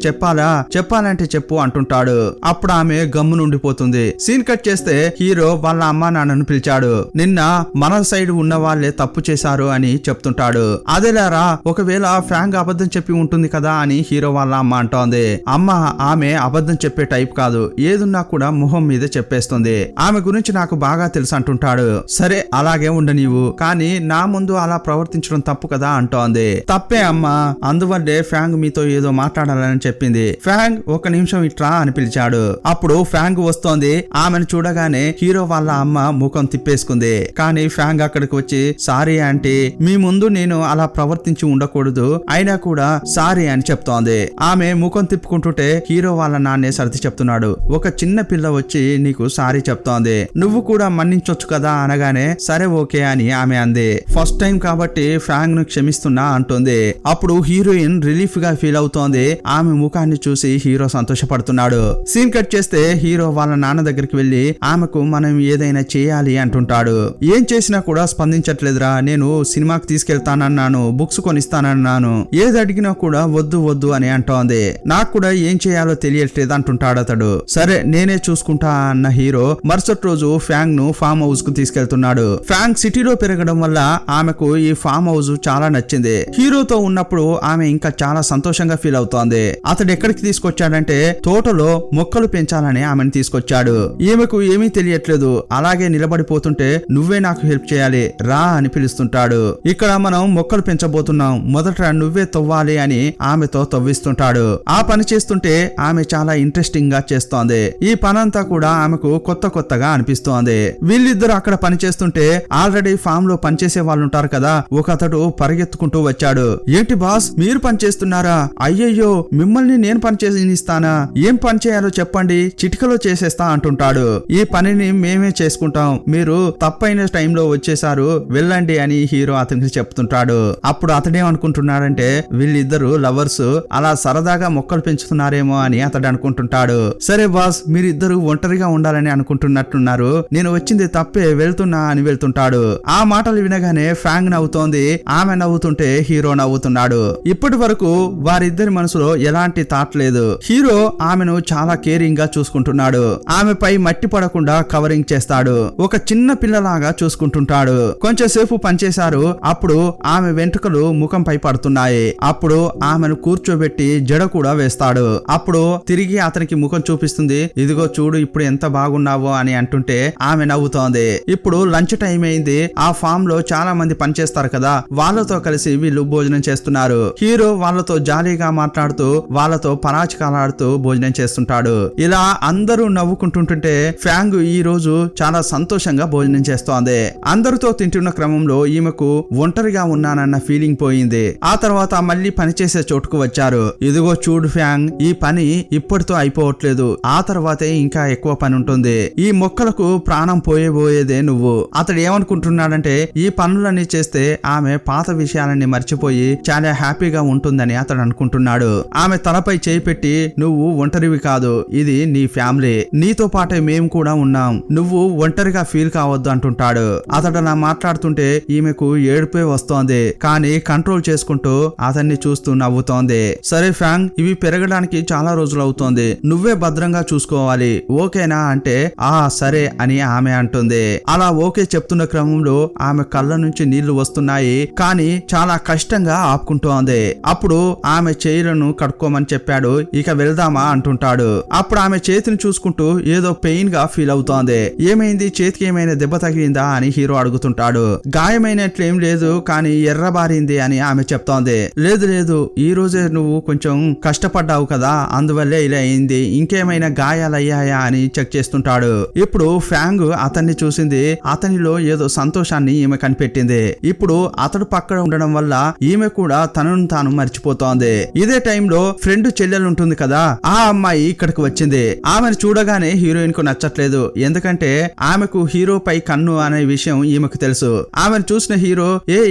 చెప్పాలంటే చెప్పు అంటుంటాడు. అప్పుడు ఆమె గమ్ము నుండిపోతుంది. సీన్ కట్ చేస్తే హీరో వాళ్ళ అమ్మా నాన్నను పిలిచాడు. నిన్న మన సైడ్ ఉన్న వాళ్ళే తప్పు చేశారు అని చెప్తుంటాడు. అదేలారా ఒకవేళ ఫ్యాంగ్ అబద్ధం చెప్పి ఉంటుంది కదా అని హీరో వాళ్ళ అమ్మ అంటోంది. అమ్మ ఆమె అబద్ధం చెప్పే టైప్ కాదు, ఏదున్నా కూడా మొహం మీద చెప్పేస్తుంది, ఆమె గురించి నాకు బాగా తెలుసు అంటుంటాడు. సరే అలాగే ఉండనీవు, కానీ నా ముందు అలా ప్రవర్తించడం తప్పు కదా అంటోంది. తప్పే అమ్మా, అందువల్లే ఫ్యాంగ్ మీతో ఏదో మాట్లాడాలని చెప్పింది. ఫ్యాంగ్ ఒక నిమిషం ఇట్రా అని పిలిచాడు. అప్పుడు ఫ్యాంగ్ వస్తోంది. ఆమెను చూడగానే హీరో వాళ్ళ అమ్మ ముఖం తిప్పేసుకుంది. కానీ ఫ్యాంగ్ అక్కడికి వచ్చి సారీ ఆంటీ, మీ ముందు నేను అలా ప్రవర్తించి ఉండకూడదు, అయినా కూడా సారీ అని చెప్తోంది. ఆమె ముఖం తిప్పుకుంటుంటే హీరో వాళ్ళ నాన్నే సర్ది చెప్తున్నాడు. ఒక చిన్న పిల్ల వచ్చి నీకు సారీ చెప్తోంది, నువ్వు కూడా మన్నించొచ్చు కదా అనగానే సరే ఓకే అని ఆమె అంది. ఫస్ట్ టైం కాబట్టి ఫ్యాంగ్ ను క్షమిస్తున్నా అంటుంది. అప్పుడు హీరోయిన్ రిలీఫ్ గా ఫీల్ అవుతోంది. ఆమె ముఖాన్ని చూసి హీరో సంతోషపడుతున్నాడు. సీన్ కట్ చేస్తే హీరో వాళ్ళ నాన్న దగ్గరికి వెళ్లి ఆమెకు మనం ఏదైనా చేయాలి అంటుంటాడు. ఏం చేసినా కూడా స్పందించట్లేదురా, నేను సినిమాకి తీసుకెళ్తానన్నాను, బుక్స్ కొనిస్తానన్నాను, ఏది అడిగినా కూడా వద్దు వద్దు అని అంటోంది. నాకు కూడా ఏం చేయాలో తెలియట్లేదు అంటుంటాడు అతడు. సరే నేనే చూసుకుంటా అన్న హీరో మరుసటి రోజు ఫ్యాంగ్ ను ఫామ్ హౌస్ కు తీసుకెళ్తున్నాడు. ఫ్యాంగ్ సిటీలో పెరగడం వల్ల ఆమెకు ఈ ఫామ్ హౌస్ చాలా నచ్చింది. హీరోతో ఉన్నప్పుడు ఆమె ఇంకా చాలా సంతోషంగా ఫీల్ అవుతోంది. అతడు ఎక్కడికి తీసుకొచ్చాడంటే తోటలో మొక్కలు పెంచాలని ఆమెను తీసుకొచ్చాడు. ఈమెకు ఏమీ తెలియట్లేదు. అలాగే నిలబడిపోతుంటే నువ్వే నాకు హెల్ప్ చేయాలి రా అని పిలుస్తుంటాడు. ఇక్కడ మనం మొక్కలు పెంచబోతున్నాం, మొదట నువ్వే తవ్వాలి అని ఆమెతో తవ్విస్తుంటాడు. ఆ పని చేస్తుంటే ఆమె చాలా ఇంట్రెస్టింగ్ గా చేస్తోంది. ఈ పనంతా కూడా ఆమెకు కొత్తగా అనిపిస్తోంది. వీళ్ళిద్దరు అక్కడ పని చేస్తుంటే ఆల్రెడీ ఫామ్ లో పనిచేసే వాళ్ళు ఉంటారు కదా, ఒక అతడు పరిగెత్తుకుంటూ వచ్చాడు. ఏంటి బాస్ మీరు పని చేస్తున్నారా? అయ్యయ్యో మిమ్మల్ని నేను పని చేసిస్తానా? ఏం పని చేయాలో చెప్పండి, చిటికలో చేసేస్తా అంటుంటాడు. ఈ పనిని మేమే చేసుకుంటాం, మీరు తప్పైన టైంలో వచ్చేసారు వెళ్ళండి అని హీరో అతనికి చెప్తుంటాడు. అప్పుడు అతడేమనుకుంటున్నాడంటే వీళ్ళిద్దరు లవర్స్ అలా సరదాగా మొక్కలు పెంచుతున్నారేమో అని అతడు అనుకుంటుంటాడు. సరే బాస్ మీరిద్దరు ఒంటరిగా ఉండాలని అనుకుంటున్నట్టున్నారు, నేను వచ్చింది తప్పే వెళ్తున్నా అని వెళ్తుంటాడు. ఆ మాటలు వినగానే ఫ్యాంగ్ నవ్వుతోంది. ఆమె నవ్వుతుంటే హీరో నవ్వుతున్నాడు. ఇప్పటి వరకు వారిద్దరి మనసులో ఎలాంటి థాట్ లేదు. హీరో ఆమెను చాలా కేరింగ్ గా చూసుకుంటున్నాడు. ఆమెపై మట్టి పడకుండా కవరింగ్ చేస్తాడు. ఒక చిన్న పిల్లలాగా చూసుకుంటుంటాడు. కొంచెం సేపు పనిచేశారు. అప్పుడు ఆమె వెంట్రుకలు ముఖంపై పడుతున్నాయి. అప్పుడు ఆమెను కూర్చోబెట్టి జడ కూడా వేస్తాడు. అప్పుడు తిరిగి అతనికి ముఖం చూపిస్తుంది. ఇదిగో చూడు ఇప్పుడు ఎంత బాగున్నావో అని అంటుంటే ఆమె నవ్వుతోంది. ఇప్పుడు లంచ్ టైం అయింది. ఆ ఫామ్ లో చాలా మంది పనిచేస్తారు కదా, వాళ్ళతో కలిసి వీళ్ళు భోజనం చేస్తున్నారు. హీరో వాళ్ళతో జాలీగా మాట్లాడుతూ వాళ్ళతో పరాచికాలాడుతూ భోజనం చేస్తుంటాడు. ఇలా అందరూ నవ్వుకుంటుంటే ఫ్యాంగ్ ఈ రోజు చాలా సంతోషంగా భోజనం చేస్తోంది. అందరితో తింటున్న క్రమంలో ఈమెకు ఒంటరిగా ఉన్నానన్న ఫీలింగ్ పోయింది. ఆ తర్వాత మళ్ళీ పనిచేసే చోటుకు వచ్చారు. ఇదిగో చూడు ఫ్యాంగ్ ఈ పని ఇప్పటితో అయిపోవట్లేదు, ఆ తర్వాతే ఇంకా ఎక్కువ పని ఉంటుంది. ఈ మొక్కలకు ప్రాణం పోయేదే నువ్వు. అతడు ఏమనుకుంటున్నాడంటే ఈ పనులన్నీ చేస్తే ఆమె పాత విషయాలన్నీ మర్చిపోయి చాలా హ్యాపీగా ఉంటుందని అతడు అనుకుంటున్నాడు. ఆమె తలపై చేయి పెట్టి నువ్వు ఒంటరివి కాదు, ఇది నీ ఫ్యామిలీ, నీతో పాటే మేము కూడా ఉన్నాం, నువ్వు ఒంటరిగా ఫీల్ కావద్దు అంటుంటాడు. అతడు అలా మాట్లాడుతుంటే ఈమెకు ఏడుపే వస్తోంది. కానీ కంట్రోల్ చేసుకుంటూ అతన్ని చూస్తూ నవ్వుతోంది. సరే ఫ్యాంగ్ ఇవి పెరగడానికి చాలా రోజులు అవుతోంది, నువ్వే భద్రంగా చూసుకోవాలి ఓకేనా అంటే ఆ సరే అని ఆమె అంటుంది. అలా ఓకే చెప్తున్న క్రమంలో ఆమె కళ్ళ నుంచి నీళ్లు వస్తున్నాయి. కానీ చాలా కష్టంగా ఆపుకుంటోంది. అప్పుడు ఆమె చేతులను కడుక్కోమని చెప్పాడు. ఇక వెళ్దామా అంటుంటాడు. అప్పుడు ఆమె చేతిని చూసుకుంటూ ఏదో పెయిన్ గా ఫీల్ అవుతోంది. ఏమైంది, చేతికి ఏమైనా దెబ్బ తగిలిందా అని హీరో అడుగుతుంటాడు. గాయమైనట్లేం లేదు కానీ ఎర్రబారింది అని ఆమె చెప్తోంది. లేదు ఈ రోజే నువ్వు కొంచెం కష్టపడ్డావు కదా అందువల్లే ఇలా అయింది, ఇంకేమైనా గాయాలయ్యాయా అని చెక్ చేస్తుంటాడు. ఇప్పుడు ఫ్యాంగ్ అతన్ని చూసింది. అతనిలో ఏదో సంతోషాన్ని ఈమె కనిపెట్టింది. ఇప్పుడు అతడు పక్కన ఉండడం వల్ల ఈమె కూడా తనను తాను మర్చిపోతోంది. ఇదే టైంలో ఫ్రెండ్ చెల్లెలు ఉంటుంది కదా, ఆ అమ్మాయి ఇక్కడికి వచ్చింది. ఆమెను చూడగానే హీరోయిన్ కు నచ్చట్లేదు. ఎందుకంటే ఆమెకు హీరో పై కన్ను అనే విషయం ఈమెకు తెలుసు. ఆమెను చూసిన హీరో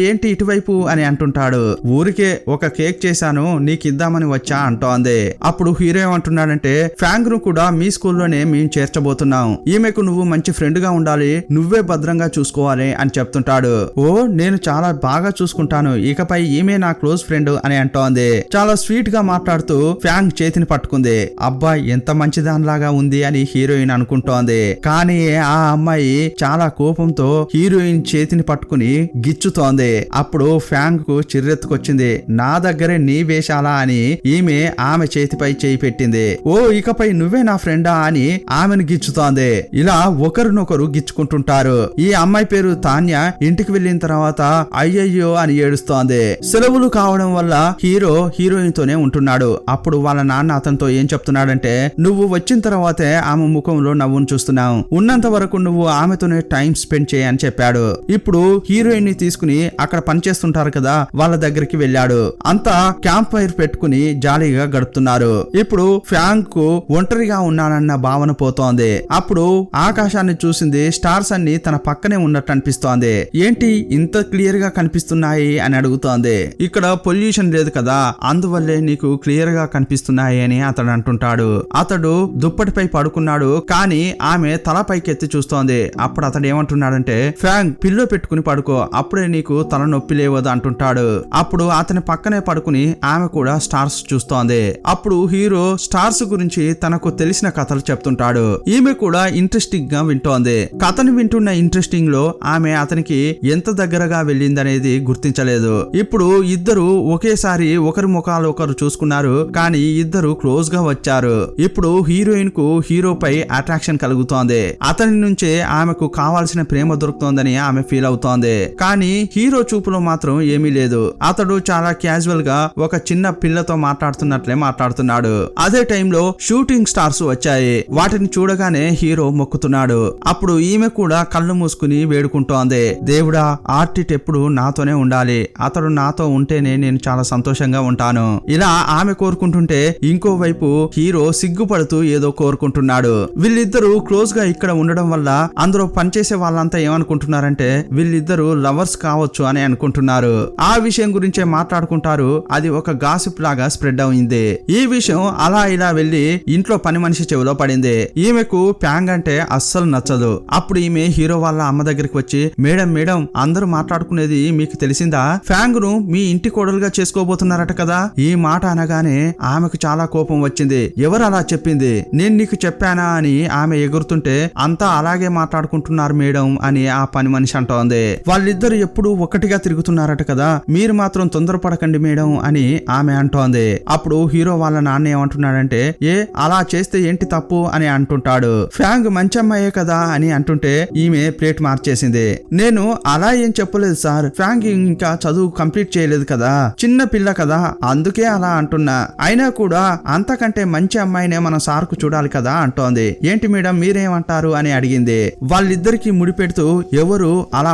ఏంటి ఇటువైపు అని అంటుంటాడు. ఊరికే ఒక కేక్ చేశాను నీకిద్దామని వచ్చా అంటోంది. అప్పుడు హీరో ఏమంటున్నాడంటే ఫ్యాంగ్ ను కూడా మీ స్కూల్లోనే మేము చేర్చబోతున్నాం, ఈమెకు నువ్వు మంచి ఫ్రెండ్ గా ఉండాలి, నువ్వే భద్రంగా చూసుకోవాలి అని చెప్తుంటాడు. ఓ నేను చాలా బాగా చూసుకుంటాను, ఇకపై ఈమె నా క్లోజ్ ఫ్రెండ్ అని అంటోంది. చాలా స్వీట్ గా మాట్లాడుతూ ఫ్యాంగ్ చేతిని పట్టుకుంది. అబ్బాయి ఎంత మంచిదానిలాగా ఉంది అని హీరోయిన్ అనుకుంటోంది. కానీ ఆ అమ్మాయి చాలా కోపంతో హీరోయిన్ చేతిని పట్టుకుని గిచ్చుతోంది. అప్పుడు ఫ్యాంగ్ కు చిర్రెత్తుకొచ్చింది. నా దగ్గరే నీ వేషాలా అని ఈమె ఆమె చేతిపై చేయి పెట్టింది. ఓ ఇకపై నువ్వే నా ఫ్రెండా అని ఆమెను గిచ్చుతోంది. ఇలా ఒకరినొకరు గిచ్చుకుంటుంటారు. ఈ అమ్మాయి పేరు తాన్య. ఇంటికి వెళ్ళిన తర్వాత అయ్యయ్యో అని ఏడుస్తోంది. సెలవులు కావడం వల్ల హీరో హీరోయిన్ తోనే ఉంటున్నాడు. అప్పుడు వాళ్ళ నాన్న అతనితో ఏం చెప్తున్నాడంటే నువ్వు వచ్చిన తర్వాతే ఆమె ముఖంలో నవ్వును చూస్తున్నావు, ఉన్నంత వరకు నువ్వు ఆమెతోనే టైం స్పెండ్ చేయని చెప్పాడు. ఇప్పుడు హీరోయిన్ ని తీసుకుని అక్కడ పనిచేస్తుంటారు కదా వాళ్ళ దగ్గరికి వెళ్ళాడు. అంతా క్యాంప్ ఫైర్ పెట్టుకుని జాలీగా గడుపుతున్నారు. ఇప్పుడు ఫ్యాంగ్ కు ఒంటరిగా ఉన్నానన్న భావన పోతోంది. అప్పుడు ఆకాశాన్ని చూసింది. స్టార్స్ అన్ని తన పక్కనే ఉన్నట్టు అనిపిస్తోంది. ఏంటి ఇంత క్లియర్ గా కనిపిస్తున్నాయి అని అడుగుతోంది. ఇక్కడ పొల్యూషన్ లేదు కదా అందువల్లే నీకు క్లియర్ గా కనిపిస్తున్నాయి అని అతడు అంటుంటాడు. అతడు దుప్పటిపై పడుకున్నాడు. కానీ ఆమె తల పైకెత్తి చూస్తోంది. అప్పుడు అతడు ఏమంటున్నాడంటే ఫ్యాంగ్ పిల్లో పెట్టుకుని పడుకో, అప్పుడే నీకు తల నొప్పి లేవదు అంటుంటాడు. అప్పుడు అతని పక్కనే పడుకుని ఆమె కూడా స్టార్స్ చూస్తోంది. అప్పుడు హీరో స్టార్స్ గురించి తనకు తెలిసిన కథలు చెప్తుంటాడు. ఈమె కూడా ఇంట్రెస్టింగ్ గా వింటోంది. కథను వింటున్న ఇంట్రెస్టింగ్ లో ఆమె అతనికి ఎంత దగ్గరగా వెళ్ళిందనేది గుర్తించలేదు. ఇప్పుడు ఇద్దరు ఒకేసారి ఒకరి ముఖాలు ఒకరు చూసుకున్నారు, కానీ ఇద్దరు క్లోజ్ గా వచ్చారు. ఇప్పుడు హీరోయిన్ కు హీరోపై అట్రాక్షన్ కలుగుతోంది. అతని నుంచే ఆమెకు కావాల్సిన ప్రేమ దొరుకుతోందని ఆమె ఫీల్ అవుతోంది. కానీ హీరో చూపులో మాత్రం ఏమీ లేదు. అతడు చాలా క్యాజువల్ గా ఒక చిన్న పిల్లతో మాట్లాడుతున్నట్లే మాట్లాడుతున్నాడు. అదే టైంలో షూటింగ్ స్టార్స్ వచ్చాయి. వాటిని చూడగానే హీరో మొక్కుతున్నాడు. అప్పుడు ఈమె కూడా కళ్ళు మూసుకుని వేడుకుంటోంది, దేవుడా ఆర్టిట్ ఎప్పుడు నాతోనే ఉండాలి, అతడు నాతో ఉంటేనే నేను చాలా సంతోషంగా ఉంటాను. ఇలా ఆమె కోరుకుంటుంటే ఇంకోవైపు హీరో సిగ్గుపడుతూ ఏదో కోరుకుంటున్నాడు. వీళ్ళిద్దరూ క్లోజ్ గా ఇక్కడ ఉండడం వల్ల అందులో పనిచేసే వాళ్ళంతా ఏమనుకుంటున్నారంటే వీళ్ళిద్దరూ లవర్స్ కావచ్చు అని అనుకుంటున్నారు. ఆ విషయం గురించే మాట్లాడుకుంటారు. అది ఒక గాసిప్ లాగా స్ప్రెడ్ అయింది. ఈ విషయం అలా ఇలా వెళ్లి ఇంట్లో పని మనిషి చెవిలో పడింది. ఈమెకు ప్యాంగ్ అంటే అస్సలు నచ్చదు. అప్పుడు ఈమె హీరో వాళ్ళ అమ్మ దగ్గరికి వచ్చి, మేడం మేడం అందరూ మాట్లాడుకునేది మీకు తెలిసిందా, ఫ్యాంగ్ ను మీ ఇంటి కోడలుగా చేసుకోబోతున్నారట కదా. ఈ మాట అనగానే ఆమెకు చాలా కోపం వచ్చింది. ఎవరు అలా చెప్పింది, నేను నీకు చెప్పానా అని ఆమె ఎగురుతుంటే, అంతా అలాగే మాట్లాడుకుంటున్నారు మేడం అని ఆ పని మనిషి అంటోంది. వాళ్ళిద్దరు ఎప్పుడు ఒక్కటిగా తిరుగుతున్నారట కదా, మీరు మాత్రం తొందరపడకండి మేడం అని ఆమె అంటోంది. అప్పుడు హీరో వాళ్ళ నాన్న ఏమంటున్నాడంటే, ఏ అలా చేస్తే ఏంటి తప్పు అని అంటుంటాడు. ఫ్యాంగ్ మంచి అమ్మాయే కదా అని అంటుంటే ఈమె ప్లేట్ మార్చేసింది. నేను అలా ఏం చెప్పలేదు సార్, ఫ్యాంగ్ ఇంకా చదువు కంప్లీట్ చేయలేదు కదా, చిన్న పిల్ల కదా, అందుకే అలా అంటున్నా. అయినా కూడా అంతకంటే మంచి అమ్మాయినే మన సార్కు చూడాలి కదా అంటోంది. ఏంటి మేడం మీరేమంటారు అని అడిగింది. వాళ్ళిద్దరికి ముడిపెడుతూ ఎవరు అలా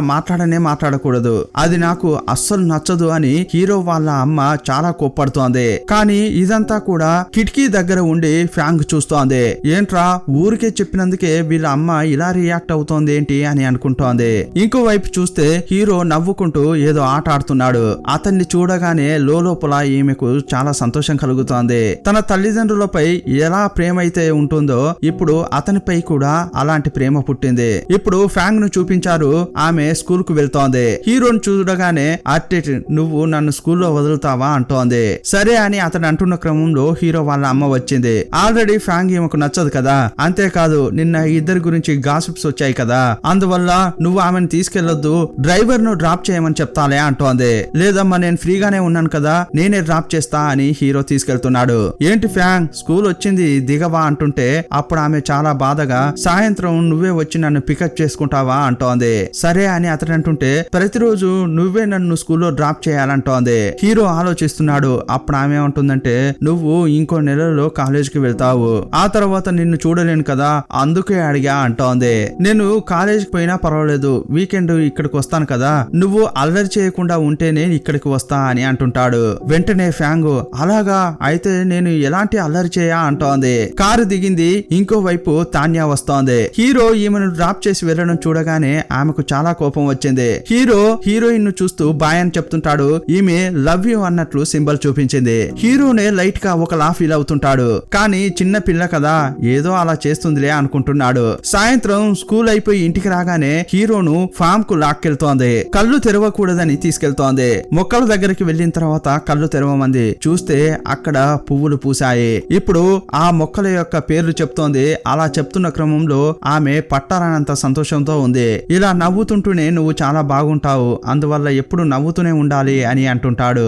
మాట్లాడకూడదు, అది నాకు అస్సలు నచ్చదు అని హీరో వాళ్ళ అమ్మ చాలా కోప్పడుతోంది. కానీ ఇదంతా కూడా కిటికీ దగ్గర ఉండి ఫ్యాంగ్ చూస్తోంది. ఏంట్రా ఊరికే చెప్పినందుకే వీళ్ళ అమ్మ ఇలా రియాక్ట్ అవుతోంది ఏంటి అని అనుకుంటోంది. ఇంకోవైపు చూస్తే హీరో నవ్వుకుంటూ ఏదో ఆట ఆడుతున్నాడు. అతన్ని చూడగానే లోపల ఈమెకు చాలా సంతోషం కలుగుతోంది. తన తల్లిదండ్రులపై ఎలా ప్రేమ అయితే ఉంటుందో ఇప్పుడు అతనిపై కూడా అలాంటి ప్రేమ పుట్టింది. ఇప్పుడు ఫ్యాంగ్ ను చూపించారు. ఆమె స్కూల్ కు వెళ్తోంది. హీరోని చూడగానే అట్టెట్ నువ్వు నన్ను స్కూల్లో వదులుతావా అంటోంది. సరే అని అతను అంటున్న క్రమంలో హీరో వాళ్ళ అమ్మ వచ్చింది. ఆల్రెడీ ఫ్యాంగ్ ఈమెకు నచ్చదు కదా, అంతేకాదు నిన్న ఇద్దరి గురించి గాసిప్స్ వచ్చాయి కదా, అందువల్ల నువ్వు ఆమెను తీసుకెళ్లొద్దు, డ్రైవర్ ను డ్రాప్ చేయమని చెప్తాలే అంటోంది. లేదమ్మా నేను ఫ్రీగానే ఉన్నాను కదా, నేనే డ్రాప్ చేస్తా అని హీరో తీసుకెళ్తున్నాడు. ఏంటి ఫ్యాంగ్ స్కూల్ వచ్చింది దిగవా అంటుంటే అప్పుడు ఆమె చాలా బాధగా సాయంత్రం నువ్వే వచ్చి నన్ను పికప్ చేసుకుంటావా అంటోంది. సరే అని అతను అంటుంటే ప్రతిరోజు నువ్వే నన్ను స్కూల్లో డ్రాప్ చేయాలంటోంది. హీరో ఆలోచిస్తున్నాడు. అప్పుడు ఆమె ఏమంటుందంటే, నువ్వు ఇంకో నెలలో కాలేజీకి వెళ్తావు, ఆ తర్వాత నిన్ను చూడలేను కదా అందుకే అడిగా అంటోంది. నేను కాలేజీకి పోయినా పర్వాలేదు, వీకెండ్ ఇక్కడికి వస్తాను కదా, నువ్వు అల్లరి చేయకుండా ఉంటేనే ఇక్కడికి వస్తా అని అంటుంటాడు. వెంటనే ఫ్యాంగ్ అలాగా అయితే నేను ఎలాంటి అల్లరి చేయా అంటోంది. కారు దిగింది. ఇంకోవైపు తాన్యా వస్తోంది. హీరో ఈమెను డ్రాప్ చేసి వెళ్లడం చూడగానే ఆమెకు చాలా కోపం వచ్చింది. హీరో హీరోయిన్ ను చూస్తూ బాయ్ అని చెప్తుంటాడు. ఈమె లవ్ యూ అన్నట్లు సింబల్ చూపించింది. హీరోనే లైట్ గా ఒకలా ఫీల్ అవుతుంటాడు. కానీ చిన్న పిల్ల కదా ఏదో అలా చేస్తుందిలే అనుకుంటున్నాడు. సాయంత్రం స్కూల్ అయిపోయి ఇంటికి రాగానే హీరోను ఫామ్ కు లాక్కెళ్తోంది. కళ్ళు తెరవకూడదని తీసుకెళ్తోంది. మొక్కల దగ్గరికి వెళ్లిన తర్వాత కళ్ళు తెరవమంది. చూస్తే అక్కడ పువ్వులు పూసాయి. ఇప్పుడు ఆ మొక్కల యొక్క పేర్లు చెప్తోంది. అలా చెప్తున్న క్రమంలో ఆమె పట్టాలనంత సంతోషంతో ఉంది. ఇలా నవ్వుతుంటూనే నువ్వు చాలా బాగుంటావు, అందువల్ల ఎప్పుడు నవ్వుతూనే ఉండాలి అని అంటుంటాడు.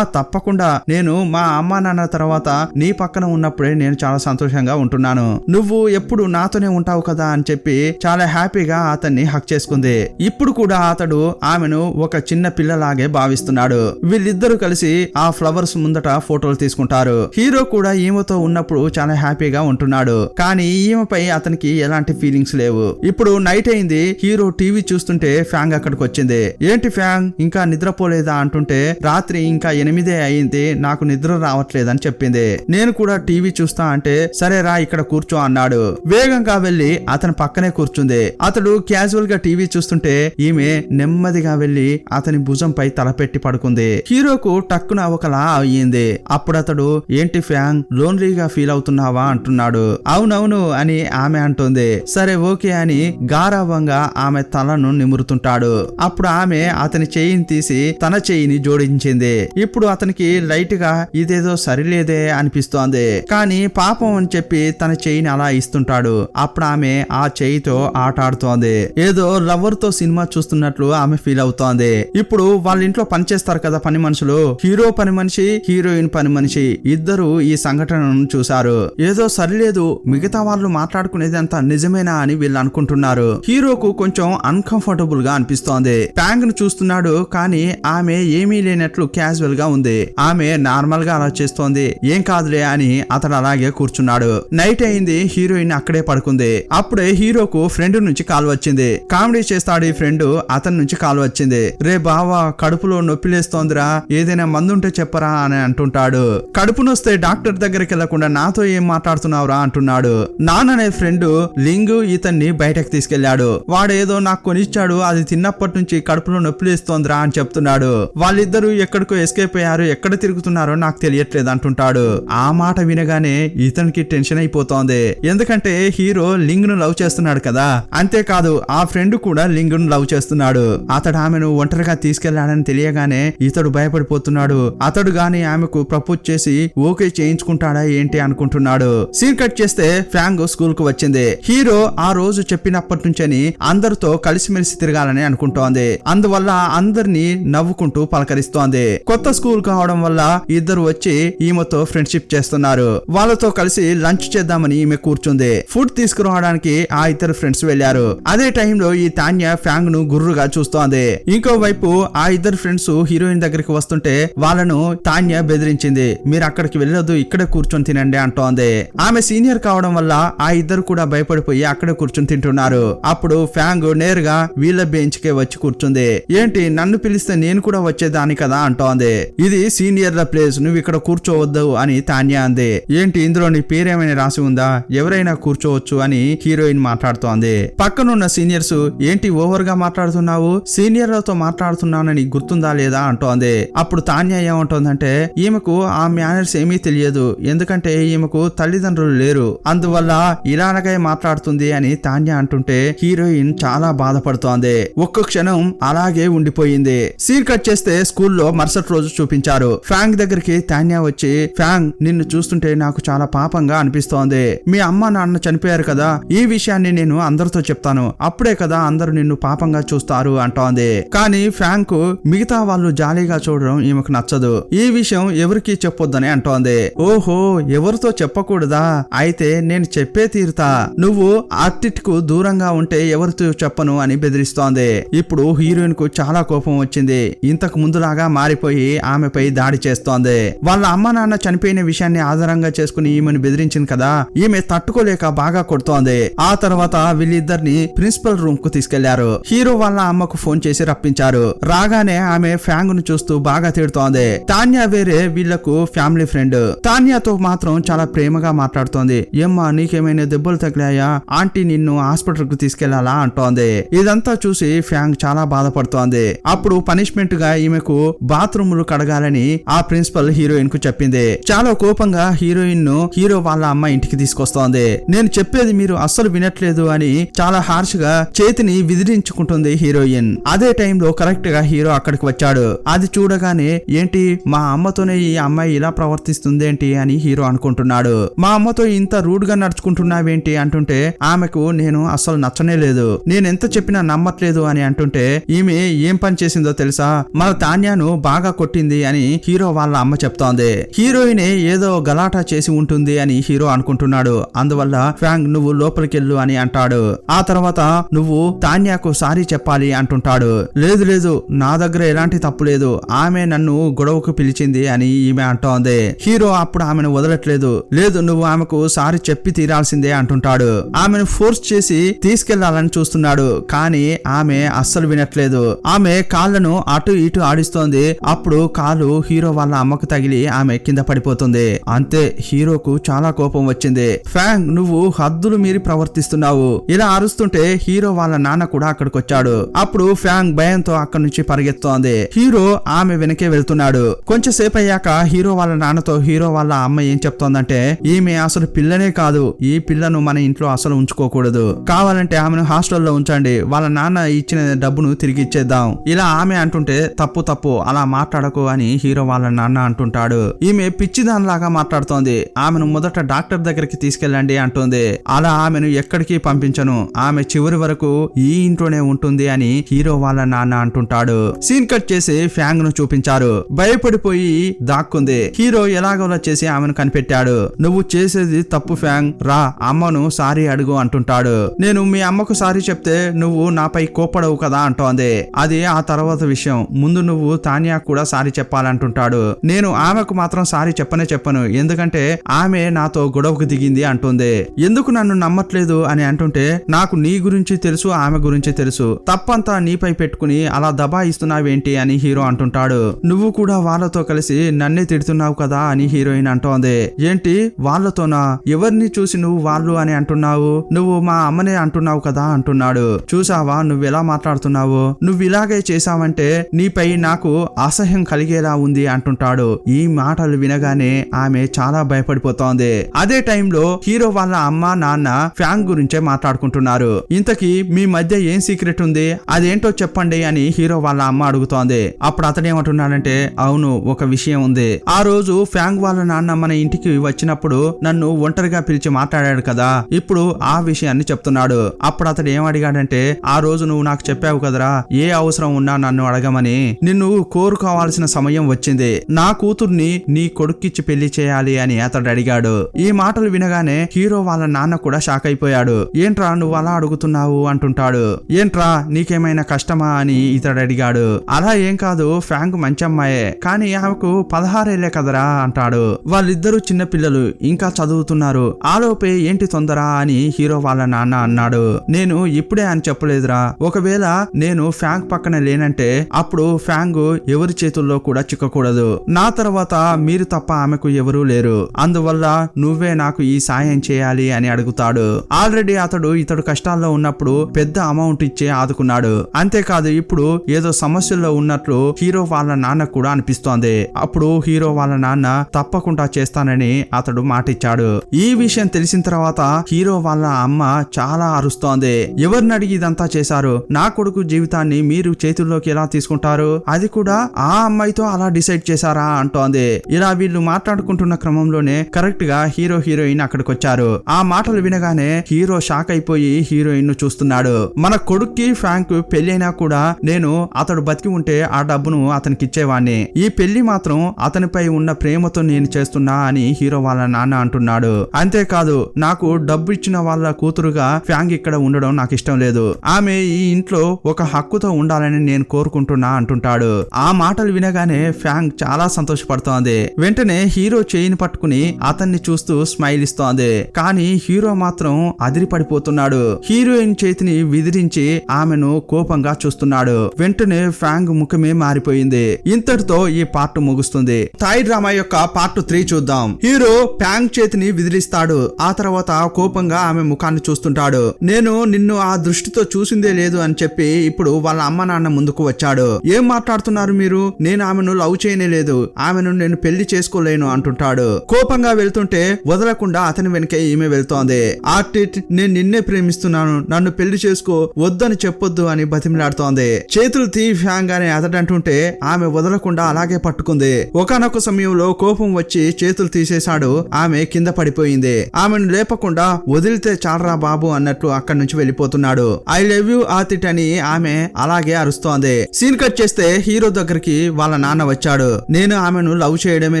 తప్పకుండా నేను మా అమ్మా నాన్న తర్వాత నీ పక్కన ఉన్నప్పుడే నేను చాలా సంతోషంగా ఉంటున్నాను, నువ్వు ఎప్పుడు నాతోనే ఉంటావు కదా అని చెప్పి చాలా హ్యాపీగా అతన్ని హక్ చేసుకుంది. ఇప్పుడు కూడా అతడు ఆమెను ఒక చిన్న పిల్లలాగే భావిస్తున్నాడు. వీళ్ళిద్దరూ కలిసి ఆ ఫ్లవర్స్ ముందట ఫోటోలు తీసుకుంటారు. హీరో కూడా ఈమెతో ఉన్నప్పుడు చాలా హ్యాపీగా ఉంటున్నాడు. కానీ ఈమెపై అతనికి ఎలాంటి ఫీలింగ్స్ లేవు. ఇప్పుడు నైట్ అయింది. హీరో టీవీ చూస్తుంటే ఫ్యాంగ్ అక్కడికి వచ్చింది. ఏంటి ఫ్యాంగ్ ఇంకా నిద్రపోలేదా అంటుంటే రాత్రి ఇంకా 8 అయింది, నాకు నిద్ర రావట్లేదని చెప్పింది. నేను కూడా టీవీ చూస్తా అంటే సరే రా ఇక్కడ కూర్చో అన్నాడు. వేగంగా వెళ్లి అతని పక్కనే కూర్చుంది. అతడు క్యాజువల్ గా టీవీ చూస్తుంటే ఈమె నెమ్మదిగా వెళ్లి అతని భుజంపై తలపెట్టి పడుకుంది. హీరోకు టక్కున ఒకలా అయ్యింది. అప్పుడు అతడు ఏంటి ఫ్యాంగ్ లోన్లీగా ఫీల్ అవుతున్నావా అంటున్నాడు. అవునవును అని ఆమె అంటుంది. సరే ఓకే అని గారావంగా ఆమె తలను నిమురుతుంటాడు. అప్పుడు ఆమె అతని చేయిని తీసి తన చేయిని జోడించింది. ఇప్పుడు అతనికి లైట్ గా ఇదేదో సరిలేదే అనిపిస్తోంది. కానీ పాపం అని చెప్పి తన చేయిని అలా ఇస్తుంటాడు. అప్పుడు ఆమె ఆ చేయితో ఆట ఆడుతోంది. ఏదో లవర్ తో సినిమా చూస్తున్నట్లు ఆమె ఫీల్ అవుతోంది. ఇప్పుడు వాళ్ళ ఇంట్లో పని చేస్తారు కదా పని మనుషులు, హీరో పని మనిషి, హీరోయిన్ పని మనిషి ఇద్దరు ఈ సంఘటనను చూశారు. ఏదో సరిలేదు, మిగతా వాళ్ళు మాట్లాడుకునేది అంత నిజమేనా అని వీళ్ళు అనుకుంటున్నారు. హీరోకు కొంచెం అన్కంఫర్టబుల్ గా అనిపిస్తోంది. ప్యాంగ్ ను చూస్తున్నాడు, కానీ ఆమె ఏమీ లేనట్లు క్యాజువల్ గా ఉంది. ఆమె నార్మల్ గా అలా చేస్తోంది. ఏం కాదులే అని అతడు అలాగే కూర్చున్నాడు. నైట్ అయింది. హీరోయిన్ అక్కడే పడుకుంది. అప్పుడే హీరోకు ఫ్రెండ్ నుంచి కాల్ వచ్చింది. కామెడీ చేస్తాడు ఈ ఫ్రెండ్. అతని నుంచి కాల్ వచ్చింది. రే బావా, కడుపులో నొప్పి లేస్తోందిరా, ఏదైనా మందుంటే చెప్పరా అని అంటుంటాడు. కడుపు నొస్తే డాక్టర్ దగ్గరికి వెళ్లకుండా నాతో ఏం మాట్లాడుతున్నావురా అంటున్నాడు. నాన్ననే ఫ్రెండ్ లింగు ఇతన్ని బయటకు తీసుకెళ్లాడు. వాడేదో నాకు కొనిచ్చాడు, అది తిన్నప్పటి నుంచి కడుపులో నొప్పి లేస్తోందిరా అని చెప్తున్నాడు. వాళ్ళిద్దరూ ఎక్కడికో ఎస్కేప్ అయ్యారు, ఎక్కడ తిరుగుతున్నారో నాకు తెలియట్లేదు అంటుంటాడు. ఆ మాట వినగానే ఇతనికి టెన్షన్ అయిపోతోంది. ఎందుకంటే హీరో లింగ్ ను లవ్ చేస్తున్నాడు కదా. అంతేకాదు ఆ ఫ్రెండ్ కూడా లింగ్ ను లవ్ చేస్తున్నాడు. అతడు ఆమెను ఒంటరిగా తీసుకెళ్లాడని తెలియగానే ఇతడు భయపడిపోతున్నాడు. అతడు గాని ఆమెకు ప్రపోజ్ చేసి ఓకే చేయించుకుంటాడా ఏంటి అనుకుంటున్నాడు. సీన్ కట్ చేస్తే ఫ్యాంగ్ స్కూల్ కు వచ్చింది. హీరో ఆ రోజు చెప్పినప్పటి నుంచని అందరితో కలిసిమెలిసి తిరగాలని అనుకుంటోంది. అందువల్ల అందరినీ నవ్వుకుంటూ పలకరిస్తోంది. కొత్త స్కూల్ కావడం వల్ల ఇద్దరు వచ్చి ఈమెతో ఫ్రెండ్షిప్ చేస్తున్నారు. వాళ్ళతో కలిసి లంచ్ చేద్దామని ఈమె కూర్చుంది. ఫుడ్ తీసుకురావడానికి ఆ ఇద్దరు ఫ్రెండ్స్ వెళ్లారు. అదే టైంలో ఈ తాన్య ఫ్యాంగ్ ను గుర్రుగా చూస్తోంది. ఇంకోవైపు ఆ ఇద్దరు ఫ్రెండ్స్ హీరోయిన్ దగ్గరికి వస్తుంటే వాళ్ళను తాన్య బెదిరించింది. మీరు అక్కడికి వెళ్ళొద్దు, ఇక్కడే కూర్చొని తినండి అంటోంది. ఆమె సీనియర్ కావడం వల్ల ఆ ఇద్దరు కూడా భయపడిపోయి అక్కడే కూర్చొని తింటున్నారు. అప్పుడు ఫ్యాంగ్ నేరుగా వీళ్ళ బెంచ్ కే వచ్చి కూర్చుంది. ఏంటి నన్ను పిలిస్తే నేను కూడా వచ్చేదాని కదా అంటోంది. ఇది సీనియర్ల ప్లేస్, నువ్వు ఇక్కడ కూర్చోవద్దు అని తాన్య అంది. ఏంటి ఇందులో నీ పేరేమైనా రాసి ఉందా, ఎవరైనా కూర్చోవచ్చు అని హీరోయిన్ మాట్లాడుతోంది. పక్కనున్న సీనియర్స్ ఏంటి ఓవర్ గా మాట్లాడుతున్నావు, సీనియర్లతో మాట్లాడుతున్నానని గుర్తుందా లేదా అంటోంది. అప్పుడు తాన్య ఏమంటోందంటే ఈమెకు ఆ మేనర్స్ ఏమీ తెలియదు, ఎందుకంటే ఈమెకు తల్లిదండ్రులు లేరు, అందువల్ల ఇలాగే మాట్లాడుతుంది అని తాన్య అంటుంటే హీరోయిన్ చాలా బాధపడుతోంది. ఒక్క క్షణం అలాగే ఉండిపోయింది. సీన్ కట్ చేస్తే స్కూల్లో మరుసటి రోజు చూపించారు. ఫ్యాంగ్ దగ్గరికి తాన్య వచ్చి, ఫ్యాంగ్ నిన్ను చూస్తుంటే నాకు చాలా పాపంగా అనిపిస్తోంది. మీ అమ్మ నాన్న చనిపోయారు కదా, ఈ విషయాన్ని నేను అందరితో చెప్తాను, అప్పుడే కదా అందరూ నిన్ను పాపంగా చూస్తారు అంటోంది. కానీ ఫ్యాంగ్ కు మిగతా వాళ్ళు జాలీగా చూడడం ఈమెకు నచ్చదు. ఈ విషయం ఎవరికి చెప్పొద్దని అంటోంది. ఓహో, ఎవరితో చెప్పకూడదా, అయితే నేను చెప్పే తీరుతా, నువ్వు ఆర్టిట్ కు దూరంగా ఉంటే ఎవరితో చెప్పను అని బెదిరిస్తోంది. ఇప్పుడు హీరోయిన్ కు చాలా కోపం వచ్చింది. ఇంతకు ముందులాగా మారిపోయి ఆమెపై దాడి చేస్తోంది. వాళ్ళ అమ్మ నాన్న చనిపోయిన విషయాన్ని ఆధారంగా చేసుకుని ఈమెను బెదిరించింది కదా, ఈమె తట్టుకోలేక బాగా కొడుతోంది. ఆ తర్వాత వీళ్ళిద్దరిని ప్రిన్సిపల్ రూమ్ కు తీసుకెళ్లారు. హీరో వాళ్ళ అమ్మకు ఫోన్ చేసి రప్పించారు. రాగానే ఆమె ఫ్యాంగ్ ను చూస్తూ బాగా తిడుతోంది. తాన్య వేరే వీళ్లకు ఫ్యామిలీ ఫ్రెండ్. తాన్యతో మాత్రం చాలా ప్రేమగా మాట్లాడుతోంది. ఏమ్మా నీకేమైనా దెబ్బలు తగిలాయా, ఆంటీ నిన్ను హాస్పిటల్ కు తీసుకెళ్లాలా అంటోంది. ఇదంతా చూసి ఫ్యాంగ్ చాలా బాధపడుతోంది. అప్పుడు పనిష్మెంట్ గా ఈమెకు బాత్రూములు కడగాలని ఆ ప్రిన్సిపల్ హీరోయిన్ కు చెప్పింది. చాలా కోపంగా హీరోయిన్ ను హీరో వాళ్ళ అమ్మ ఇంటికి తీసుకొస్తోంది. నేను చెప్పేది మీరు అస్సలు వినట్లేదు అని చాలా హార్ష్ గా చేతిని విదిరించుకుంటుంది హీరోయిన్. అదే టైంలో కరెక్ట్ గా హీరో అక్కడికి వచ్చాడు. అది చూడగానే ఏంటి మా అమ్మతోనే ఈ అమ్మాయి ఇలా ప్రవర్తిస్తుందేంటి అని హీరో అనుకుంటున్నాడు. మా అమ్మతో ఇంత రూడ్ గా నడుచుకుంటున్నావేంటి అంటుంటే ఆమెకు నేను అస్సలు నచ్చనే లేదు, నేనెంత చెప్పినా నమ్మట్లేదు అని అంటుంటే ఈమె ఏం పని చేసిందో తెలుసా, మన తాన్యాను బాగా కొట్టింది అని హీరో వాళ్ళ అమ్మ చెప్తోంది. హీరోయిన్ ఏదో గలాటా చేసి ఉంటుంది అని హీరో అనుకుంటున్నాడు. అందువల్ల ఫ్యాంగ్ నువ్వు లోపలికెళ్ళు అని అంటాడు. ఆ తర్వాత నువ్వు తాన్యాకు సారీ చెప్పాలి అంటుంటాడు. లేదు లేదు, నా దగ్గర ఎలాంటి తప్పు లేదు, ఆమె నన్ను గొడవకు పిలిచింది అని ఈమె అంటోంది. హీరో అప్పుడు ఆమెను వదలట్లేదు. లేదు నువ్వు ఆమెకు సారీ చెప్పి తీరాల్సిందే అంటుంటాడు. ఆమెను ఫోర్స్ చేసి తీసుకెళ్లాలని చూస్తున్నాడు, కానీ ఆమె అస్సలు వినట్లేదు. ఆమె కాళ్లను అటు ఇటు ఆడిస్తోంది. అప్పుడు కాలు హీరో వాళ్ళ అమ్మకు తగిలి ఆమె కింద పడిపోతుంది. అంతే, హీరోకు చాలా కోపం వచ్చింది. ఫ్యాంగ్ నువ్వు హద్దులు మీరి ప్రవర్తిస్తున్నావు. ఇలా అరుస్తుంటే హీరో వాళ్ళ నాన్న కూడా అక్కడికి వచ్చాడు. అప్పుడు ఫ్యాంగ్ భయంతో అక్కడి నుంచి పరిగెత్తోంది. హీరో ఆమె వెనకే వెళ్తున్నాడు. కొంచెంసేపు అయ్యాక హీరో వాళ్ళ నాన్నతో హీరో వాళ్ళ అమ్మ ఏం చెప్తోందంటే ఈమె అసలు పిల్లనే కాదు, ఈ పిల్లను మన ఇంట్లో అసలు ఉంచుకోకూడదు, కావాలంటే ఆమెను హాస్టల్లో ఉంచండి, వాళ్ళ నాన్న ఇచ్చిన డబ్బును తిరిగి ఇచ్చేద్దాం. ఇలా ఆమె అంటుంటే తప్పు తప్పు అలా మాట్లాడకు అని హీరో వాళ్ళ నాన్న అంటుంటాడు. ఈమె పిచ్చిదానిలాగా మాట్లాడుతోంది. ఆమెను మొదట డాక్టర్ దగ్గరికి తీసుకెళ్ళండి పంపించండి అంటుంది. అలా ఆమెను ఎక్కడికి పంపించను, ఆమె చివరి వరకు ఈ ఇంట్లోనే ఉంటుంది అని హీరో వాళ్ళ నాన్న అంటుంటాడు. సీన్ కట్ చేసి ఫ్యాంగ్ ను చూపించారు. భయపడిపోయి దాక్కుంది. హీరో ఎలాగోలా చేసి ఆమెను కనిపెట్టాడు. నువ్వు చేసేది తప్పు ఫ్యాంగ్, రా అమ్మను సారీ అడుగు అంటుంటాడు. నేను మీ అమ్మకు సారీ చెప్తే నువ్వు నాపై కోపడవు కదా అంటోంది. అది ఆ తర్వాత విషయం, ముందు నువ్వు తానియా కూడా సారీ చెప్పాలంటుంటాడు. నేను ఆమెకు మాత్రం సారీ చెప్పను, ఎందుకంటే ఆమె నాతో గొడవకు దిగింది అంటుంది. ఎందుకు నన్ను నమ్మట్లేదు అని అంటుంటే, నాకు నీ గురించి తెలుసు, ఆమె గురించి తెలుసు, తప్పంతా నీపై పెట్టుకుని అలా దబాయిస్తున్నావేంటి అని హీరో అంటుంటాడు. నువ్వు కూడా వాళ్ళతో కలిసి నన్నే తిడుతున్నావు కదా అని హీరోయిన్ అంటోంది. ఏంటి వాళ్ళతోనా? ఎవరిని చూసి నువ్వు వాళ్ళు అని అంటున్నావు? నువ్వు మా అమ్మనే అంటున్నావు కదా అంటున్నాడు. చూసావా నువ్వెలా మాట్లాడుతున్నావు? నువ్వు ఇలాగే చేశావంటే నీపై నాకు అసహ్యం కలిగేలా ఉంది అంటుంటాడు. ఈ మాటలు వినగానే ఆమె చాలా భయపడిపోతోంది. అదే టైంలో హీరో వాళ్ళ అమ్మ నాన్న ఫ్యాంగ్ గురించే మాట్లాడుకుంటున్నారు. ఇంతకీ మీ మధ్య ఏం సీక్రెట్ ఉంది, అదేంటో చెప్పండి అని హీరో వాళ్ళ అమ్మ అడుగుతోంది. అప్పుడు అతనేమంటున్నాడంటే, అవును ఒక విషయం ఉంది. ఆ రోజు ఫ్యాంగ్ వాళ్ళ నాన్న మన ఇంటికి వచ్చినప్పుడు నన్ను ఒంటరిగా పిలిచి మాట్లాడాడు కదా, ఇప్పుడు ఆ విషయాన్ని చెప్తున్నాడు. అప్పుడు అతడు ఏం అడిగాడంటే, ఆ రోజు నువ్వు నాకు చెప్పావు కదరా ఏ అవసరం ఉన్నా నన్ను అడగమని, నిన్ను కోరుకోవాల్సిన సమయం వచ్చింది, నా కూతుర్ని నీ కొడుక్కిచ్చి పెళ్లి చేయాలి అని అతడు అడిగాడు. ఈ మాటలు వినగానే హీరో వాళ్ళ నాన్న కూడా షాక్ అయిపోయాడు. ఏంట్రా నువ్వు అలా అడుగుతున్నావు అంటుంటాడు. ఏంట్రా నీకేమైనా కష్టమా అని ఇతడు అడిగాడు. అలా ఏం కాదు, ఫ్యాంగ్ మంచి అమ్మాయే, కానీ ఆమెకు 16 ఏళ్లే కదరా అంటాడు. వాళ్ళిద్దరూ చిన్న పిల్లలు, ఇంకా చదువుతున్నారు, ఆలోపే ఏంటి తొందర అని హీరో వాళ్ళ నాన్న అన్నాడు. నేను ఇప్పుడే అని చెప్పలేదురా, ఒకవేళ నేను ఫ్యాంగ్ పక్కన లేనంటే అప్పుడు ఫ్యాంగ్ ఎవరి చేతుల్లో కూడా చిక్కకూడదు, నా తర్వాత మీరు తప్ప ఆమెకు ఎవరూ లేరు, అందువల్ల నువ్వే నాకు ఈ సాయం చేయాలి అని అడుగుతాడు. ఆల్రెడీ ఇతడు కష్టాల్లో ఉన్నప్పుడు పెద్ద అమౌంట్ ఇచ్చి ఆదుకున్నాడు. అంతేకాదు ఇప్పుడు ఏదో సమస్యల్లో ఉన్నట్లు హీరో వాళ్ళ నాన్న కూడా అనిపిస్తోంది. అప్పుడు హీరో వాళ్ళ నాన్న తప్పకుండా చేస్తానని అతడు మాటిచ్చాడు. ఈ విషయం తెలిసిన తర్వాత హీరో వాళ్ళ అమ్మ చాలా అరుస్తోంది. ఎవరిని అడిగి ఇదంతా చేశారు, నా కొడుకు జీవితాన్ని మీరు చేతుల్లోకి ఎలా తీసుకుంటారు, అది కూడా ఆ అమ్మాయితో అలా డిసైడ్ చేశారా అంటోంది. ఇలా వీళ్ళు మాట్లాడుకుంటున్న క్రమంలోనే కరెక్ట్ గా హీరో హీరోయిన్ అక్కడికి వచ్చారు. ఆ మాటలు వినగానే హీరో షాక్ అయిపోయి హీరోయిన్ ను చూస్తున్నాడు. మన కొడుక్కి ఫ్యాంక్ పెళ్ళైనా కూడా నేను అతడు బతికి ఉంటే ఆ డబ్బును అతనికి ఇచ్చేవాణ్ణి, ఈ పెళ్లి మాత్రం అతనిపై ఉన్న ప్రేమతో నేను చేస్తున్నా అని హీరో వాళ్ళ నాన్న అంటున్నాడు. అంతేకాదు నాకు డబ్బు ఇచ్చిన వాళ్ళ కూతురుగా ఫ్యాంగ్ ఇక్కడ ఉండడం నాకు ఇష్టం లేదు, ఆమె ఈ ఇంట్లో ఒక హక్కుతో ఉండాలని నేను కోరుకుంటున్నా అంటుంటాడు. ఆ మాటలు వినగానే ఫ్యాంగ్ చాలా సంతోషపడుతోంది. వెంటనే హీరో చేయిని పట్టుకుని అతన్ని చూస్తూ స్మైల్ ఇస్తోంది. కానీ హీరో మాత్రం అదిరిపడిపోతున్నాడు. హీరోయిన్ చేతిని విదిరించి ఆమెను కోపంగా చూస్తున్నాడు. వెంటనే ఫ్యాంగ్ ముఖమే మారిపోయింది. ఇంతటితో ఈ పార్ట్ ముగుస్తుంది. థాయ్ డ్రామా యొక్క పార్ట్ 3 చూద్దాం. హీరో ఫ్యాంగ్ చేతిని విదిలిస్తాడు. ఆ తర్వాత కోపంగా ఆమె ముఖాన్ని చూస్తుంటాడు. నేను నిన్ను ఆ దృష్టితో చూసిందే లేదు అని చెప్పి ఇప్పుడు వాళ్ళ అమ్మ నాన్న ముందుకు వచ్చాడు. ఏం మాట్లాడుతున్నారు మీరు, నేను ఆమెను లవ్ చేయనే లేదు, ఆమెను నేను పెళ్లి చేసుకోలేను అంటుంటాడు. కోపంగా వెళ్తుంటే వదలకుండా అతని వెనకే ఈమె వెళ్తోంది. ఆర్టిట్ నేను నిన్నే ప్రేమిస్తున్నాను, నన్ను పెళ్లి చేసుకో, వద్దని చెప్పొద్దు అని బతిమిలాడుతోంది. చేతులు తీ ఫ్యాంగ్ అని అతడంటుంటే ఆమె వదలకుండా అలాగే పట్టుకుంది. ఒకానొక సమయంలో కోపం వచ్చి చేతులు తీసేశాడు. ఆమె కింద పడిపోయింది. ఆమెను లేపకుండా వదిలితే చాలరా బాబు అన్నట్లు అక్కడి నుంచి వెళ్ళిపోతున్నాడు. ఐ లవ్ యూ ఆర్టిట్ అని ఆమె అలాగే అరుస్తోంది. సీన్ కట్ చేస్తే హీరో దగ్గరికి వాళ్ళ నాన్న వచ్చాడు. నేను ఆమెను లవ్ చేయడమే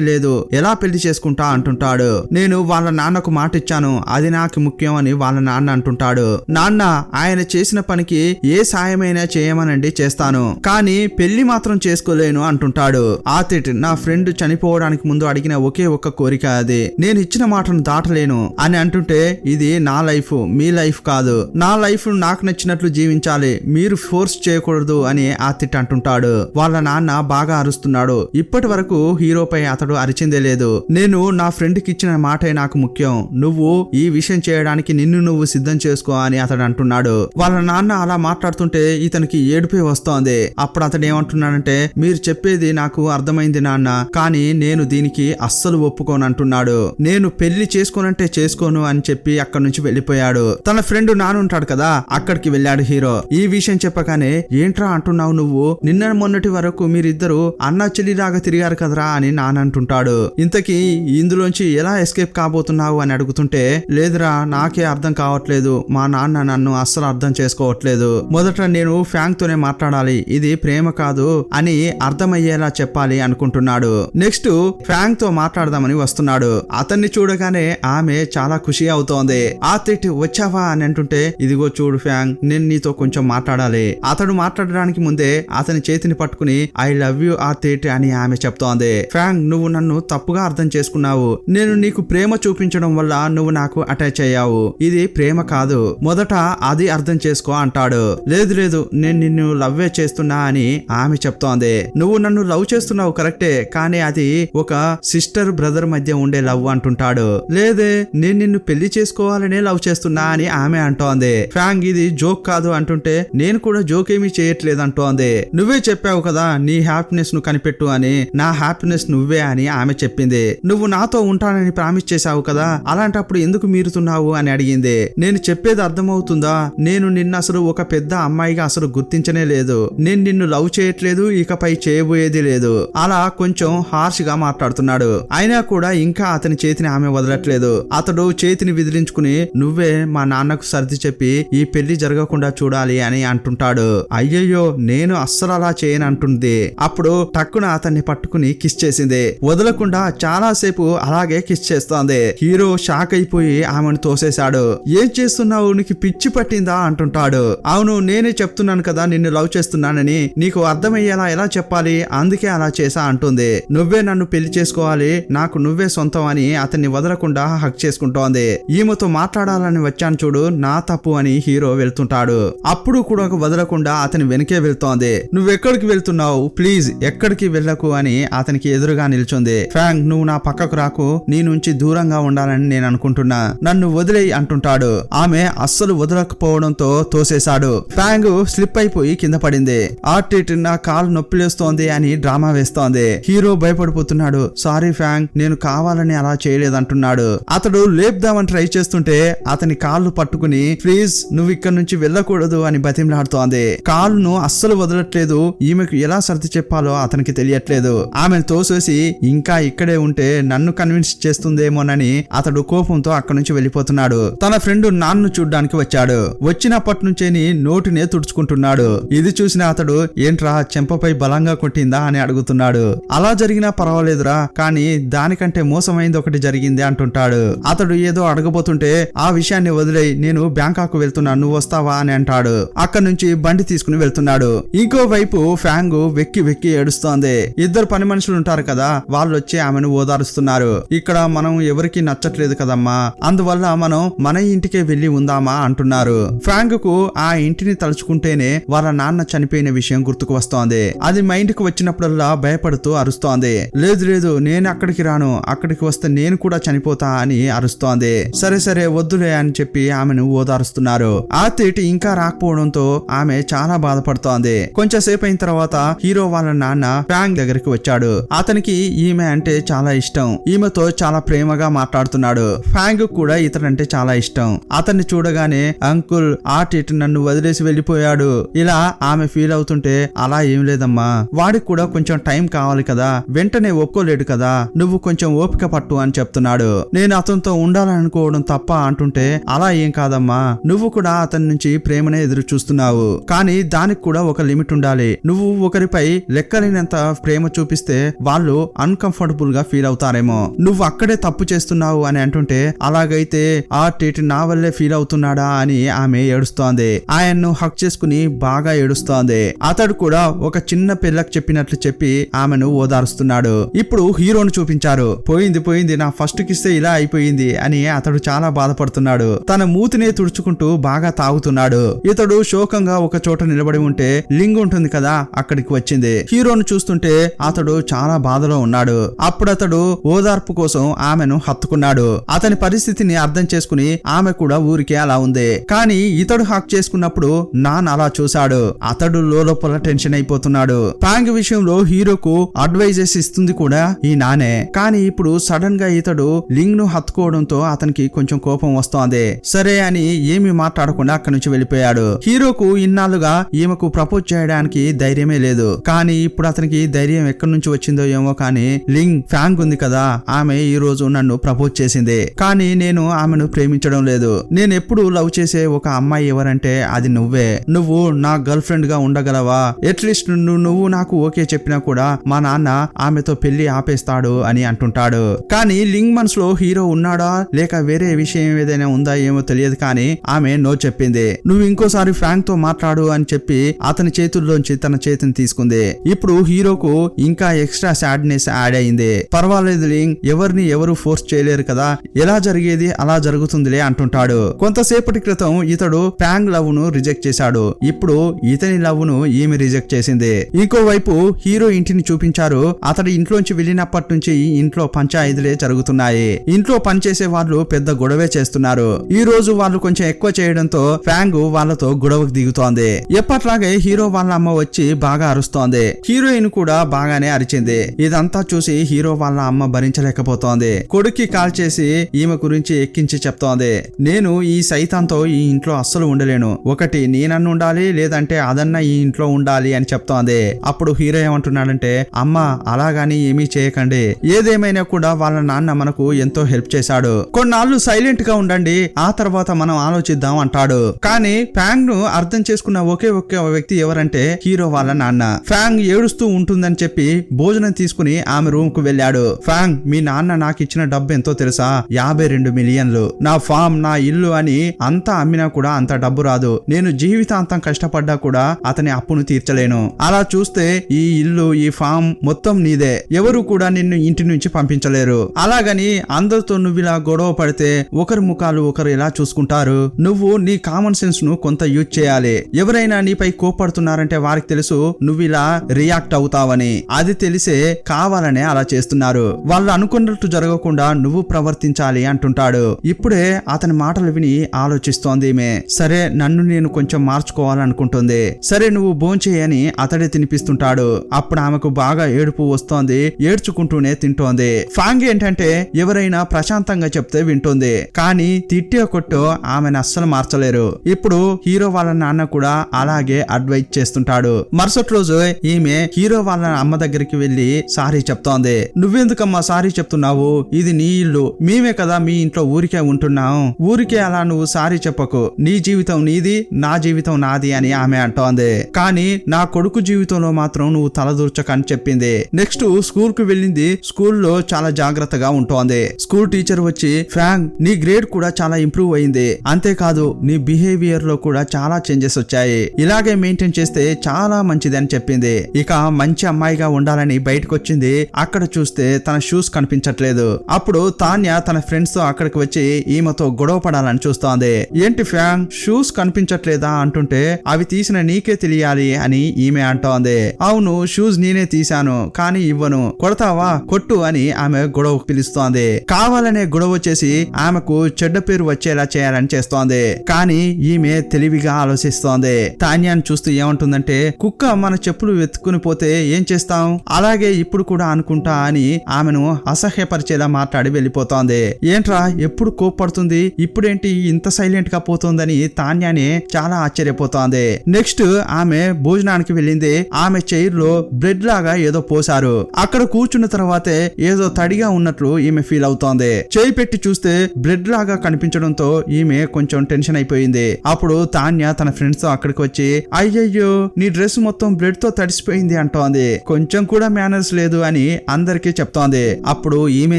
లేదు, ఎలా పెళ్లి చేసుకుంటా అంటుంటాడు. నేను వాళ్ళ నాన్నకు మాట ఇచ్చాను, అది నాకు ముఖ్యం అని వాళ్ళ నాన్న అంటుంటాడు. నాన్న ఆయన చేసిన పనికి ఏ సాయమైనా చేయమనండి చేస్తాను, కానీ పెళ్లి మాత్రం చేసుకోలేను అంటుంటాడు. ఆర్టిట్ నా ఫ్రెండ్ చనిపోవడానికి ముందు అడిగిన ఒకే ఒక్క కోరిక అది, నేను ఇచ్చిన మాటను దాటలేను అని అంటుంటే, ఇది నా లైఫ్ మీ లైఫ్ కాదు, నా లైఫ్ నాకు నచ్చినట్లు జీవించాలి, మీరు ఫోర్స్ చేయకూడదు అని ఆర్టిట్ అంటుంటాడు. వాళ్ళ నాన్న బాగా అరుస్తున్నాడు. ఇప్పటి వరకు హీరోపై అతడు అరిచిందే లేదు. నేను నా ఫ్రెండ్ కి ఇచ్చిన మాటే నాకు ముఖ్యం, నువ్వు ఈ విషయం చేయడానికి నిన్ను నువ్వు సిద్ధం చేసుకో అని అతడు అంటున్నాడు. వాళ్ళ నాన్న అలా మాట్లాడుతుంటే ఇతనికి ఏడుపే వస్తోంది. అప్పుడు అతడు ఏమంటున్నాడంటే, మీరు చెప్పేది నాకు అర్థమైంది నాన్న, కానీ నేను దీనికి అస్సలు ఒప్పుకోను అంటున్నాడు. నేను పెళ్లి చేసుకోనంటే చేసుకోను అని చెప్పి అక్కడి నుంచి వెళ్ళిపోయాడు. తన ఫ్రెండ్ నానుంటాడు కదా, అక్కడికి వెళ్ళాడు హీరో. ఈ విషయం చెప్పగానే ఏంట్రా అంటున్నావు నువ్వు, నిన్న మొన్నటి వరకు మీరిద్దరు అన్నా చెల్లిలాగా తిరిగారు కదరా అని నానంటుంటాడు. ఇంతకీ ఇందులోంచి ఎలా ఎస్కేప్ కాబోతున్నావు అని అడుగుతుంటాడు. చెప్తుంటే, లేదురా నాకే అర్థం కావట్లేదు, మా నాన్న నన్ను అస్సలు అర్థం చేసుకోవట్లేదు. మొదట నేను ఫ్యాంగ్ తోనే మాట్లాడాలి, ఇది ప్రేమ కాదు అని అర్థమయ్యేలా చెప్పాలి అనుకుంటున్నాడు. నెక్స్ట్ ఫ్యాంగ్ తో మాట్లాడదామని వస్తున్నాడు. అతన్ని చూడగానే ఆమె చాలా ఖుషి అవుతోంది. ఆర్టిట్ వచ్చావా అని అంటుంటే, ఇదిగో చూడు ఫ్యాంగ్, నేను నీతో కొంచెం మాట్లాడాలి. అతడు మాట్లాడడానికి ముందే అతని చేతిని పట్టుకుని ఐ లవ్ యూ ఆర్టిట్ అని ఆమె చెప్తోంది. ఫ్యాంగ్, నువ్వు నన్ను తప్పుగా అర్థం చేసుకున్నావు. నేను నీకు ప్రేమ చూపించడం వల్ల నువ్వు నాకు అటాచ్ అయ్యావు. ఇది ప్రేమ కాదు, మొదట అది అర్థం చేసుకో అంటాడు. లేదు లేదు, నేను నిన్ను లవ్వే చేస్తున్నా అని ఆమె చెప్తోంది. నువ్వు నన్ను లవ్ చేస్తున్నావు కరెక్టే, కానీ అది ఒక సిస్టర్ బ్రదర్ మధ్య ఉండే లవ్ అంటుంటాడు. లేదే, నేను నిన్ను పెళ్లి చేసుకోవాలనే లవ్ చేస్తున్నా అని ఆమె అంటోంది. ఫ్యాంగ్, ఇది జోక్ కాదు అంటుంటే, నేను కూడా జోక్ ఏమీ చేయట్లేదు అంటోంది. నువ్వే చెప్పావు కదా నీ హ్యాపీనెస్ ను కనిపెట్టు అని, నా హ్యాపీనెస్ నువ్వే అని ఆమె చెప్పింది. నువ్వు నాతో ఉంటానని ప్రామిస్ చేశావు కదా, అలాంటప్పుడు ఎందుకు మీరుతున్నావు అని అడిగింది. నేను చెప్పేది అర్థమవుతుందా? నేను నిన్ను అసలు ఒక పెద్ద అమ్మాయిగా అసలు గుర్తించనే లేదు. నేను నిన్ను లవ్ చేయట్లేదు, ఇకపై చేయబోయేది లేదు. అలా కొంచెం హార్ష్ గా మాట్లాడుతున్నాడు. అయినా కూడా ఇంకా అతని చేతిని ఆమె వదలట్లేదు. అతడు చేతిని విదిలించుకుని, నువ్వే మా నాన్నకు సర్ది చెప్పి ఈ పెళ్లి జరగకుండా చూడాలి అని అంటుంటాడు. అయ్యయ్యో, నేను అస్సలు అలా చేయను అంటుంది. అప్పుడు టక్కున అతన్ని పట్టుకుని కిస్ చేసింది. వదలకుండా చాలా సేపు అలాగే కిస్ చేస్తోంది. హీరో షాక్ అయిపోయి ఆమెను తోసేశాడు. ఏం చేస్తున్నావు, నీకు పిచ్చి పట్టిందా అంటుంటాడు. అవును, నేనే చెప్తున్నాను కదా నిన్ను లవ్ చేస్తున్నానని, నీకు అర్థమయ్యేలా ఎలా చెప్పాలి, అందుకే అలా చేసా అంటుంది. నువ్వే నన్ను పెళ్లి చేసుకోవాలి, నాకు నువ్వే సొంతం అని అతన్ని వదలకుండా హక్ చేసుకుంటోంది. ఈమెతో మాట్లాడాలని వచ్చాను చూడు, నా తప్పు అని హీరో వెళ్తుంటాడు. అప్పుడు కూడా వదలకుండా అతని వెనకే వెళ్తోంది. నువ్వెక్కడికి వెళ్తున్నావు, ప్లీజ్ ఎక్కడికి వెళ్ళకు అని అతనికి ఎదురుగా నిల్చుంది. ఫ్యాంగ్, నువ్వు నా పక్కకు రాకు, నీ నుంచి దూరంగా ఉండాలని నేను అనుకుంటున్నా, నన్ను వదిలేయి అంటుంటాడు. ఆమె అస్సలు వదలకపోవడంతో తోసేశాడు. ఫ్యాంగ్ స్లిప్ అయిపోయి కింద పడింది. ఆర్టిట్, నా కాలు నొప్పిలేస్తోంది అని డ్రామా వేస్తోంది. హీరో భయపడిపోతున్నాడు. సారీ ఫ్యాంగ్, నేను కావాలని అలా చేయలేదంటున్నాడు. అతడు లేపుదామని ట్రై చేస్తుంటే అతని కాళ్ళు పట్టుకుని, ప్లీజ్ నువ్వు ఇక్కడ నుంచి వెళ్ళకూడదు అని బతిమలాడుతోంది. కాలును అస్సలు వదలట్లేదు. ఈమెకు ఎలా సర్ది చెప్పాలో అతనికి తెలియట్లేదు. ఆమెను తోసేసి ఇంకా ఇక్కడే ఉంటే నన్ను కన్విన్స్ చేస్తుందేమోనని అతడు కోపంతో అక్కడి నుంచి వెళ్ళిపోతున్నాడు. తన ఫ్రెండ్ నాన్ను చూడ్డానికి వచ్చాడు. వచ్చినప్పటి నుంచే నోటినే తుడుచుకుంటున్నాడు. ఇది చూసిన అతడు, ఏంట్రా చెంపపై బలంగా కొట్టిందా అని అడుగుతున్నాడు. అలా జరిగినా పర్వాలేదురా, కానీ దానికంటే మోసమైంది ఒకటి జరిగింది అంటుంటాడు. అతడు ఏదో అడగబోతుంటే, ఆ విషయాన్ని వదిలేయి, నేను బ్యాంకాక్ వెళ్తున్నా, నువ్వు వస్తావా అని అంటాడు. అక్కడి నుంచి బండి తీసుకుని వెళ్తున్నాడు. ఇంకోవైపు ఫ్యాంగ్ వెక్కి వెక్కి ఏడుస్తోంది. ఇద్దరు పని మనుషులు ఉంటారు కదా, వాళ్ళు వచ్చి ఆమెను ఓదారుస్తున్నారు. ఇక్కడ మనం ఎవరికి నచ్చట్లేదు కదమ్మా, అందువల్ల మనం మన ఇంటికే వెళ్లి ఉందామా అంటున్నారు. ఫ్యాంగ్ కు ఆ ఇంటిని తలుచుకుంటేనే వాళ్ళ నాన్న చనిపోయిన విషయం గుర్తుకు వస్తోంది. అది మైండ్ కు వచ్చినప్పుడల్లా భయపడుతూ అరుస్తోంది. లేదు లేదు, నేను అక్కడికి రాను, అక్కడికి వస్తే నేను కూడా చనిపోతా అని అరుస్తోంది. సరే సరే వద్దులే అని చెప్పి ఆమెను ఓదారుస్తున్నారు. ఆర్టిట్ ఇంకా రాకపోవడంతో ఆమె చాలా బాధపడుతోంది. కొంచెం సేపు అయిన తర్వాత హీరో వాళ్ళ నాన్న ఫ్యాంగ్ దగ్గరికి వచ్చాడు. అతనికి ఈమె అంటే చాలా ఇష్టం. ఈమెతో చాలా ప్రేమగా మాట్లాడుతున్నాడు. ఫ్యాంగ్ కూడా ఇతడంటే చాలా ఇష్టం. అతన్ని చూడగానే, అంకుల్ ఆర్టిట్ నన్ను వదిలేసి వెళ్ళిపోయాడు ఇలా ఆమె ఫీల్ అవుతుంటే, అలా ఏం లేదమ్మా, వాడికి కూడా కొంచెం టైం కావాలి కదా, వెంటనే ఒప్పుకోలేడు కదా, నువ్వు కొంచెం ఓపిక పట్టు అని చెప్తున్నాడు. నేను అతనితో ఉండాలనుకోవడం తప్ప అంటుంటే, అలా ఏం కాదమ్మా, నువ్వు కూడా అతని నుంచి ప్రేమనే ఎదురు చూస్తున్నావు, కానీ దానికి కూడా ఒక లిమిట్ ఉండాలి. నువ్వు ఒకరిపై లెక్కలేనంత ప్రేమ చూపిస్తే వాళ్ళు అన్కంఫర్టబుల్ గా ఫీల్ అవుతారేమో, నువ్వు అక్కడే తప్పు చేస్తున్నావు అని అంటుంటే, అలాగైతే ఆర్టిట్ నా వల్లే ఫీల్ అవుతున్నాడా అని ఆమె ఏడుస్తోంది. ఆయన్ను హక్ చేసుకుని బాగా ఏడుస్తోంది. అతడు కూడా ఒక చిన్న పిల్లకు చెప్పినట్లు చెప్పి ఆమెను ఓదారుస్తున్నాడు. ఇప్పుడు హీరోను చూపించారు. పోయింది పోయింది, నా ఫస్ట్ కిస్తే ఇలా అయిపోయింది అని అతడు చాలా బాధపడుతున్నాడు. తన మూతినే తుడుచుకుంటూ బాగా తాగుతున్నాడు. ఇతడు శోకంగా ఒక చోట నిలబడి ఉంటే లింగ్ ఉంటుంది కదా, అక్కడికి వచ్చింది. హీరోను చూస్తుంటే అతడు చాలా బాధలో ఉన్నాడు. అప్పుడు అతడు ఓదార్పు కోసం ఆమెను హత్తుకున్నాడు. అతని పరిస్థితిని అర్థం చేసుకుని ఆమె కూడా ఊరికే అలా ఉంది. కానీ ఇతడు హక్ చేసుకున్నప్పుడు నాన్ అలా చూశాడు. అతడు లోపల టెన్షన్ అయిపోతున్నాడు. ఫ్యాంగ్ విషయంలో హీరోకు అడ్వైజెస్ ఇస్తుంది కూడా ఈ నానే. కానీ ఇప్పుడు సడన్ గా ఇతడు లింగ్ ను హత్తుకోవడంతో అతనికి కొంచెం కోపం వస్తోంది. సరే అని ఏమీ మాట్లాడకుండా అక్కడి నుంచి వెళ్ళిపోయాడు. హీరోకు ఇన్నాళ్ళుగా ఈమెకు ప్రపోజ్ చేయడానికి ధైర్యమే లేదు. కానీ ఇప్పుడు అతనికి ధైర్యం ఎక్కడి నుంచి వచ్చిందో ఏమో, కానీ లింగ్ ఫ్యాంగ్ ఉంది కదా, ఆమె ఈ రోజు నన్ను ప్రపోజ్ చేసింది. కానీ నేను ఆమెను ప్రేమించడం లేదు. నేను ఎప్పుడు లవ్ చేసే ఒక అమ్మాయి ఎవరంటే అది నువ్వే. నువ్వు నా గర్ల్ ఫ్రెండ్ గా ఉండగలవా? అట్లీస్ట్ నువ్వు నాకు ఓకే చెప్పినా కూడా మా నాన్న ఆమెతో పెళ్లి ఆపేస్తాడు అని అంటుంటాడు. కానీ లింగ్ మనసులో హీరో ఉన్నాడా లేక వేరే విషయం ఏదైనా ఉందా ఏమో తెలియదు, కానీ ఆమె నో చెప్పింది. నువ్వు ఇంకోసారి ఫ్రాంక్ తో మాట్లాడు అని చెప్పి అతని చేతుల్లోంచి తన చేతిని తీసుకుంది. ఇప్పుడు హీరోకు ఇంకా ఎక్స్ట్రా సాడ్నెస్ యాడ్ అయింది. పర్వాలేదు లింగ్, ఎవరిని ఎవరు ఫోర్స్ చేయలేరు కదా, ఎలా జరిగేది అలా జరుగుతుందిలే అంటుంటాడు. కొంతసేపటి క్రితం ఇతడు ఫ్రాంక్ లవ్ ను రిజెక్ట్ చేశాడు. ఇప్పుడు ఇతని లవ్ ను ఈమె రిజెక్ట్ చేసింది. ఇంకోవైపు హీరో ఇంటిని చూపించారు. అతడి ఇంట్లోంచి వెళ్ళినప్పటి నుంచి ఇంట్లో పంచాయతీలే జరుగుతున్నాయి. ఇంట్లో పనిచేసే వాళ్ళు పెద్ద గొడవే చేస్తున్నారు. ఈ రోజు వాళ్ళు కొంచెం ఎక్కువ చేయడంతో ఫ్రాంక్ వాళ్ళతో గొడవకు దిగుతోంది. ఎప్పట్లాగే హీరో వాళ్ళ అమ్మ వచ్చి బాగా అరుస్తోంది. హీరోయిన్ కూడా బాగానే అరిచింది. ఇదంతా చూసి హీరో వాళ్ళ అమ్మ భరించలేకపోతోంది. కొడుక్కి కాల్ చేసి ఈమె గురించి ఎక్కించి చెప్తోంది. నేను ఈ సైతాన్తో ఈ ఇంట్లో అస్సలు ఉండలేను. ఒకటి నేనన్ను ఉండాలి, లేదంటే అదన్నా ఈ ఇంట్లో ఉండాలి అని చెప్తోంది. అప్పుడు హీరో ఏమంటున్నాడంటే, అమ్మ అలాగాని ఏమీ చేయకండి. ఏదేమైనా కూడా వాళ్ళ నాన్న మనకు ఎంతో హెల్ప్ చేశాడు. కొన్నాళ్ళు సైలెంట్ గా ఉండండి, ఆ తర్వాత మనం ఆలోచిద్దాం అంటాడు. కానీ ఫ్రాంక్ ను అర్థం చేసుకున్న ఒకే ఒక్క వ్యక్తి ఎవరంటే హీరో వాళ్ళ నాన్న. ఫ్రాంక్ ఏడుస్తూ ఉంటుందని చెప్పి భోజనం తీసుకుని ఆమె రూమ్ కు వెళ్ళాడు. ఫ్రాంక్, మీ నాన్న నాకు ఇచ్చిన డబ్బు ఎంతో తెలుసా? 52 మిలియన్లు. నా ఫామ్, నా ఇల్లు అని అంతా అమ్మినా కూడా అంత డబ్బు రాదు. నేను జీవితాంతం కష్టపడ్డా కూడా అతని అప్పును తీర్చలేను. అలా చూస్తే ఈ ఇల్లు, ఈ ఫామ్ మొత్తం నీదే. ఎవరు కూడా నిన్ను ఇంటి నుంచి పంపించలేరు. అలాగని అందరితో నువ్వు ఇలా గొడవ పడితే ఒకరి ముఖాలు ఒకరు ఎలా చూసుకుంటారు? నువ్వు నీ కామన్ సెన్స్ ను కొంత యూజ్ చేయాలి. ఎవరైనా నీపై కోపడుతున్నారంటే వారికి తెలుసు నువ్వు ఇలా రియాక్ట్ అవుతావని. అది తెలిసే కావాలనే అలా చేస్తున్నారు. వాళ్ళు అనుకున్నట్టు జరగకుండా నువ్వు ప్రవర్తించాలి అంటుంటాడు. ఇప్పుడే అతని మాటలు విని ఆలోచిస్తోంది ఈమె. సరే, నన్ను నేను కొంచెం మార్చుకోవాలనుకుంటుంది. సరే నువ్వు భోంచేయని అతడే తినిపిస్తుంటాడు. అప్పుడు ఆమెకు బాగా ఏడుపు వస్తోంది. ఏడ్చుకుంటూనే తింటోంది. ఫ్రాంక్ ఏంటంటే ఎవరైనా ప్రశాంతంగా చెప్తే వింటుంది, కానీ తిట్టే కొట్టో ఆమెను అస్సలు మార్చలేరు. ఇప్పుడు హీరో వాళ్ళ నాన్న కూడా అలాగే అడ్వైజ్ చేస్తుంటాడు. మరుసటి రోజు ఈమె హీరో వాళ్ళ అమ్మ దగ్గరికి వెళ్లి సారీ చెప్తోంది. నువ్వెందుకమ్మా సారీ చెప్తున్నావు? ఇది నీ ఇల్లు, మేమే కదా మీ ఇంట్లో ఊరికే ఉంటున్నాం. ఊరికే అలా నువ్వు సారీ చెప్పకు. నీ జీవితం నీది, నా జీవితం నాది అని ఆమె అంటోంది. కానీ నా కొడుకు జీవితంలో మాత్రం నువ్వు తలదూర్చకని చెప్పింది. నెక్స్ట్ స్కూల్ కు వెళ్ళింది. స్కూల్లో చాలా జాగ్రత్తగా ఉంటోంది. స్కూల్ టీచర్ వచ్చి, ఫ్రాంక్, నీ గ్రేడ్ కూడా చాలా ఇంప్రూవ్ అయింది. అంతేకాదు నీ బిహేవియర్ లో కూడా చాలా చేంజెస్ వచ్చాయి. ఇలాగే మెయింటైన్ చేస్తే చాలా మంచిది అని చెప్పింది. ఇక మంచి అమ్మాయిగా ఉండాలని బయటకు వచ్చింది. అక్కడ చూస్తే తన షూస్ కనిపించట్లేదు. అప్పుడు తాన్య తన ఫ్రెండ్స్ తో అక్కడికి వచ్చి ఈమెతో గొడవ పడాలని చూస్తోంది. ఏంటి ఫ్రాంక్, షూస్ కనిపించట్లేదా అంటుంటే అవి తీసిన నీకే తెలియాలి అని ఈమె అంటోంది. అవును, షూస్ నేనే తీశాను, కానీ ఇవ్వను. కొడతావా? కొట్టు అని ఆమె గొడవ పిలుస్తోంది. కావాలనే గొడవ చేసి ఆమెకు చెడ్డ పేరు వచ్చేలా చేయాలని చేస్తోంది. కానీ ఈమె తెలివిగా ఆలోచిస్తోంది. తాన్యాన్ని చూస్తూ ఏమంటుందంటే, కుక్క మన చెప్పులు వెతుక్కుని పోతే ఏం చేస్తాం, అలాగే ఇప్పుడు కూడా అనుకుంటా అని ఆమెను అసహ్యపరిచేలా మాట్లాడి వెళ్ళిపోతోంది. ఏంట్రా ఎప్పుడు కోప్పడుతుంది, ఇప్పుడేంటి ఇంత సైలెంట్ గా పోతుందని తాన్యానే చాలా ఆశ్చర్యపోతోంది. నెక్స్ట్ ఆమె భోజనానికి వెళ్ళింది. ఆమె చైర్ లో బ్రెడ్ లాగా ఏదో పోసారు. అక్కడ కూర్చున్న తర్వాతే ఏదో తడిగా ఉన్నట్లు ఈమె ఫీల్ అవుతోంది. చేయి పెట్టి చూస్తే బ్రెడ్ లాగా కనిపించడంతో ఈమె కొంచెం టెన్షన్ అయిపోయింది. అప్పుడు తాన్య తన ఫ్రెండ్స్ తో అక్కడికి వచ్చి, అయ్యయ్యో నీ డ్రెస్ మొత్తం బ్రెడ్ తో తడిసిపోయింది అంటోంది. కొంచెం కూడా మేనర్స్ లేదు అని అందరికీ చెప్తోంది. అప్పుడు ఈమె